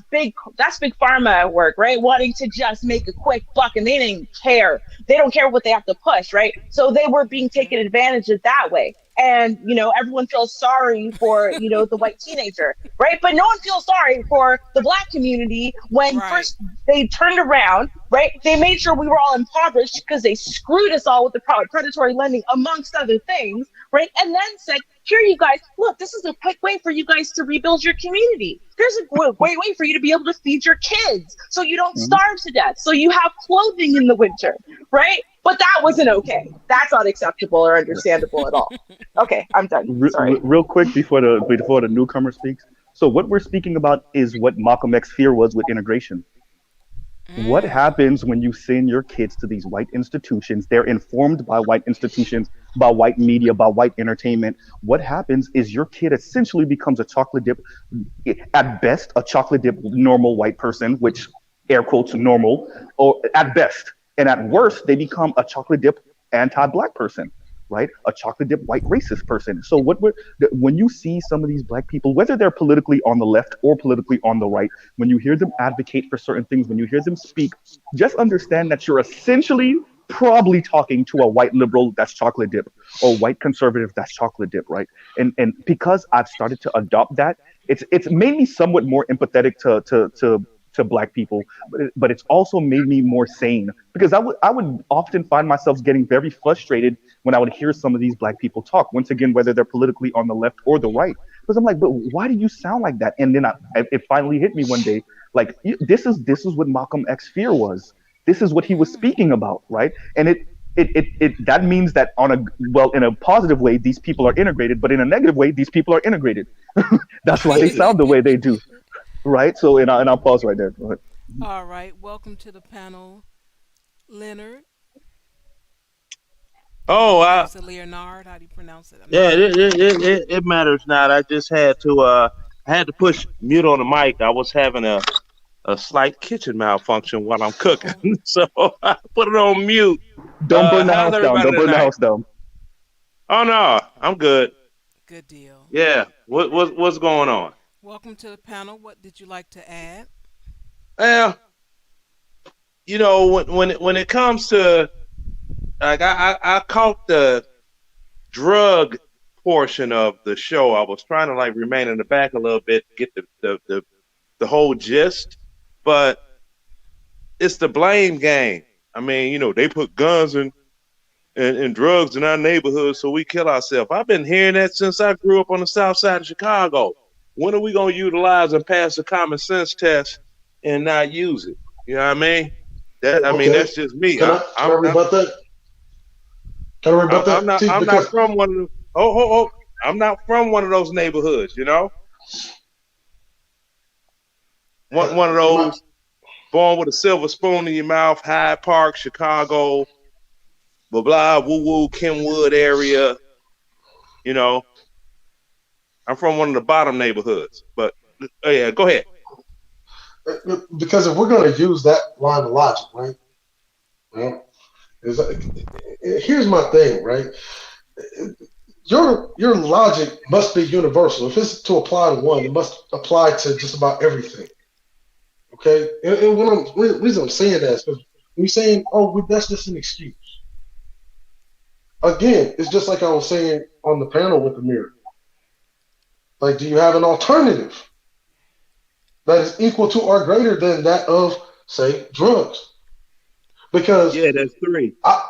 Speaker 2: big pharma at work, right? Wanting to just make a quick buck, and they didn't care. They don't care what they have to push, right? So they were being taken advantage of that way. And everyone feels sorry for the white teenager, right? But no one feels sorry for the black community when
Speaker 1: Right.
Speaker 2: first they turned around, right? They made sure we were all impoverished because they screwed us all with the predatory lending, amongst other things, right? And then said, here, you guys, look, this is a quick way for you guys to rebuild your community. Here's a great way for you to be able to feed your kids so you don't
Speaker 7: Mhm.
Speaker 2: starve to death, so you have clothing in the winter, right? But that wasn't okay. That's not acceptable or understandable at all. Okay, I'm done. Sorry.
Speaker 7: Real quick before the newcomer speaks. So what we're speaking about is what Malcolm X fear was with integration. What
Speaker 1: Mm.
Speaker 7: happens when you send your kids to these white institutions? They're informed by white institutions, by white media, by white entertainment. What happens is your kid essentially becomes a chocolate dip, at best, a chocolate dip normal white person, which air quotes normal, or at best. And at worst, they become a chocolate dip anti-black person, right? A chocolate dip white racist person. So when you see some of these black people, whether they're politically on the left or politically on the right, when you hear them advocate for certain things, when you hear them speak, just understand that you're essentially probably talking to a white liberal that's chocolate dip, or white conservative that's chocolate dip, right? And because I've started to adopt that, it's made me somewhat more empathetic to black people, but it's also made me more sane, because I would often find myself getting very frustrated when I would hear some of these black people talk. Once again, whether they're politically on the left or the right, because I'm like, but why do you sound like that? And then it finally hit me one day, like, this is what Malcolm X fear was. This is what he was
Speaker 1: Mm.
Speaker 7: speaking about, right? And it that means that in a positive way, these people are integrated, but in a negative way, these people are integrated. That's why they sound the way they do, right? So, and I'll pause right there. Go ahead.
Speaker 1: All right. Welcome to the panel, Leonard. Do you
Speaker 10: Oh,
Speaker 1: pronounce it Leonard? How do you pronounce it? I'm not
Speaker 10: yeah,
Speaker 1: sure.
Speaker 10: it matters not. I just had to push mute on the mic. I was having a slight kitchen malfunction while I'm cooking,
Speaker 1: Oh,
Speaker 10: so I put it on mute.
Speaker 7: Don't burn the
Speaker 10: How's
Speaker 7: house down.
Speaker 10: everybody
Speaker 7: Don't burn the
Speaker 10: tonight?
Speaker 7: house down.
Speaker 10: Oh no, I'm good.
Speaker 1: good deal.
Speaker 10: Yeah, what's going on?
Speaker 1: Welcome to the panel. What did you like to add?
Speaker 10: Well, when it comes to, like, I caught the drug portion of the show. I was trying to, like, remain in the back a little bit, get the whole gist, but it's the blame game. I mean, they put guns and drugs in our neighborhood, so we kill ourselves. I've been hearing that since I grew up on the south side of Chicago. When are we going to utilize and pass the common sense test and not use it? You know what I mean?
Speaker 9: Okay.
Speaker 10: That's just me.
Speaker 9: Can I rebut that? Can I rebut
Speaker 10: I'm
Speaker 9: that?
Speaker 10: not
Speaker 9: See,
Speaker 10: I'm not
Speaker 9: because
Speaker 10: from one of the, I'm not from one of those neighborhoods. One of
Speaker 9: my
Speaker 10: those born with a silver spoon in your mouth, Hyde Park, Chicago, blah blah, woo woo, Kenwood area. You know, I'm from one of the bottom neighborhoods. But yeah, go ahead.
Speaker 9: because if we're going to use that line of logic, right? Well, is here's my thing, right? Your logic must be universal. If it's to apply to one, it must apply to just about everything. Okay, and reason I'm saying that is because we're saying, oh, well, that's just an excuse. Again, it's just like I was saying on the panel with the mirror. Like, do you have an alternative that is equal to or greater than that of, say, drugs? Because
Speaker 10: Yeah, that's three.
Speaker 9: I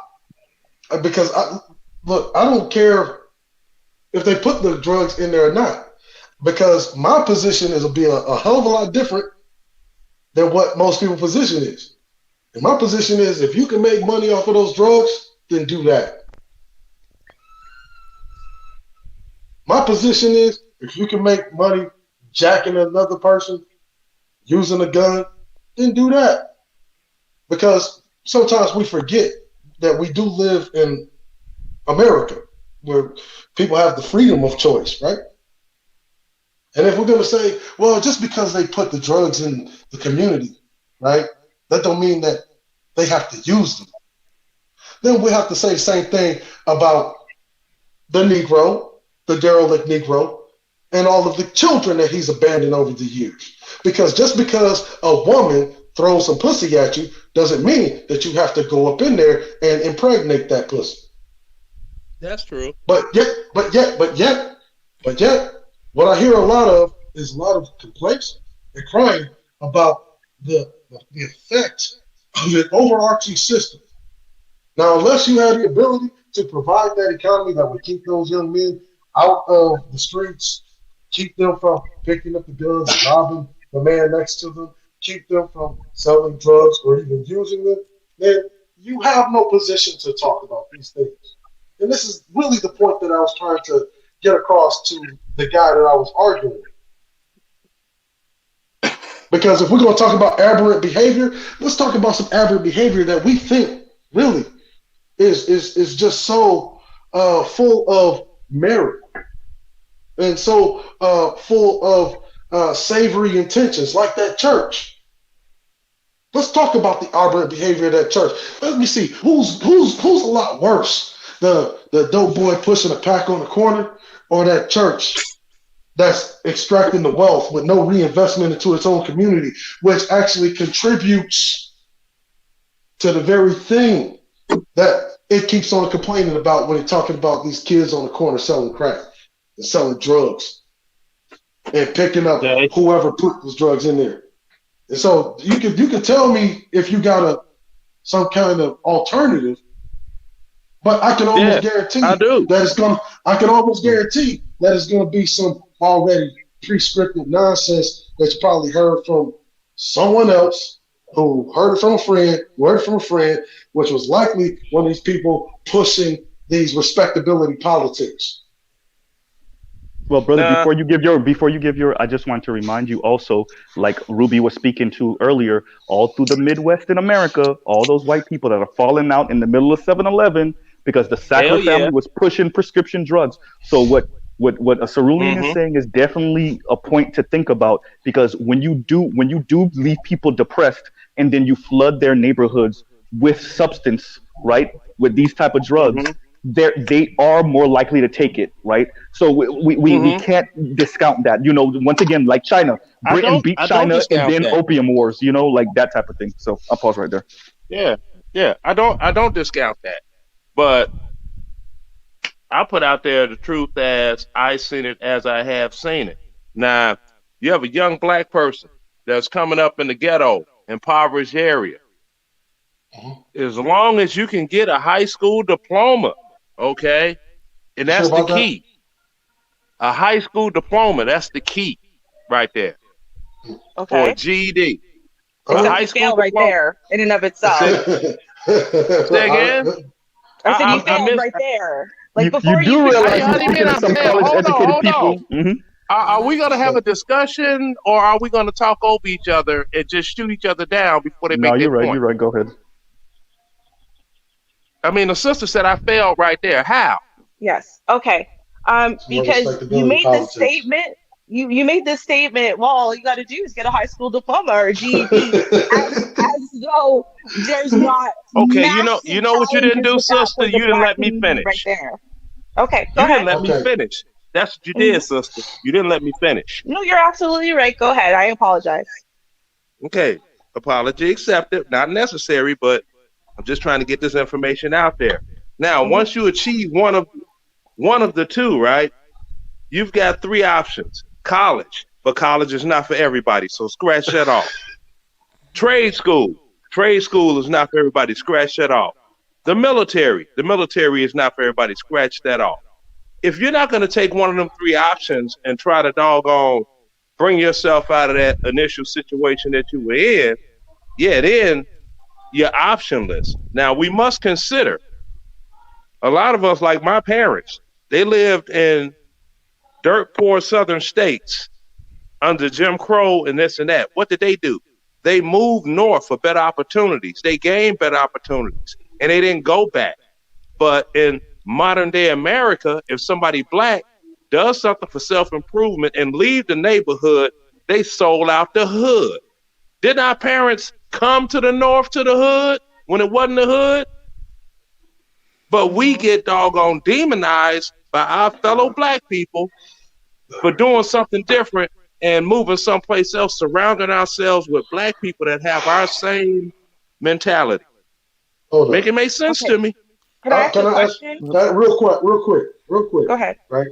Speaker 9: because I look, I don't care if they put the drugs in there or not, because my position is will be a hell of a lot different than what most people's position is.
Speaker 3: And my position is, if you can make money off of those drugs, then do that. My position is, if you can make money jacking another person, using a gun, then do that. Because sometimes we forget that we do live in America, where people have the freedom of choice, right? And if we're going to say, well, just because they put the drugs in the community, right, that don't mean that they have to use them. Then we have to say the same thing about the Negro, the derelict Negro, and all of the children that he's abandoned over the years. Because just because a woman throws some pussy at you doesn't mean that you have to go up in there and impregnate that pussy.
Speaker 10: That's true.
Speaker 3: But yet, what I hear a lot of is a lot of complaints and crying about the effect of an overarching system. Now, unless you have the ability to provide that economy that would keep those young men out of the streets, keep them from picking up the guns, robbing the man next to them, keep them from selling drugs or even using them, then you have no position to talk about these things. And this is really the point that I was trying to get across to the guy that I was arguing with. Because if we're going to talk about aberrant behavior, let's talk about some aberrant behavior that we think really is just so full of merit and so full of savory intentions, like that church. Let's talk about the aberrant behavior of that church. Let me see who's a lot worse. The dope boy pushing a pack on the corner, or that church that's extracting the wealth with no reinvestment into its own community, which actually contributes to the very thing that it keeps on complaining about when it's talking about these kids on the corner selling crack and selling drugs and picking up whoever put those drugs in there. And so you can tell me if you got some kind of alternative, but I can almost guarantee that it's going. I can almost guarantee that it's going to be some already pre-scripted nonsense that you probably heard from someone else, who heard it from a friend, which was likely one of these people pushing these respectability politics.
Speaker 7: Well, brother, before you give your, I just want to remind you also, like Ruby was speaking to earlier, all through the Midwest in America, all those white people that are falling out in the middle of 7-Eleven because the Sackler family was pushing prescription drugs. So what a Cerulean is saying is definitely a point to think about, because when you do leave people depressed and then you flood their neighborhoods with substance, right, with these type of drugs, they are more likely to take it, right? So we can't discount that. You know, once again, like China, Britain beat China and then opium wars, you know, like that type of thing. So I'll pause right there.
Speaker 10: Yeah. I don't discount that. But I put out there the truth as I seen it, as I have seen it. Now, you have a young black person that's coming up in the ghetto, impoverished area. As long as you can get a high school diploma, okay, and that's the key. A high school diploma, that's the key right there.
Speaker 2: Okay.
Speaker 10: Or a GED.
Speaker 2: It's a scale right there in and of itself.
Speaker 10: Say again?
Speaker 2: I said you failed right there. Like
Speaker 7: you do realize some college-educated people.
Speaker 10: Are we going to have a discussion, or are we going to talk over each other and just shoot each other down before they make their point?
Speaker 7: No, you're right. Go ahead.
Speaker 10: I mean, the sister said I failed right there. How?
Speaker 2: Yes. Okay. Because you made this statement. You made this statement. Well, all you got to do is get a high school diploma or a GED, as though there's not.
Speaker 10: Okay, you know what you didn't do, sister. You didn't let me finish.
Speaker 2: Right there. Okay.
Speaker 10: You didn't let me finish. That's what you did, sister. You didn't let me finish.
Speaker 2: No, you're absolutely right. Go ahead. I apologize.
Speaker 10: Okay. Apology accepted. Not necessary, but I'm just trying to get this information out there. Now, once you achieve one of the two, right? You've got three options. College, but college is not for everybody, so scratch that off. Trade school is not for everybody, scratch that off. The military is not for everybody, scratch that off. If you're not going to take one of them three options and try to doggone bring yourself out of that initial situation that you were in, then you're optionless. Now, we must consider a lot of us, like my parents, they lived in dirt poor southern states under Jim Crow and this and that. What did they do? They moved north for better opportunities. They gained better opportunities, and they didn't go back. But in modern day America, if somebody black does something for self-improvement and leave the neighborhood, they sold out the hood. Didn't our parents come to the north to the hood when it wasn't the hood? But we get doggone demonized by our fellow black people for doing something different and moving someplace else, surrounding ourselves with black people that have our same mentality. Make it make sense to me.
Speaker 2: Can I ask a question?
Speaker 3: Real quick.
Speaker 2: Go ahead.
Speaker 3: Right?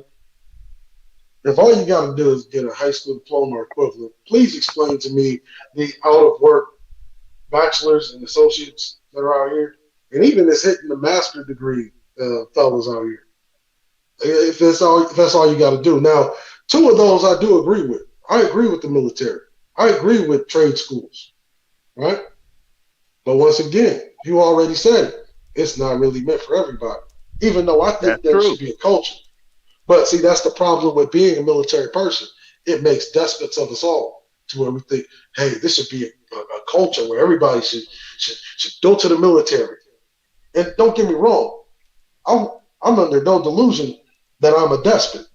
Speaker 3: If all you got to do is get a high school diploma or equivalent, please explain to me the out-of-work bachelors and associates that are out here, and even this hitting the master degree fellas out here. If that's all you got to do. Now, two of those I do agree with. I agree with the military. I agree with trade schools, right? But once again, you already said it. It's not really meant for everybody, even though I think there should be a culture. But see, that's the problem with being a military person. It makes despots of us all to where we think, hey, this should be a culture where everybody should go to the military. And don't get me wrong, I'm under no delusion that I'm a despot,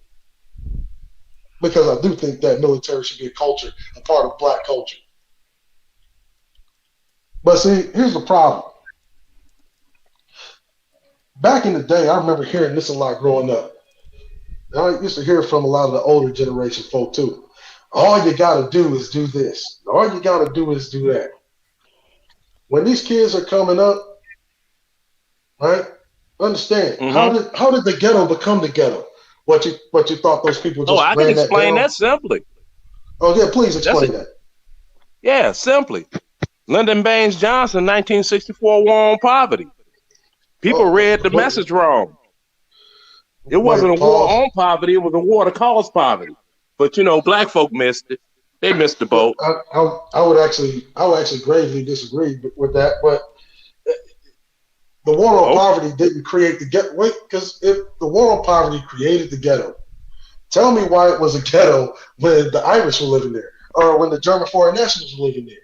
Speaker 3: because I do think that military should be a culture, a part of black culture. But see, here's the problem. Back in the day, I remember hearing this a lot growing up. I used to hear from a lot of the older generation folk too. All you got to do is do this. All you got to do is do that. When these kids are coming up, right? Understand, how did the ghetto become the ghetto? What you thought those people just
Speaker 10: I can explain that simply.
Speaker 3: Oh yeah, please explain that.
Speaker 10: Yeah, simply. Lyndon Baines Johnson, 1964 war on poverty. People read the message wrong. It wasn't a war on poverty, it was a war to cause poverty. But black folk missed it. They missed the boat.
Speaker 3: I would actually gravely disagree with that, but the war on poverty didn't create the ghetto. Wait, because if the war on poverty created the ghetto, tell me why it was a ghetto when the Irish were living there, or when the German foreign nationals were living there.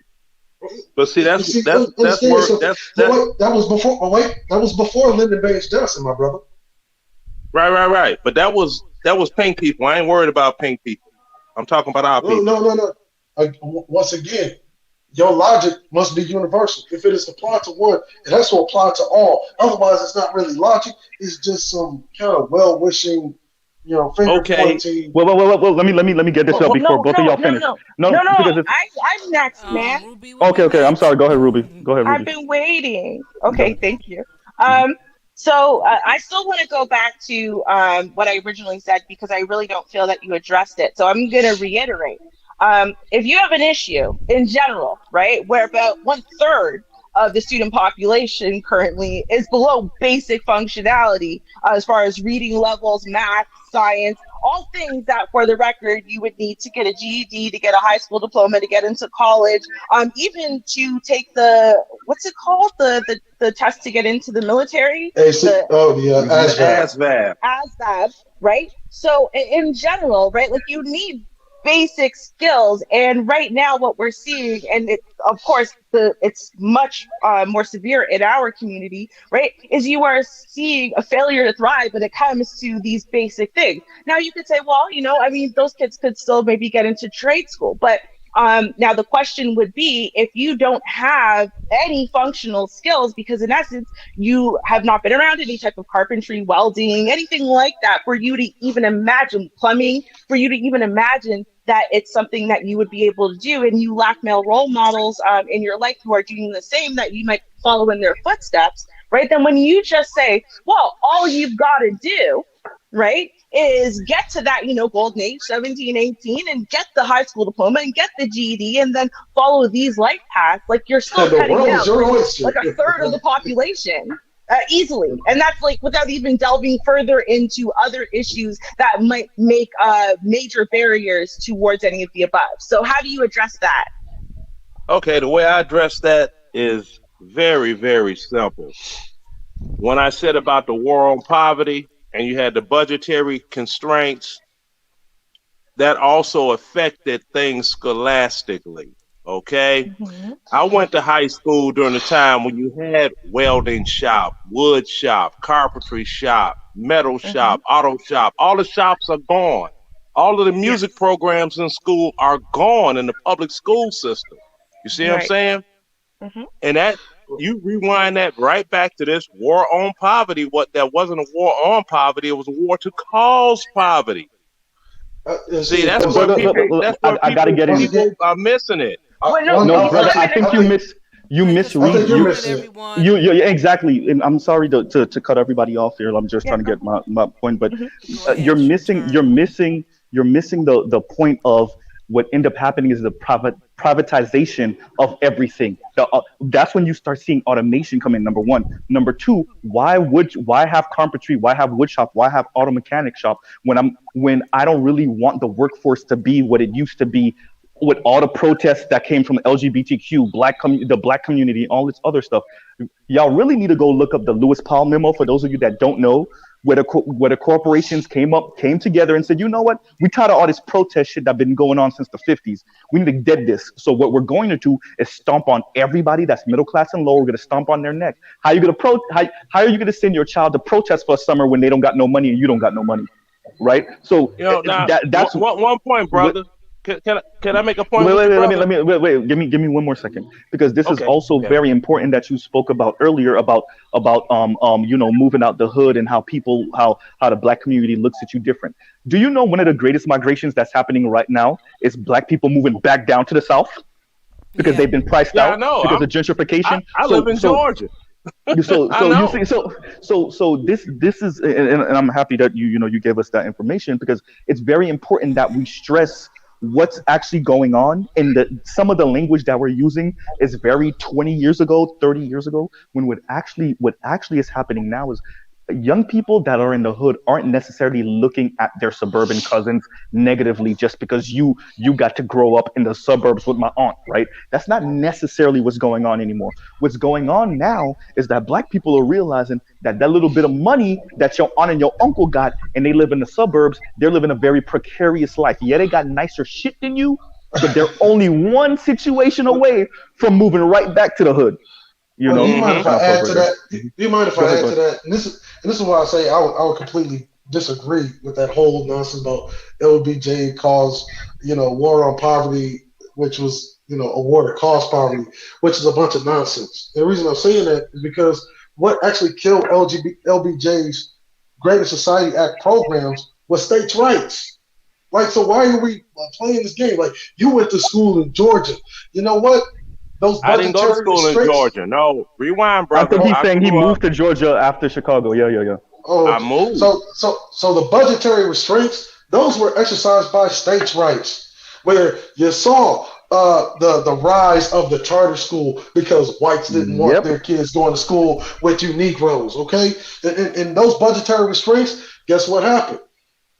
Speaker 10: But see, that
Speaker 3: was before Lyndon Baines Johnson, my brother.
Speaker 10: Right. But that was pink people. I ain't worried about pink people. I'm talking about our people.
Speaker 3: No. Once again, your logic must be universal. If it is applied to one, it has to apply to all. Otherwise, it's not really logic. It's just some kind of well-wishing, finger pointing.
Speaker 7: Well. Let me get this up before both of y'all finish.
Speaker 2: No. I'm next, man.
Speaker 7: Okay. I'm sorry. Go ahead, Ruby.
Speaker 2: I've been waiting. Okay, thank you. So I still want to go back to what I originally said, because I really don't feel that you addressed it. So I'm going to reiterate. If you have an issue in general, right, where about 1/3 of the student population currently is below basic functionality as far as reading levels, math, science, all things that, for the record, you would need to get a GED, to get a high school diploma, to get into college, even to take the, what's it called? The test to get into the military?
Speaker 3: ASVAB.
Speaker 2: ASVAB, right? So in general, right, like you need basic skills, and right now what we're seeing, and of course it's much more severe in our community, right, is you are seeing a failure to thrive when it comes to these basic things. Now you could say, well, those kids could still maybe get into trade school, but now the question would be, if you don't have any functional skills, because in essence you have not been around any type of carpentry, welding, anything like that, for you to even imagine plumbing, for you to even imagine that it's something that you would be able to do, and you lack male role models in your life who are doing the same, that you might follow in their footsteps, right? Then when you just say, well, all you've got to do, right, is get to that, golden age, 17, 18, and get the high school diploma and get the GED, and then follow these life paths, like you're still cutting out like 1/3 of the population. Easily. And that's like without even delving further into other issues that might make major barriers towards any of the above. So how do you address that?
Speaker 10: Okay, the way I address that is very, very simple. When I said about the war on poverty and you had the budgetary constraints, that also affected things scholastically. Okay.
Speaker 2: Mm-hmm.
Speaker 10: I went to high school during the time when you had welding shop, wood shop, carpentry shop, metal
Speaker 2: Mm-hmm.
Speaker 10: shop, auto shop. All the shops are gone. All of the music
Speaker 8: Yes.
Speaker 10: programs in school are gone in the public school system. You see what I'm
Speaker 2: Right.
Speaker 10: saying?
Speaker 2: Mm-hmm.
Speaker 10: And that you rewind that right back to this war on poverty. What that wasn't a war on poverty, it was a war to cause poverty.
Speaker 9: And
Speaker 10: See,
Speaker 9: see,
Speaker 10: that's where
Speaker 9: also,
Speaker 7: Brother,
Speaker 10: people that's where
Speaker 7: I gotta get
Speaker 9: once
Speaker 7: in.
Speaker 9: again,
Speaker 10: people are missing it.
Speaker 2: Well, no,
Speaker 9: one,
Speaker 7: No,
Speaker 2: he's
Speaker 7: brother,
Speaker 2: not
Speaker 7: I
Speaker 2: gonna.
Speaker 7: think
Speaker 9: I think,
Speaker 7: you
Speaker 1: Hey, just
Speaker 9: I
Speaker 1: hold
Speaker 7: misread
Speaker 9: think
Speaker 1: on
Speaker 9: you're
Speaker 1: a
Speaker 7: you
Speaker 1: minute,
Speaker 9: missing it.
Speaker 1: everyone.
Speaker 7: yeah, exactly. And I'm sorry to cut everybody off here. I'm just
Speaker 2: Yeah,
Speaker 7: trying to
Speaker 2: go
Speaker 7: get
Speaker 2: ahead.
Speaker 7: my point, but
Speaker 2: Mm-hmm.
Speaker 1: Go ahead.
Speaker 7: you're
Speaker 1: It's your
Speaker 7: missing
Speaker 1: turn.
Speaker 7: you're missing the point of what end up happening is the privatization of everything. That's when you start seeing automation come in. Number one, number two. Why have carpentry? Why have wood shop? Why have auto mechanic shop when I don't really want the workforce to be what it used to be with all the protests that came from LGBTQ, the black community, all this other stuff. Y'all really need to go look up the Lewis Powell memo. For those of you that don't know, where the corporations came together and said, you know what, we tired of all this protest shit that's been going on since the 50s. We need to dead this. So what we're going to do is stomp on everybody that's middle class and lower. We're going to stomp on their neck. How are you going to send your child to protest for a summer when they don't got no money and you don't got no money, right? So
Speaker 10: You know, now
Speaker 7: that's
Speaker 10: one point,
Speaker 7: what.
Speaker 10: brother. Can I make a point
Speaker 7: Wait,
Speaker 10: with
Speaker 7: wait,
Speaker 10: you,
Speaker 7: wait,
Speaker 10: brother?
Speaker 7: wait. Give me one more second, because this is
Speaker 10: Okay,
Speaker 7: also
Speaker 10: okay.
Speaker 7: very important that you spoke about earlier about moving out the hood and how the black community looks at you different. Do you know one of the greatest migrations that's happening right now is black people moving back down to the south because
Speaker 1: Yeah.
Speaker 7: they've been priced
Speaker 10: Yeah, I
Speaker 7: out
Speaker 10: know.
Speaker 7: because of gentrification.
Speaker 10: I live in Georgia. I
Speaker 7: So you
Speaker 10: know.
Speaker 7: see, so this is, and I'm happy that you gave us that information, because it's very important that we
Speaker 1: Hmm.
Speaker 7: stress what's actually going on, and some of the language that we're using is very 20 years ago, 30 years ago, when what actually is happening now is young people that are in the hood aren't necessarily looking at their suburban cousins negatively just because you got to grow up in the suburbs with my aunt, right? That's not necessarily what's going on anymore. What's going on now is that black people are realizing that that little bit of money that your aunt and your uncle got, and they live in the suburbs, they're living a very precarious life. Yeah, they got nicer shit than you, but they're only one situation away from moving right back to the hood.
Speaker 9: Well, do you mind
Speaker 10: Mm-hmm.
Speaker 9: if
Speaker 7: And
Speaker 9: I
Speaker 7: I'll pause
Speaker 9: add to
Speaker 7: right there.
Speaker 9: that? Do you mind if
Speaker 7: Go
Speaker 9: I
Speaker 7: ahead,
Speaker 9: add
Speaker 7: go
Speaker 9: to
Speaker 7: ahead.
Speaker 9: that? And this is why I say I would completely disagree with that whole nonsense about LBJ caused war on poverty, which was a war to cause poverty, which is a bunch of nonsense. And the reason I'm saying that is because what actually killed LBJ's Greater Society Act programs was states' rights. Like, so why are we playing this game? Like, you went to school in Georgia. You know what? Those
Speaker 10: I didn't go to
Speaker 9: budgetary
Speaker 10: school in
Speaker 9: restrictions.
Speaker 10: Georgia. No, rewind,
Speaker 7: I
Speaker 10: brother.
Speaker 7: think he's
Speaker 9: Oh,
Speaker 10: I
Speaker 7: saying he
Speaker 10: grew up.
Speaker 7: moved to Georgia after Chicago. Yeah, yeah, yeah.
Speaker 9: oh,
Speaker 10: I
Speaker 9: okay.
Speaker 10: moved.
Speaker 9: So the budgetary restraints, those were exercised by states' rights, where you saw the rise of the charter school because whites didn't want
Speaker 7: Yep.
Speaker 9: their kids going to school with you Negroes. Okay, and those budgetary restraints, guess what happened?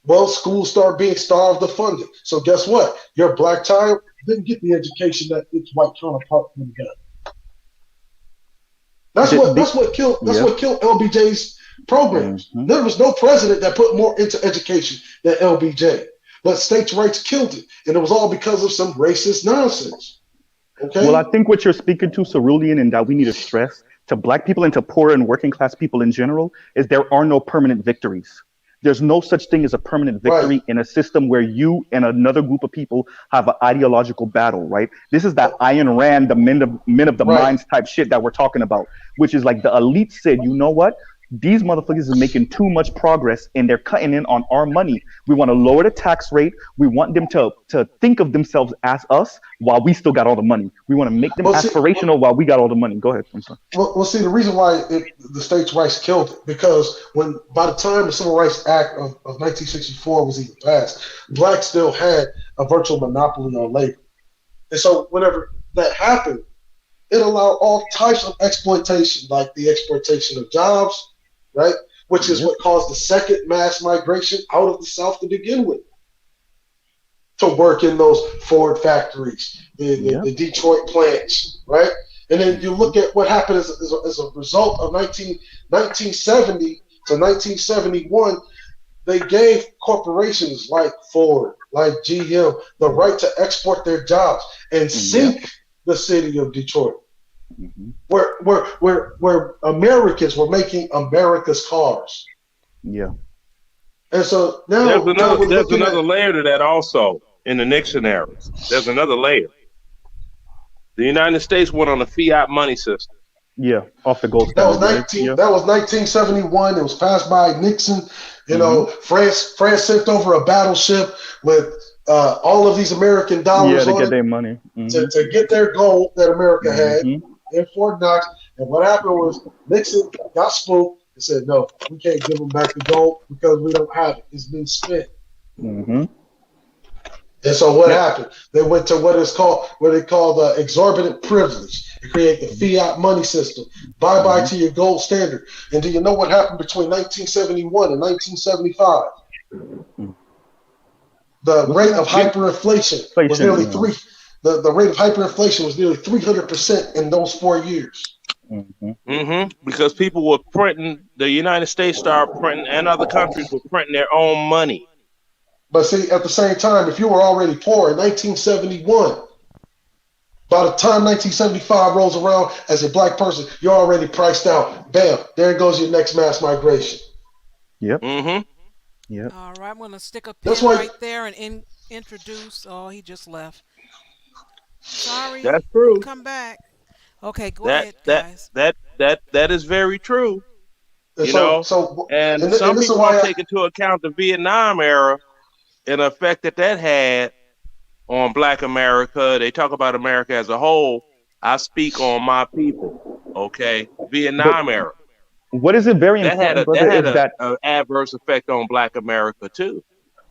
Speaker 9: Well, schools start being starved of funding. So guess what? Your black child didn't get the education that its white counterpart would have got. That's
Speaker 7: The,
Speaker 9: what
Speaker 7: the,
Speaker 9: that's what killed that's
Speaker 7: yep.
Speaker 9: what killed LBJ's programs.
Speaker 7: Hmm.
Speaker 9: There was no president that put more into education than LBJ, but states' rights killed it, and it was all because of some racist nonsense.
Speaker 7: Well, I
Speaker 9: Okay,
Speaker 7: think what you're speaking to, Cerulean, and that we need to stress to black people and to poor and working class people in general is there are no permanent victories. There's no such thing as a permanent
Speaker 9: right.
Speaker 7: victory in a system where you and another group of people have an ideological battle, right? This is that Ayn Rand, the men of the
Speaker 9: Right.
Speaker 7: minds type shit that we're talking about, which is like the elite said, you know what? These motherfuckers is making too much progress and they're cutting in on our money. We want to lower the tax rate. We want them to think of themselves as us while we still got all the money. We want to make them
Speaker 9: Well, see,
Speaker 7: aspirational while we got all the money. Go ahead. I'm sorry.
Speaker 9: see, the reason why the states' rights killed it because when by the time the Civil Rights Act of 1964 was even passed, blacks still had a virtual monopoly on labor, and so whenever that happened, it allowed all types of exploitation, like the exploitation of jobs, right? Which is
Speaker 7: Yep.
Speaker 9: what caused the second mass migration out of the South to begin with, to work in those Ford factories, the
Speaker 7: Yep.
Speaker 9: Detroit plants, right?
Speaker 3: And then you look at what happened as a result of 1970 to 1971. They gave corporations like Ford, like GM, the right to export their jobs and sink the city of Detroit, where Americans were making America's cars.
Speaker 7: Yeah.
Speaker 3: And so now we're
Speaker 10: there's
Speaker 3: looking
Speaker 10: another
Speaker 3: at
Speaker 10: layer to that also in the Nixon era. There's another layer. The United States went on a fiat money system.
Speaker 7: Yeah, off the gold
Speaker 3: that was
Speaker 7: standard.
Speaker 3: 19 that was 1971. It was passed by Nixon. You know, France sent over a battleship with all of these American dollars
Speaker 7: to
Speaker 3: on
Speaker 7: get
Speaker 3: it
Speaker 7: their money.
Speaker 3: to get their gold that America had in Fort Knox. And what happened was Nixon got spooked and said, "No, we can't give them back the gold because we don't have it. It's been spent." And so what happened? They went to what they call the exorbitant privilege to create the fiat money system. Bye to your gold standard. And do you know what happened between 1971 and 1975? The rate of hyperinflation was nearly the rate of hyperinflation was nearly 300% in those 4 years.
Speaker 10: Because people were printing, the United States started printing, and other countries were printing their own money.
Speaker 3: But see, at the same time, if you were already poor in 1971, by the time 1975 rolls around as a black person, you're already priced out. Bam, there goes your next mass migration.
Speaker 7: Yep.
Speaker 1: Yep. All right, I'm going to stick a pin right there and introduce. Oh, he just left. Sorry.
Speaker 10: That's true.
Speaker 1: Come back. Okay, go ahead, guys.
Speaker 10: That is very true.
Speaker 3: And
Speaker 10: and some people don't take into account the Vietnam era and the effect that had on Black America. They talk about America as a whole. I speak on my people. Okay, Vietnam era.
Speaker 7: What is it very important, brother,
Speaker 10: that had an adverse effect on Black America too.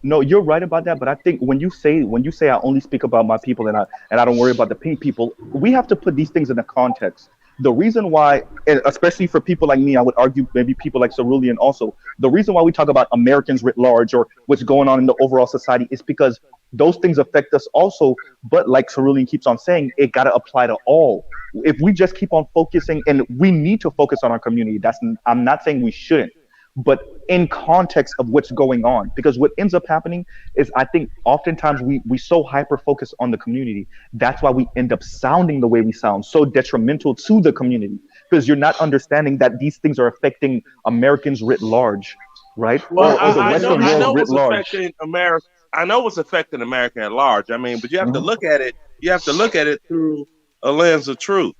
Speaker 7: No, you're right about that, but I think when you say I only speak about my people and I don't worry about the pink people, we have to put these things in a context. The reason why, and especially for people like me, I would argue maybe people like Cerulean also, the reason why we talk about Americans writ large or what's going on in the overall society is because those things affect us also. But like Cerulean keeps on saying, it got to apply to all. If we just keep on focusing, and we need to focus on our community, I'm not saying we shouldn't, but in context of what's going on, because what ends up happening is I think oftentimes we so hyper focus on the community. That's why we end up sounding the way we sound, so detrimental to the community, because you're not understanding that these things are affecting Americans writ large, right?
Speaker 10: Well, I know what's affecting America. I know what's affecting America at large. I mean, but you have to look at it. You have to look at it through a lens of truth.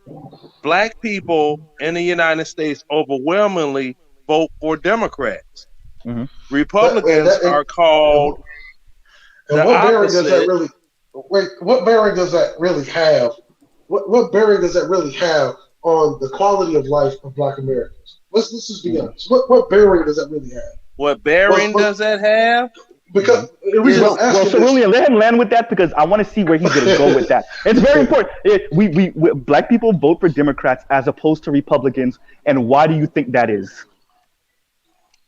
Speaker 10: Black people in the United States overwhelmingly vote for Democrats. Republicans are called.
Speaker 3: And what bearing does that really? Wait, what bearing does that really have? What bearing does that really have on the quality of life of Black Americans? Let's just be honest. What bearing does that really have?
Speaker 10: What bearing does that have?
Speaker 3: Because the reason I'm asking
Speaker 7: Cerulean, let him land with that, because I want to see where he's going to go with that. It's very important. We Black people vote for Democrats as opposed to Republicans, and why do you think that is?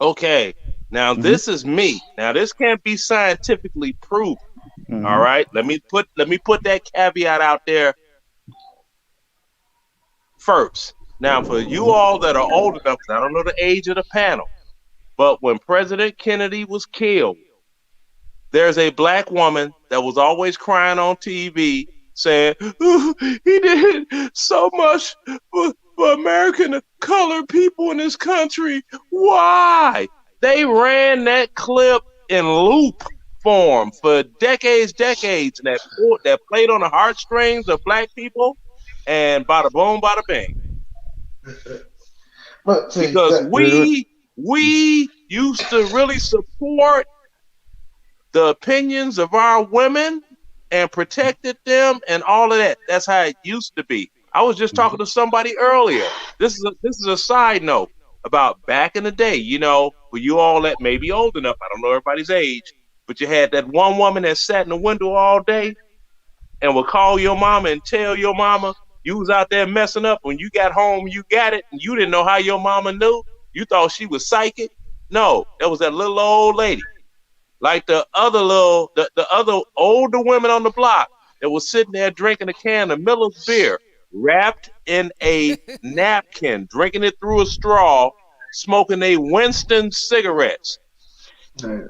Speaker 10: Okay, now this is me. Now this can't be scientifically proven. All right, let me put that caveat out there first. Now, for you all that are old enough, I don't know the age of the panel, but when President Kennedy was killed, there's a Black woman that was always crying on TV saying, "Ooh, he did so much for American colored people in this country." Why? They ran that clip in loop form for decades, and that played on the heartstrings of Black people, and bada boom, bada bang. Because we used to really support the opinions of our women and protected them and all of that. That's how it used to be. I was just talking to somebody earlier. This is a side note about back in the day, you know, for you all that may be old enough, I don't know everybody's age, but you had that one woman that sat in the window all day and would call your mama and tell your mama you was out there messing up. When you got home, you got it, and you didn't know how your mama knew. You thought she was psychic. No, that was that little old lady. Like the other older women on the block that was sitting there drinking a can of Miller's beer wrapped in a napkin, drinking it through a straw, smoking a Winston cigarettes.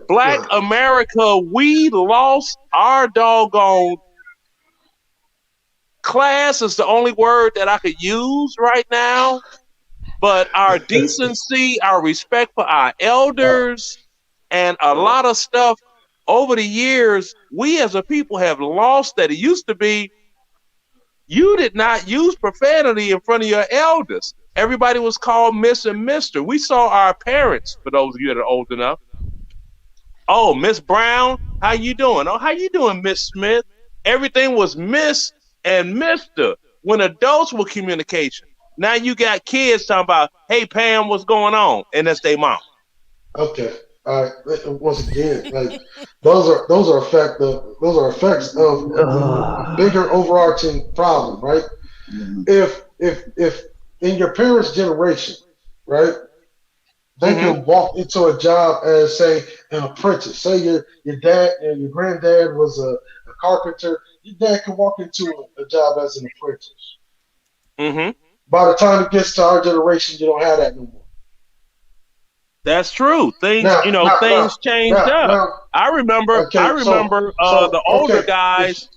Speaker 10: Black America, we lost our doggone class is the only word that I could use right now. But our decency, our respect for our elders, and a lot of stuff over the years, we as a people have lost that. It used to be you did not use profanity in front of your elders. Everybody was called Miss and Mister. We saw our parents, for those of you that are old enough. Oh, Miss Brown, how you doing? Oh, how you doing, Miss Smith? Everything was Miss and Mister when adults were communication. Now you got kids talking about, hey, Pam, what's going on? And that's their mom.
Speaker 3: Okay. All right. Once again, like those are effects of a bigger overarching problem, right? If in your parents' generation, right, they can walk into a job as, say, an apprentice. Say your dad and your granddad was a carpenter. Your dad can walk into a job as an apprentice. By the time it gets to our generation, you don't have that no more.
Speaker 10: That's true. Things changed up. I remember the older guys.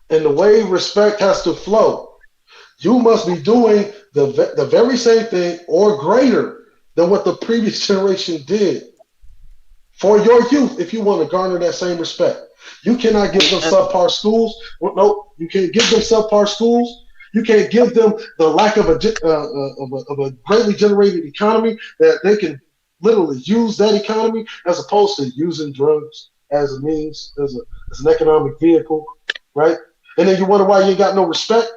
Speaker 3: And the way respect has to flow, you must be doing the very same thing or greater than what the previous generation did for your youth if you want to garner that same respect. You cannot give them subpar schools. No, you can't give them subpar schools. You can't give them the lack of a greatly generated economy that they can literally use that economy as opposed to using drugs as a means, as an economic vehicle, right? And then you wonder why you ain't got no respect.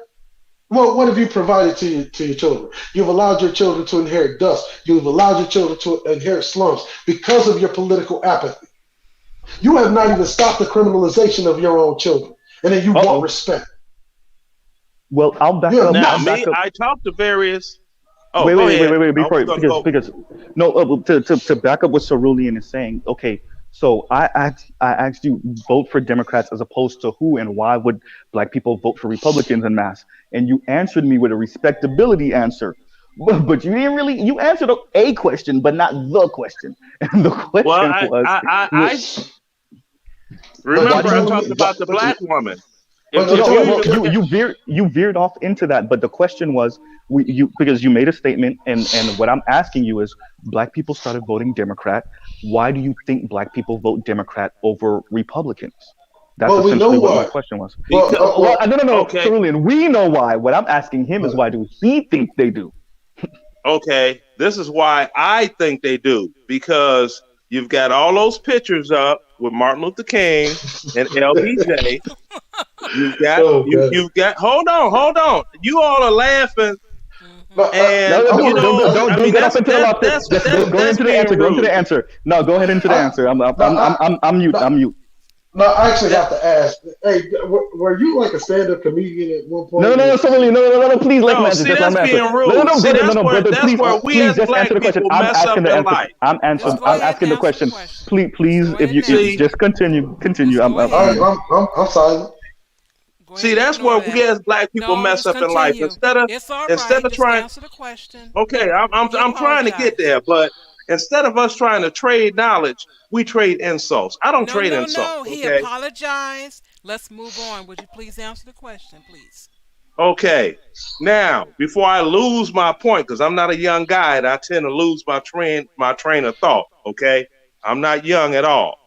Speaker 3: Well, what have you provided to your children? You've allowed your children to inherit dust. You've allowed your children to inherit slums because of your political apathy. You have not even stopped the criminalization of your own children, and then you want respect.
Speaker 7: Well, I'll back up.
Speaker 10: Now, I talked to various. Oh,
Speaker 7: wait, because to back up what Cerulean is saying. Okay, so I asked you vote for Democrats as opposed to who and why would Black people vote for Republicans en masse, and you answered me with a respectability answer. But you didn't really. You answered a question, but not the question. And the question was.
Speaker 10: Remember, I talked about the Black woman.
Speaker 7: You veered off into that, but the question was because you made a statement, and what I'm asking you is, Black people started voting Democrat. Why do you think Black people vote Democrat over Republicans? That's essentially what my question was. No.
Speaker 10: Okay.
Speaker 7: Cerulean, we know why. What I'm asking him is, why do he think they do?
Speaker 10: Okay, this is why I think they do, because you've got all those pictures up with Martin Luther King and LBJ. You've got. Hold on. You all are laughing. And
Speaker 7: don't get up until go into the answer. No, go ahead into the answer. I'm mute.
Speaker 3: No, I actually have to ask. Hey, were you like a stand-up comedian at one point?
Speaker 7: No, please let me answer.
Speaker 10: See, that's being rude. That's where we as Black people mess up in life.
Speaker 7: I'm asking the question. Please, if you just continue.
Speaker 3: I'm silent.
Speaker 10: See, that's where we as Black people mess up in life. Instead of trying.
Speaker 1: Answer the question.
Speaker 10: Okay, I'm trying to get there, but instead of us trying to trade knowledge, we trade insults. I don't trade insults.
Speaker 1: No, he apologized. Let's move on. Would you please answer the question, please?
Speaker 10: Okay. Now, before I lose my point, because I'm not a young guy, and I tend to lose my train of thought. Okay, I'm not young at all.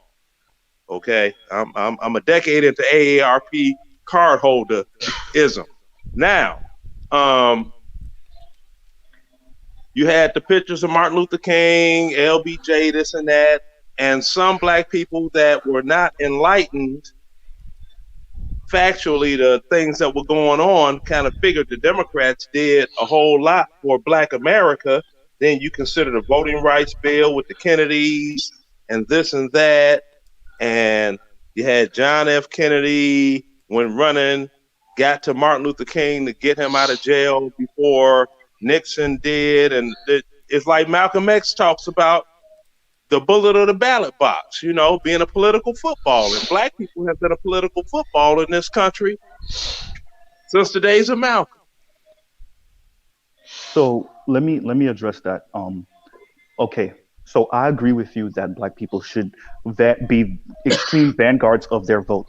Speaker 10: Okay, I'm a decade into AARP cardholderism. Now, you had the pictures of Martin Luther King, LBJ, this and that, and some Black people that were not enlightened factually the things that were going on kind of figured the Democrats did a whole lot for Black America. Then you consider the voting rights bill with the Kennedys and this and that. And you had John F. Kennedy, when running, got to Martin Luther King to get him out of jail before Nixon did. And it's like Malcolm X talks about the bullet or the ballot box, being a political football. And Black people have been a political football in this country since the days of Malcolm.
Speaker 7: So let me address that. Okay, so I agree with you that black people should be extreme vanguards of their vote.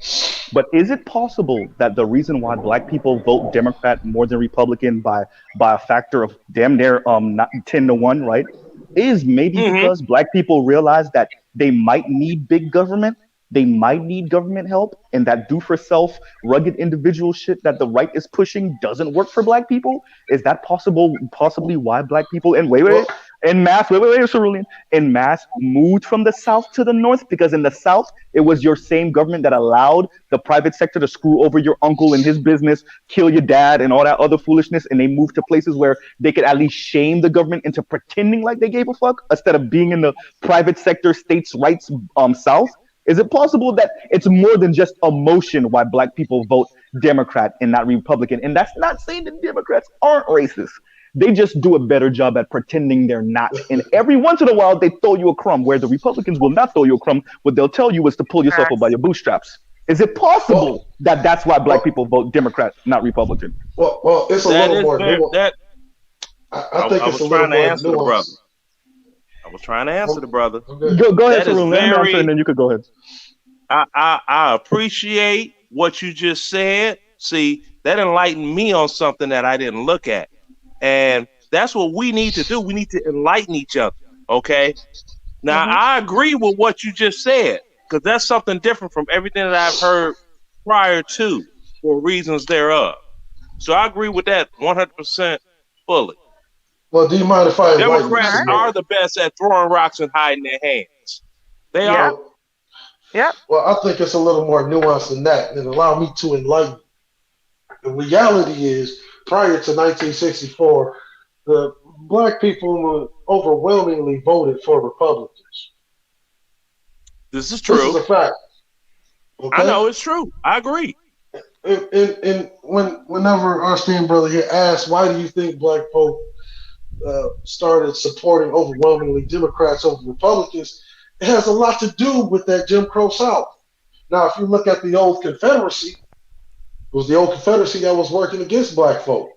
Speaker 7: But is it possible that the reason why black people vote Democrat more than Republican by a factor of damn near not 10 to 1, right? Is maybe
Speaker 10: Mm-hmm.
Speaker 7: because black people realize that they might need big government, they might need government help, and that do for self, rugged individual shit that the right is pushing doesn't work for black people? Is that possibly why black people and
Speaker 3: Well,
Speaker 7: in mass, Cerulean, in mass moved from the south to the north? Because in the south, it was your same government that allowed the private sector to screw over your uncle and his business, kill your dad, and all that other foolishness. And they moved to places where they could at least shame the government into pretending like they gave a fuck instead of being in the private sector, states' rights south. Is it possible that it's more than just emotion why black people vote Democrat and not Republican? And that's not saying that Democrats aren't racist. They just do a better job at pretending they're not. And every once in a while, they throw you a crumb, where the Republicans will not throw you a crumb. What they'll tell you is to pull yourself up by your bootstraps. Is it
Speaker 3: well,
Speaker 7: possible that that's why black
Speaker 3: well,
Speaker 7: people vote Democrat, not Republican?
Speaker 3: well, it's a
Speaker 10: That
Speaker 3: little
Speaker 10: is
Speaker 3: more
Speaker 10: very,
Speaker 3: nuanced.
Speaker 10: that
Speaker 3: I think
Speaker 10: I
Speaker 3: it's
Speaker 10: was
Speaker 3: a little
Speaker 10: trying to
Speaker 3: more
Speaker 10: answer the brother.
Speaker 3: nuanced.
Speaker 10: I was trying to answer the brother.
Speaker 3: Okay.
Speaker 7: Go ahead,
Speaker 10: That is
Speaker 7: Sarun. Let him answer, and
Speaker 10: very.
Speaker 7: then you could go ahead.
Speaker 10: I appreciate what you just said. See, that enlightened me on something that I didn't look at, and that's what we need to do. We need to enlighten each other. Okay. Now
Speaker 1: Mhm.
Speaker 10: I agree with what you just said because that's something different from everything that I've heard prior to, for reasons thereof. So I agree with that 100% fully.
Speaker 3: Well, do you mind if I enlighten you
Speaker 10: Democrats
Speaker 3: some
Speaker 2: Alright.
Speaker 3: more?
Speaker 10: are the best at throwing rocks and hiding their hands. They
Speaker 2: Yep.
Speaker 10: are.
Speaker 3: Well,
Speaker 2: Yep.
Speaker 3: well, I think it's a little more nuanced than that, and allow me to enlighten. The reality is, prior to 1964, the black people overwhelmingly voted for Republicans.
Speaker 10: This is
Speaker 3: This is
Speaker 10: true.
Speaker 3: a fact.
Speaker 10: I
Speaker 3: Okay.
Speaker 10: know it's true. I agree.
Speaker 3: And whenever our esteemed brother here asks, why do you think black folk started supporting overwhelmingly Democrats over Republicans, it has a lot to do with that Jim Crow South. Now, if you look at the old Confederacy, it was the old Confederacy that was working against black folk.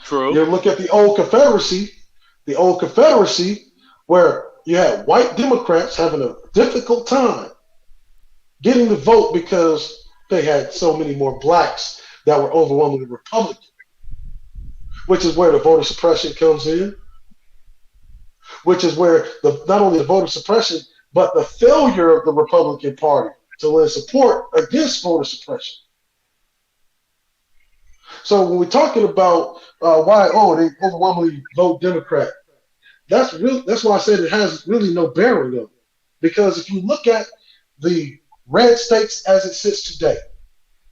Speaker 10: True.
Speaker 3: You look at the old Confederacy, where you had white Democrats having a difficult time getting the vote because they had so many more blacks that were overwhelmingly Republican, which is where the voter suppression comes in, which is where not only the voter suppression, but the failure of the Republican Party to lend support against voter suppression. So when we're talking about why they overwhelmingly vote Democrat, that's why I said it has really no bearing on it. Because if you look at the red states as it sits today,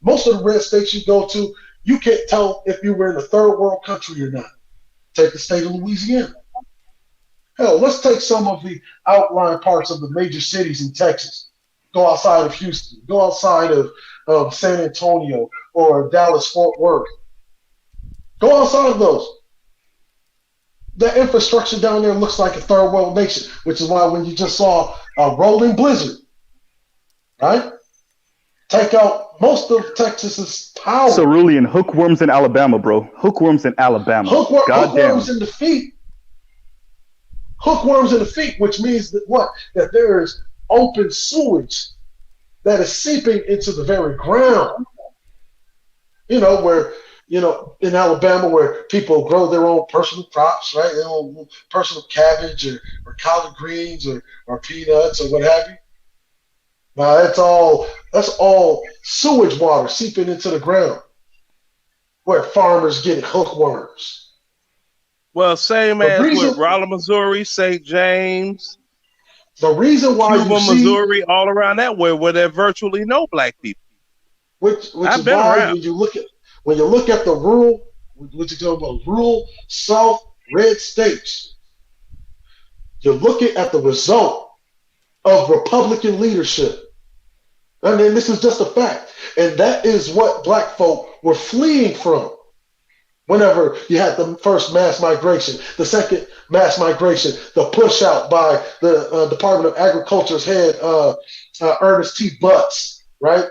Speaker 3: most of the red states you go to, you can't tell if you were in a third world country or not. Take the state of Louisiana. Hell, let's take some of the outlying parts of the major cities in Texas. Go outside of Houston. Go outside of San Antonio or Dallas, Fort Worth. Go outside of those. The infrastructure down there looks like a third world nation, which is why when you just saw a rolling blizzard, right? Take out most of Texas's power.
Speaker 7: Cerulean, hookworms in Alabama, bro. Hookworms in Alabama.
Speaker 3: Hookworms in the feet. Hookworms in the feet, which means that what? That there is open sewage that is seeping into the very ground. Where, in Alabama, where people grow their own personal crops, right? Their own personal cabbage or collard greens or peanuts or what have you. Now that's all sewage water seeping into the ground, where farmers get hookworms.
Speaker 10: Well, same
Speaker 3: The
Speaker 10: as with
Speaker 3: reason,
Speaker 10: Rolla, Missouri, St. James,
Speaker 3: the reason why you
Speaker 10: Cuba,
Speaker 3: see,
Speaker 10: Missouri, all around that way where there are virtually no black people.
Speaker 3: which
Speaker 10: I've
Speaker 3: is
Speaker 10: been
Speaker 3: why
Speaker 10: around.
Speaker 3: when you look at the rural, what you talk about, rural South red states, you're looking at the result of Republican leadership. I mean, this is just a fact, and that is what black folk were fleeing from. Whenever you had the first mass migration, the second mass migration, the push out by the Department of Agriculture's head, Ernest T. Butts, right?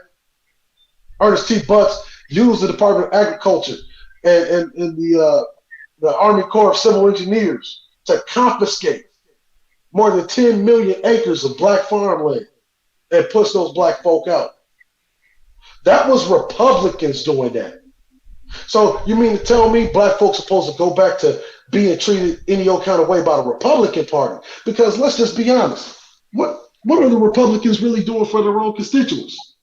Speaker 3: Ernest T. Butts used the Department of Agriculture and the Army Corps of Civil Engineers to confiscate more than 10 million acres of black farmland and push those black folk out. That was Republicans doing that. So you mean to tell me black folks supposed to go back to being treated any old kind of way by the Republican Party? Because let's just be honest. What are the Republicans really doing for their own constituents?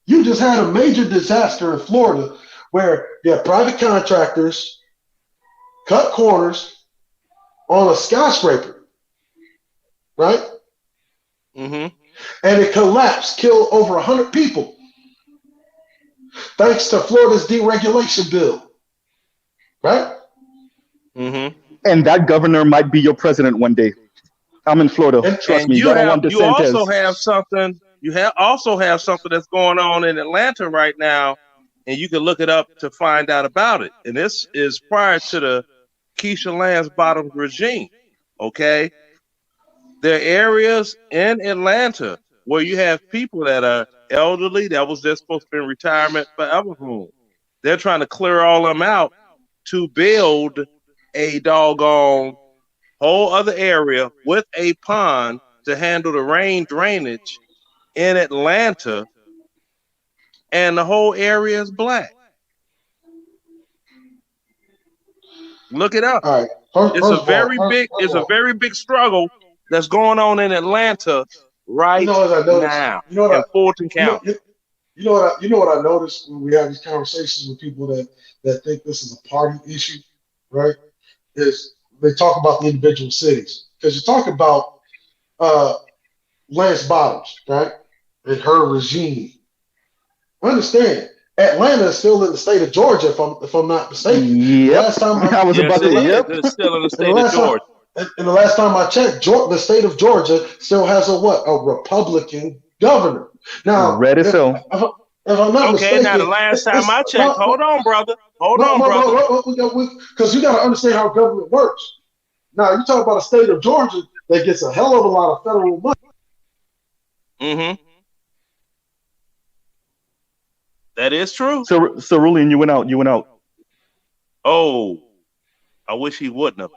Speaker 3: You just had a major disaster in Florida where you have private contractors cut corners on a skyscraper, right?
Speaker 10: Mm-hmm.
Speaker 3: And it collapsed, killed over 100 people, thanks to Florida's deregulation bill, right?
Speaker 10: Mm-hmm.
Speaker 7: And that governor might be your president one day. I'm in Florida. Trust me.
Speaker 10: You
Speaker 7: don't want
Speaker 10: you also
Speaker 7: DeSantis.
Speaker 10: have something. You also have something that's going on in Atlanta right now, and you can look it up to find out about it. And this is prior to the Keisha Lance Bottoms regime. Okay, there are areas in Atlanta where you have people that are elderly that was just supposed to be in retirement forever home. They're trying to clear all them out to build a doggone whole other area with a pond to handle the rain drainage in Atlanta, and the whole area is black. Look it up.
Speaker 3: All right.
Speaker 10: It's a very big struggle that's going on in Atlanta right now in Fulton County.
Speaker 3: You know what I noticed when we have these conversations with people that think this is a party issue, right? Is they talk about the individual cities. Because you talk about Lance Bottoms, right? And her regime. Understand, Atlanta is still in the state of Georgia, if I'm not mistaken.
Speaker 7: Yep.
Speaker 3: Last time
Speaker 7: I was about to say, yep.
Speaker 10: It's still in the state of Georgia.
Speaker 3: And the last time I checked, the state of Georgia still has a Republican governor. Now,
Speaker 7: Red as hell.
Speaker 3: If I'm not mistaken,
Speaker 10: now the last time I checked, hold on, brother.
Speaker 3: Because you got to understand how government works. Now, you talk about a state of Georgia that gets a hell of a lot of federal money.
Speaker 10: Mm-hmm. That is true.
Speaker 7: So Rulian, you went out.
Speaker 10: Oh, I wish he wouldn't have.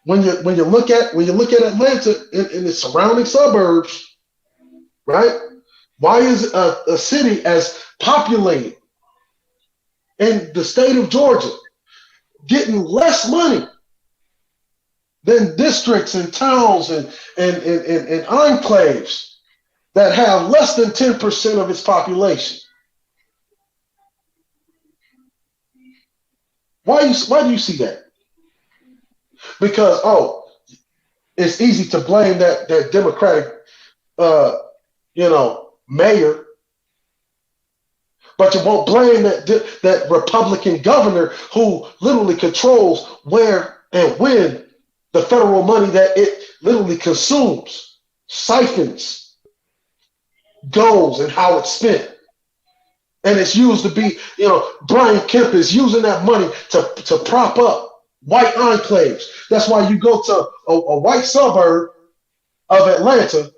Speaker 3: When you look at Atlanta and its surrounding suburbs, right? Why is a city as populated in the state of Georgia getting less money than districts and towns and enclaves that have less than 10% of its population? Why do you see that? Because it's easy to blame that Democratic mayor, but you won't blame that Republican governor who literally controls where and when the federal money that it literally consumes, siphons, goes, and how it's spent. And it's used to be, Brian Kemp is using that money to prop up white enclaves. That's why you go to a white suburb of Atlanta,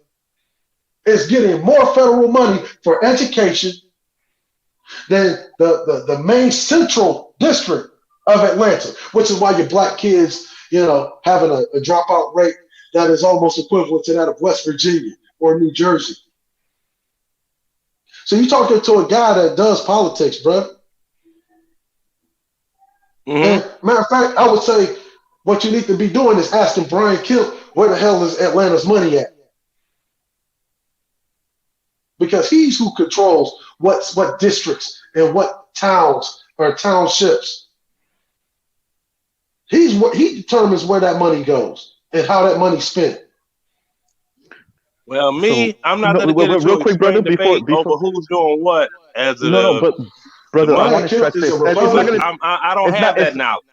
Speaker 3: is getting more federal money for education than the main central district of Atlanta, which is why your black kids, having a dropout rate that is almost equivalent to that of West Virginia or New Jersey. So you're talking to a guy that does politics, bro.
Speaker 10: Mm-hmm.
Speaker 3: And matter of fact, I would say what you need to be doing is asking Brian Kemp, where the hell is Atlanta's money at? Because he's who controls what districts and what towns or townships. He determines where that money goes and how that money's spent.
Speaker 10: Well, I'm not going to get into a quick debate over who's doing what as
Speaker 7: but brother, I want to stress this.
Speaker 10: I don't have that knowledge.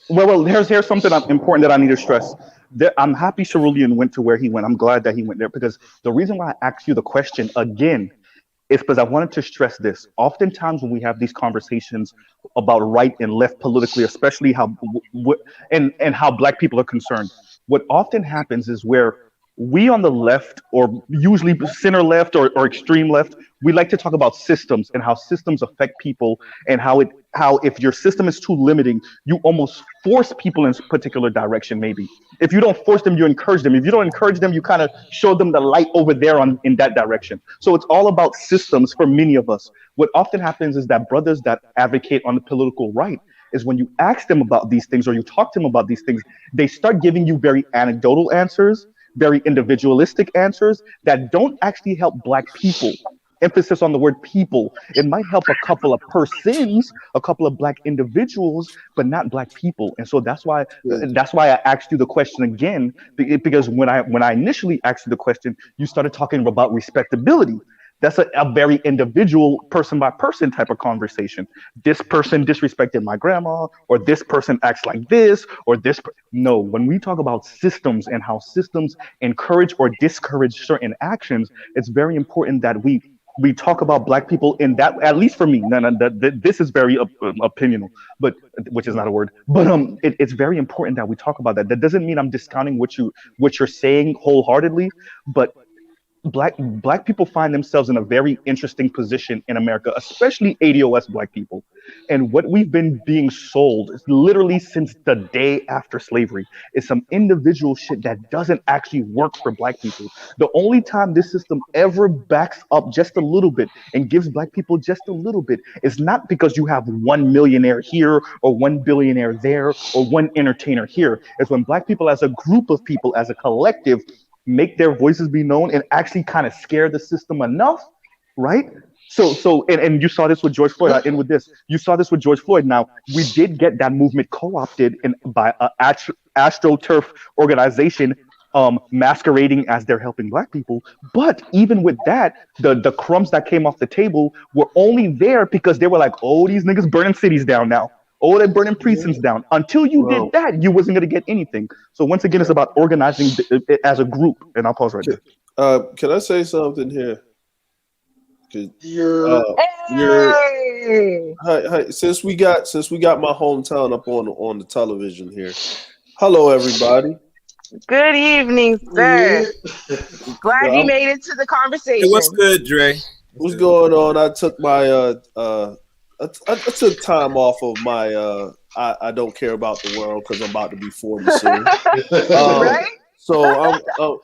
Speaker 7: Well, here's something important that I need to stress. I'm happy Cerulean went to where he went. I'm glad that he went there, because the reason why I asked you the question again is because I wanted to stress this. Oftentimes when we have these conversations about right and left politically, especially how black people are concerned, what often happens is where we on the left, or usually center left or extreme left, we like to talk about systems and how systems affect people, and how if your system is too limiting, you almost force people in a particular direction. Maybe if you don't force them, you encourage them. If you don't encourage them, you kind of show them the light over there on in that direction. So it's all about systems for many of us. What often happens is that brothers that advocate on the political right, is when you ask them about these things or you talk to them about these things, they start giving you very anecdotal answers, very individualistic answers that don't actually help Black people. Emphasis on the word people. It might help a couple of persons, a couple of Black individuals, but not Black people. And so that's why I asked you the question again, because when I initially asked you the question, you started talking about respectability. That's a very individual, person by person type of conversation. This person disrespected my grandma, or this person acts like this, or this. No, when we talk about systems and how systems encourage or discourage certain actions, it's very important that we talk about Black people in that. At least for me, this is very opinional, but which is not a word. But it's very important that we talk about that. That doesn't mean I'm discounting what you're saying wholeheartedly, but black people find themselves in a very interesting position in America, especially ADOS Black people. And what we've been being sold is literally since the day after slavery is some individual shit that doesn't actually work for Black people. The only time this system ever backs up just a little bit and gives Black people just a little bit is not because you have one millionaire here or one billionaire there or one entertainer here. It's when Black people as a group of people, as a collective, make their voices be known and actually kind of scare the system enough, right? And you saw this with George Floyd. I end with this. You saw this with George Floyd. Now, we did get that movement co-opted by an AstroTurf organization, masquerading as they're helping Black people. But even with that, the crumbs that came off the table were only there because they were like, oh, these niggas burning cities down now. Oh, they're burning precincts down. Until you did that, you wasn't going to get anything. So once again, it's about organizing it as a group. And I'll pause right there.
Speaker 11: Can I say something here?
Speaker 2: Hey!
Speaker 11: Since we got my hometown up on the television here. Hello, everybody.
Speaker 2: Good evening, sir. Glad you made it to the conversation.
Speaker 6: Hey, what's good, Dre?
Speaker 11: What's going on? I took my I took time off of my I don't care about the world because I'm about to be 40 soon.
Speaker 2: Right?
Speaker 11: So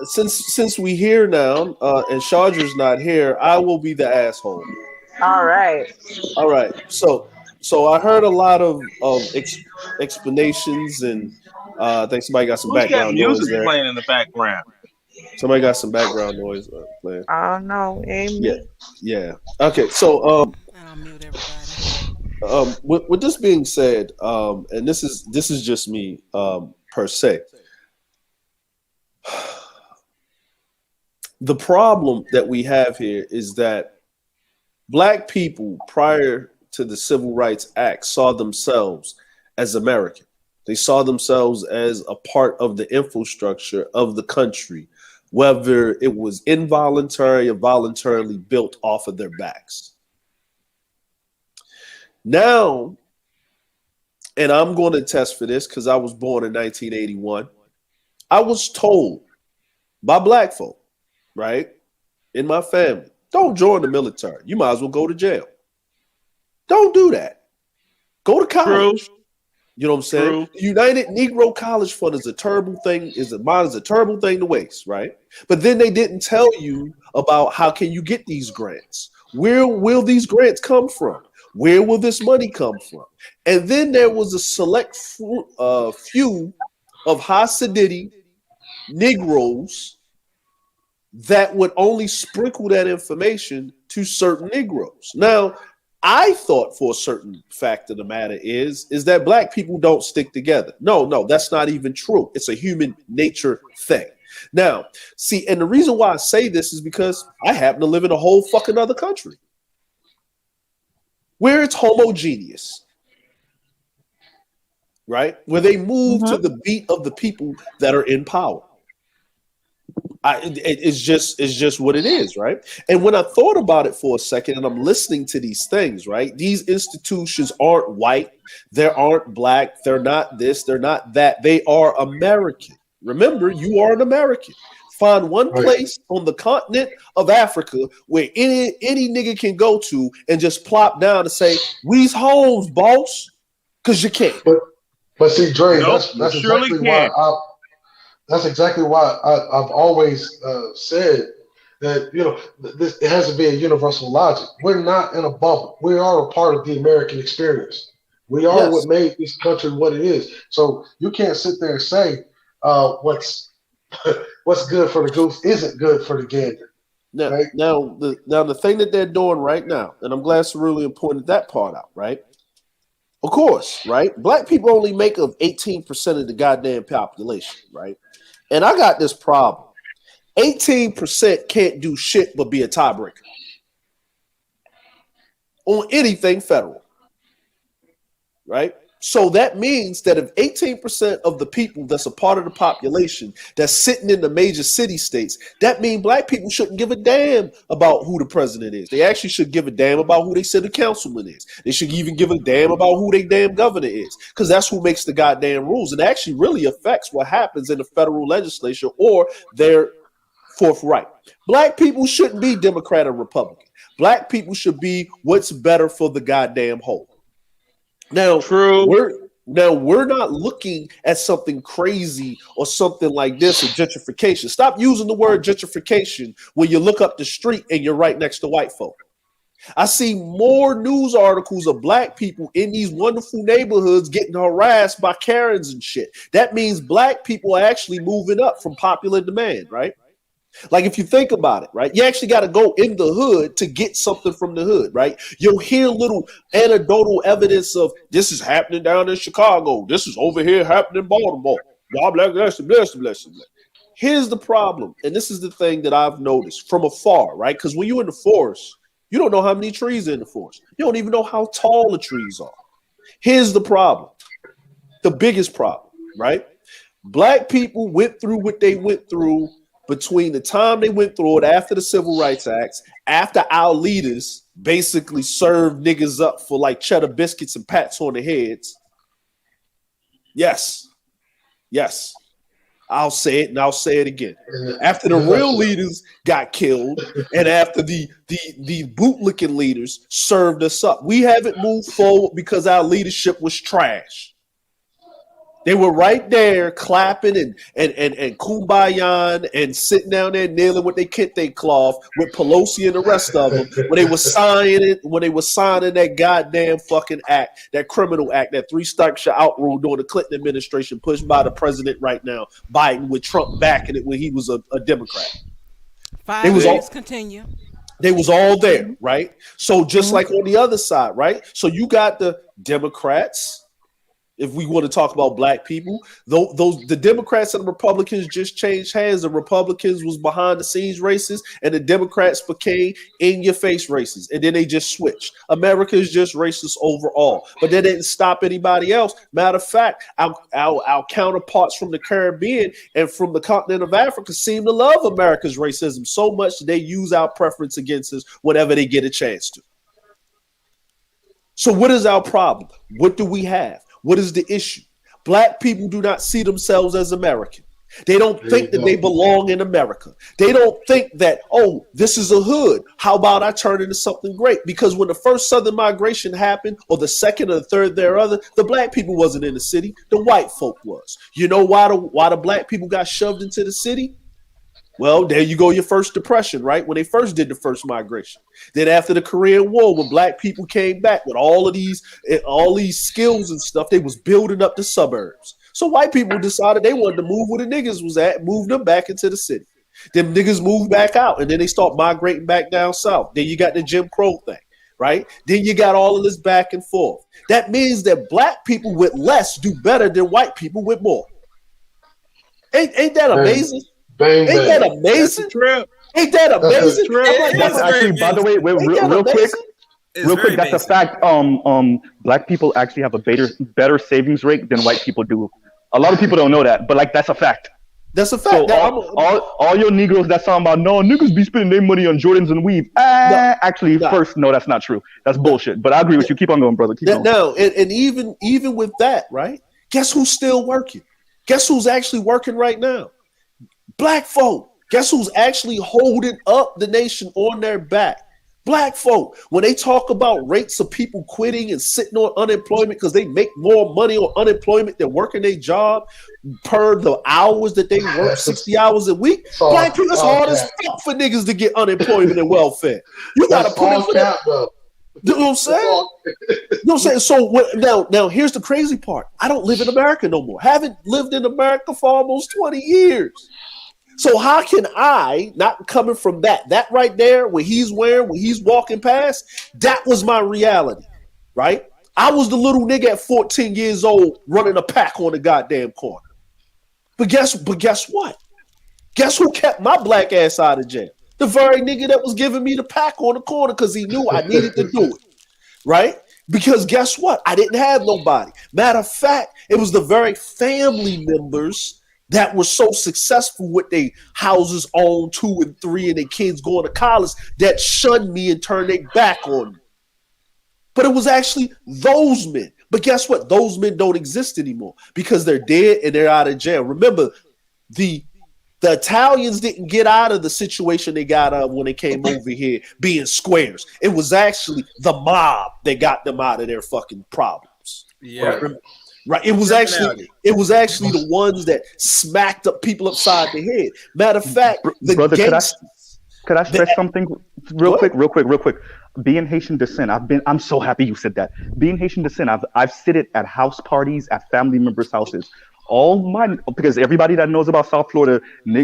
Speaker 11: since we here now and Chandra's not here, I will be the asshole.
Speaker 2: All right.
Speaker 11: So I heard a lot of explanations, and I think somebody got some background noise there.
Speaker 10: Playing in the background.
Speaker 11: Somebody got some background noise playing.
Speaker 2: Oh no, Amy.
Speaker 11: Yeah. Okay, so
Speaker 1: I'll mute everybody.
Speaker 11: with this being said, and this is just me per se. The problem that we have here is that Black people prior to the Civil Rights Act saw themselves as American. They saw themselves as a part of the infrastructure of the country, whether it was involuntary or voluntarily built off of their backs. Now, and I'm going to test for this because I was born in 1981, I was told by Black folk, right, in my family, don't join the military. You might as well go to jail. Don't do that. Go to college. True. You know what I'm saying? The United Negro College Fund is a terrible thing. Is a terrible thing to waste, right? But then they didn't tell you about how can you get these grants. Where will these grants come from? Where will this money come from? And then there was a select few of Hasidic Negroes that would only sprinkle that information to certain Negroes. Now, I thought for a certain fact of the matter is that Black people don't stick together. No, that's not even true. It's a human nature thing. Now, see, and the reason why I say this is because I happen to live in a whole fucking other country where it's homogeneous, right? Where they move to the beat of the people that are in power. It's just what it is, right? And when I thought about it for a second and I'm listening to these things, right? These institutions aren't white, they aren't Black, they're not this, they're not that. They are American, Remember, you are an American. Find one
Speaker 3: Right.
Speaker 11: place on the continent of Africa where any nigga can go to and just plop down and say, "We's homes, boss," because you can't.
Speaker 3: But see, Dre,
Speaker 10: Nope, you
Speaker 3: that's
Speaker 10: surely
Speaker 3: exactly why
Speaker 10: can.
Speaker 3: I've always said that this it has to be a universal logic. We're not in a bubble. We are a part of the American experience. We are
Speaker 11: Yes.
Speaker 3: what made this country what it is. So you can't sit there and say what's what's good for the goose isn't good for the gander.
Speaker 11: Now,
Speaker 3: Right?
Speaker 11: the thing that they're doing right now, and I'm glad Cerulean pointed that part out, right? Of course, right? Black people only make up 18% of the goddamn population, right? And I got this problem. 18% can't do shit but be a tiebreaker on anything federal, right? So that means that if 18% of the people that's a part of the population that's sitting in the major city states, that means black people shouldn't give a damn about who the president is. They actually should give a damn about who they city councilman is. They should even give a damn about who their damn governor is, because that's who makes the goddamn rules. And actually really affects what happens in the federal legislature or their fourth right. Black people shouldn't be Democrat or Republican. Black people should be what's better for the goddamn whole. Now,
Speaker 10: True.
Speaker 11: we're not looking at something crazy or something like this or gentrification. Stop using the word gentrification when you look up the street and you're right next to white folk. I see more news articles of black people in these wonderful neighborhoods getting harassed by Karens and shit. That means black people are actually moving up from popular demand, right? Like if you think about it, right? You actually got to go in the hood to get something from the hood, right? You'll hear little anecdotal evidence of this is happening down in Chicago. This is over here happening in Baltimore. Blah, blah, blah, blah, blah, blah. Here's the problem. And this is the thing that I've noticed from afar, right? Because when you're in the forest, you don't know how many trees are in the forest. You don't even know how tall the trees are. Here's the problem. The biggest problem, right? Black people went through what they went through between the time they went through it after the Civil Rights Acts, after our leaders basically served niggas up for like cheddar biscuits and pats on the heads. Yes. I'll say it and I'll say it again. After the real leaders got killed and after the bootlicking leaders served us up, we haven't moved forward because our leadership was trash. They were right there clapping and kumbayan and sitting down there kneeling with their kente cloth with Pelosi and the rest of them when they were signing that goddamn fucking act, that criminal act, that three-structure out rule during the Clinton administration pushed by the president right now, Biden, with Trump backing it when he was a Democrat.
Speaker 1: 5 years continue.
Speaker 11: They was all there, right? So just like on the other side, right? So you got the Democrats. If we want to talk about black people, the Democrats and the Republicans just changed hands. The Republicans was behind the scenes racist, and the Democrats became in your face racist, and then they just switched. America is just racist overall, but that didn't stop anybody else. Matter of fact, our counterparts from the Caribbean and from the continent of Africa seem to love America's racism so much that they use our preference against us whenever they get a chance to. So what is our problem? What do we have? What is the issue? Black people do not see themselves as American. They don't think that they belong in America. They don't think that, oh, this is a hood. How about I turn into something great? Because when the first Southern migration happened, or the second or the third thereafter, the black people wasn't in the city. The white folk was. You know why the black people got shoved into the city? Well, there you go, your first depression, right? When they first did the first migration. Then after the Korean War, when black people came back with all these skills and stuff, they was building up the suburbs. So white people decided they wanted to move where the niggas was at, move them back into the city. Then niggas moved back out, and then they start migrating back down south. Then you got the Jim Crow thing, right? Then you got all of this back and forth. That means that black people with less do better than white people with more. Ain't that amazing?
Speaker 3: Bang,
Speaker 11: Ain't that amazing?
Speaker 10: That's
Speaker 11: Ain't that amazing?
Speaker 7: That's actually, by the way, real quick, that's a fact. Black people actually have a better savings rate than white people do. A lot of people don't know that, but like that's a fact.
Speaker 11: That's a fact.
Speaker 7: So all your Negroes that's talking about, no, niggas be spending their money on Jordans and weave. First, no, that's not true. That's bullshit. But I agree with you. Keep on going, brother. Keep going.
Speaker 11: No, and even with that, right? Guess who's still working? Guess who's actually working right now? Black folk. Guess who's actually holding up the nation on their back? Black folk. When they talk about rates of people quitting and sitting on unemployment because they make more money on unemployment than working their job per the hours that they work, 60 hours a week. Black people, it's hard as fuck for niggas to get unemployment and welfare. You got to put it for that. You know what I'm saying? You know what I'm saying? So now here's the crazy part. I don't live in America no more. Haven't lived in America for almost 20 years. So how can I, not coming from that right there, what he's wearing, when he's walking past, that was my reality, right? I was the little nigga at 14 years old running a pack on the goddamn corner. But guess what? Guess who kept my black ass out of jail? The very nigga that was giving me the pack on the corner because he knew I needed to do it, right? Because guess what? I didn't have nobody. Matter of fact, it was the very family members that were so successful with their houses on 2 and 3 and their kids going to college that shunned me and turned their back on me. But it was actually those men. But guess what? Those men don't exist anymore because they're dead and they're out of jail. Remember, the Italians didn't get out of the situation they got out of when they came over here being squares. It was actually the mob that got them out of their fucking problems.
Speaker 6: Yeah.
Speaker 11: Right. It was actually the ones that smacked up people upside the head. Matter of fact, the
Speaker 7: brother,
Speaker 11: gangsters.
Speaker 7: Could I stress something real quick? Being Haitian descent, I'm so happy you said that. Being Haitian descent, I've sitted at house parties at family members' houses. Because everybody that knows about South Florida,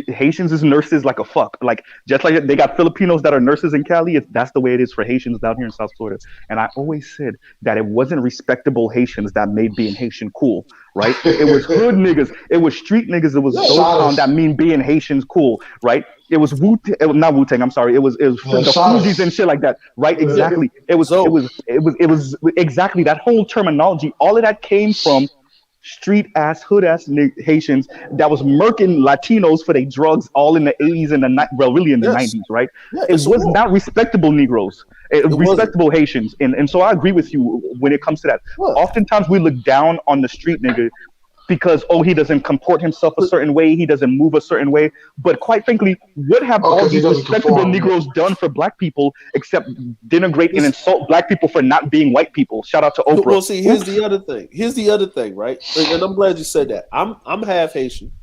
Speaker 7: Haitians is nurses like a fuck. Like just like they got Filipinos that are nurses in Cali, that's the way it is for Haitians down here in South Florida. And I always said that it wasn't respectable Haitians that made being Haitian cool, right? It was hood niggas, it was street niggas, it was those that mean being Haitians cool, right? It was not Wu-Tang. I'm sorry. It was the Fugees and shit like that, right? Exactly. It was exactly that whole terminology. All of that came from street ass, hood ass Haitians that was murking Latinos for their drugs all in the 80s and really in the 90s, right? Yeah, it was not respectable Negroes, respectable Haitians. And so I agree with you when it comes to that. What? Oftentimes we look down on the street nigga because, he doesn't comport himself a certain way, he doesn't move a certain way. But quite frankly, what have all these respectable Negroes done for black people except denigrate and insult black people for not being white people? Shout out to Oprah.
Speaker 11: Well, see, here's the other thing, right? And I'm glad you said that. I'm half Haitian,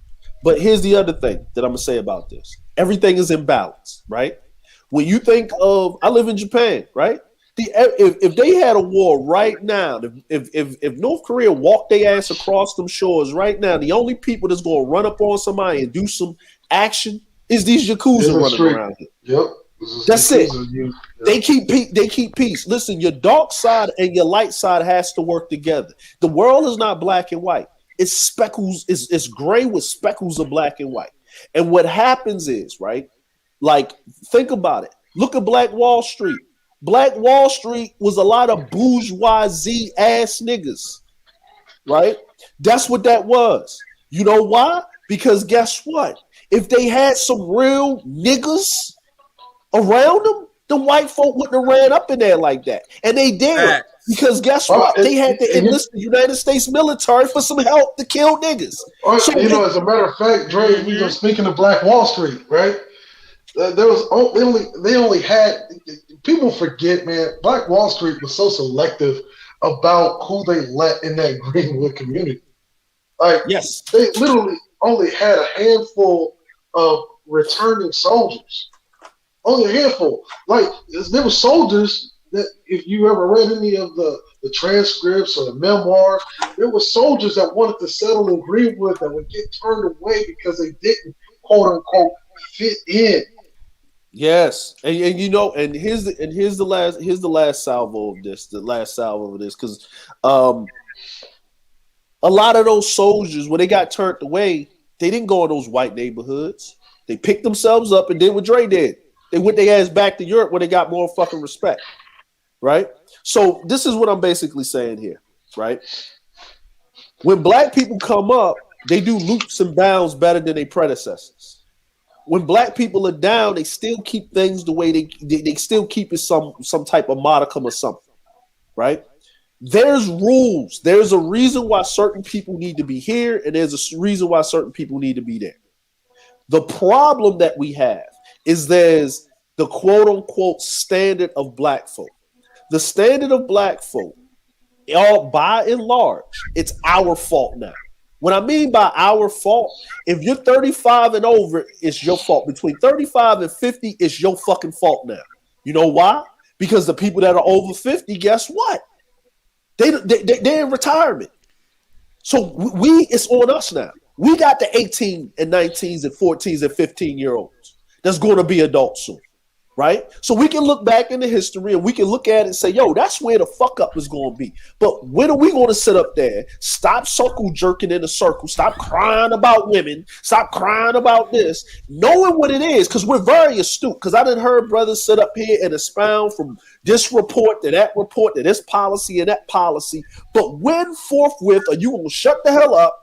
Speaker 11: but here's the other thing that I'm gonna say about this. Everything is in balance, right? When you think of, I live in Japan, right? If they had a war right now, if North Korea walked their ass across them shores right now, the only people that's going to run up on somebody and do some action is these Yakuza running around here. Yep. That's it. They keep peace. Listen, your dark side and your light side has to work together. The world is not black and white. It's speckles. It's gray with speckles of black and white. And what happens is, right, like, think about it. Look at Black Wall Street. Black Wall Street was a lot of bourgeoisie ass niggas, right? That's what that was. You know why? Because guess what? If they had some real niggas around them, the white folk wouldn't have ran up in there like that. And they did. Because guess what? They had to enlist the United States military for some help to kill niggas.
Speaker 3: So, as a matter of fact, Dre, we were speaking of Black Wall Street, right? They only had, people forget, man, Black Wall Street was so selective about who they let in that Greenwood community. Like, yes, they literally only had a handful of returning soldiers. Only a handful. Like, there were soldiers that, if you ever read any of the transcripts or the memoirs, there were soldiers that wanted to settle in Greenwood that would get turned away because they didn't, quote unquote, fit in.
Speaker 11: Yes, and here's the last salvo of this, because a lot of those soldiers, when they got turned away, they didn't go in those white neighborhoods. They picked themselves up and did what Dre did. They went their ass back to Europe where they got more fucking respect, right? So this is what I'm basically saying here, right? When black people come up, they do loops and bounds better than their predecessors. When black people are down, they still keep things the way they still keep it some type of modicum or something, right? There's rules. There's a reason why certain people need to be here, and there's a reason why certain people need to be there. The problem that we have is there's the quote unquote standard of black folk. The standard of black folk, all by and large, it's our fault now. What I mean by our fault, if you're 35 and over, it's your fault. Between 35 and 50, it's your fucking fault now. You know why? Because the people that are over 50, guess what? They're in retirement. So it's on us now. We got the 18 and 19s and 14s and 15-year-olds that's going to be adults soon, right? So we can look back into history and we can look at it and say, yo, that's where the fuck up is going to be. But when are we going to sit up there, stop circle jerking in a circle, stop crying about women, stop crying about this, knowing what it is, because we're very astute. Because I done heard brothers sit up here and expound from this report to this policy and that policy. But when forthwith are you going to shut the hell up,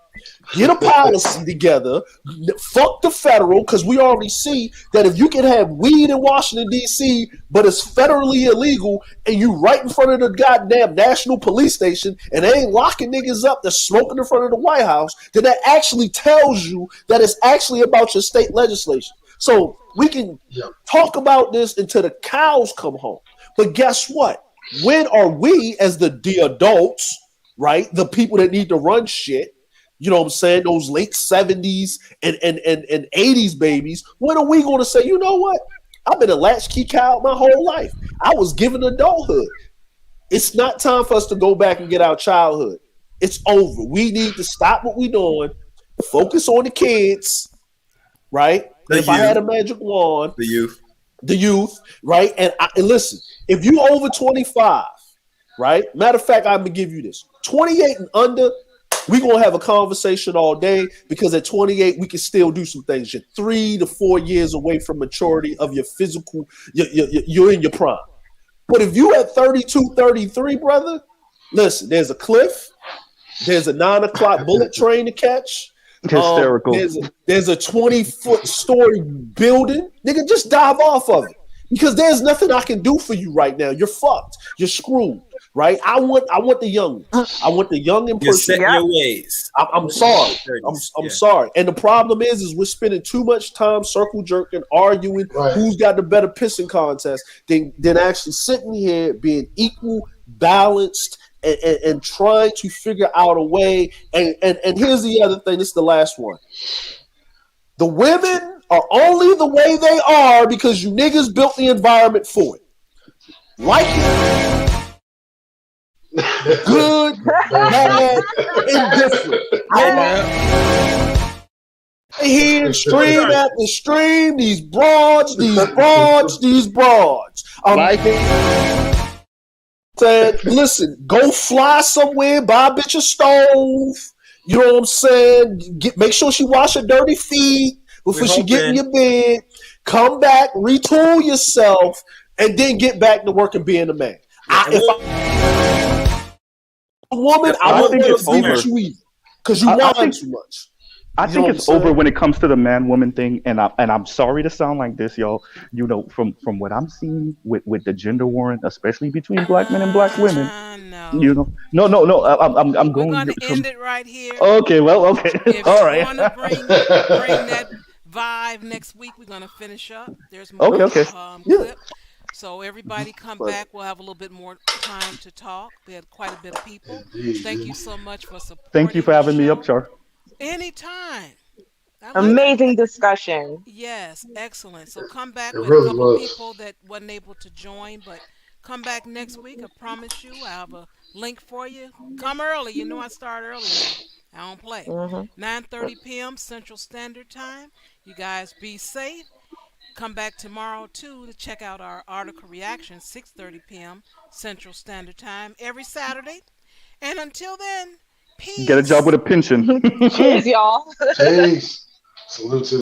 Speaker 11: get a policy together, fuck the federal, because we already see that if you can have weed in Washington, D.C., but it's federally illegal, and you right in front of the goddamn National Police Station, and they ain't locking niggas up that's smoking in front of the White House, then that actually tells you that it's actually about your state legislation. So we can talk about this until the cows come home. But guess what? When are we, as the adults, right, the people that need to run shit, you know what I'm saying, those late 70s and 80s babies, when are we going to say, you know what? I've been a latchkey child my whole life. I was given adulthood. It's not time for us to go back and get our childhood. It's over. We need to stop what we're doing, focus on the kids, right? If I had a magic wand, the youth, right? And listen, if you over 25, right? Matter of fact, I'm going to give you this. 28 and under, we're going to have a conversation all day, because at 28, we can still do some things. You're 3 to 4 years away from maturity of your physical. You're in your prime. But if you at 32, 33, brother, listen, there's a cliff. There's a 9 o'clock bullet train to catch.
Speaker 7: Hysterical.
Speaker 11: There's a 20-foot story building. Nigga, just dive off of it. Because there's nothing I can do for you right now. You're fucked. You're screwed. Right? I want the young. I want the young in person.
Speaker 6: You're set your ways.
Speaker 11: I'm sorry. I'm sorry. And the problem is we're spending too much time circle jerking, arguing who's got the better pissing contest than actually sitting here being equal, balanced, and trying to figure out a way. And here's the other thing. This is the last one. The women are only the way they are because you niggas built the environment for it. Like it. Good, bad, indifferent. I hear stream after stream, these broads. Said, listen, go fly somewhere, buy a bitch a stove. You know what I'm saying? Make sure she wash her dirty feet before she get in your bed. Come back, retool yourself, and then get back to work and being a man. A woman, I won't let her be what you eat because you whine too much.
Speaker 7: I think it's over when it comes to the man-woman thing, and I'm sorry to sound like this, y'all. You know, from what I'm seeing with the gender war, especially between black men and black women. You know, no. I'm going.
Speaker 1: We're going to end it right here.
Speaker 7: Okay, well, okay, all right.
Speaker 1: If you want to bring that vibe next week, we're going to finish up. There's more clip. So everybody come back. We'll have a little bit more time to talk. We had quite a bit of people. Thank you so much for supporting.
Speaker 7: Thank you for having me up, Char.
Speaker 1: Anytime.
Speaker 2: Amazing discussion.
Speaker 1: Yes, excellent. So come back with a couple of people that wasn't able to join, but come back next week. I promise you I have a link for you. Come early. You know I start early now. I don't play. 9:30 p.m. Central Standard Time. You guys be safe. Come back tomorrow, too, to check out our article reaction, 6:30 p.m. Central Standard Time, every Saturday. And until then, peace.
Speaker 7: Get a job with a pension.
Speaker 2: Cheers, y'all.
Speaker 3: Peace. Salute to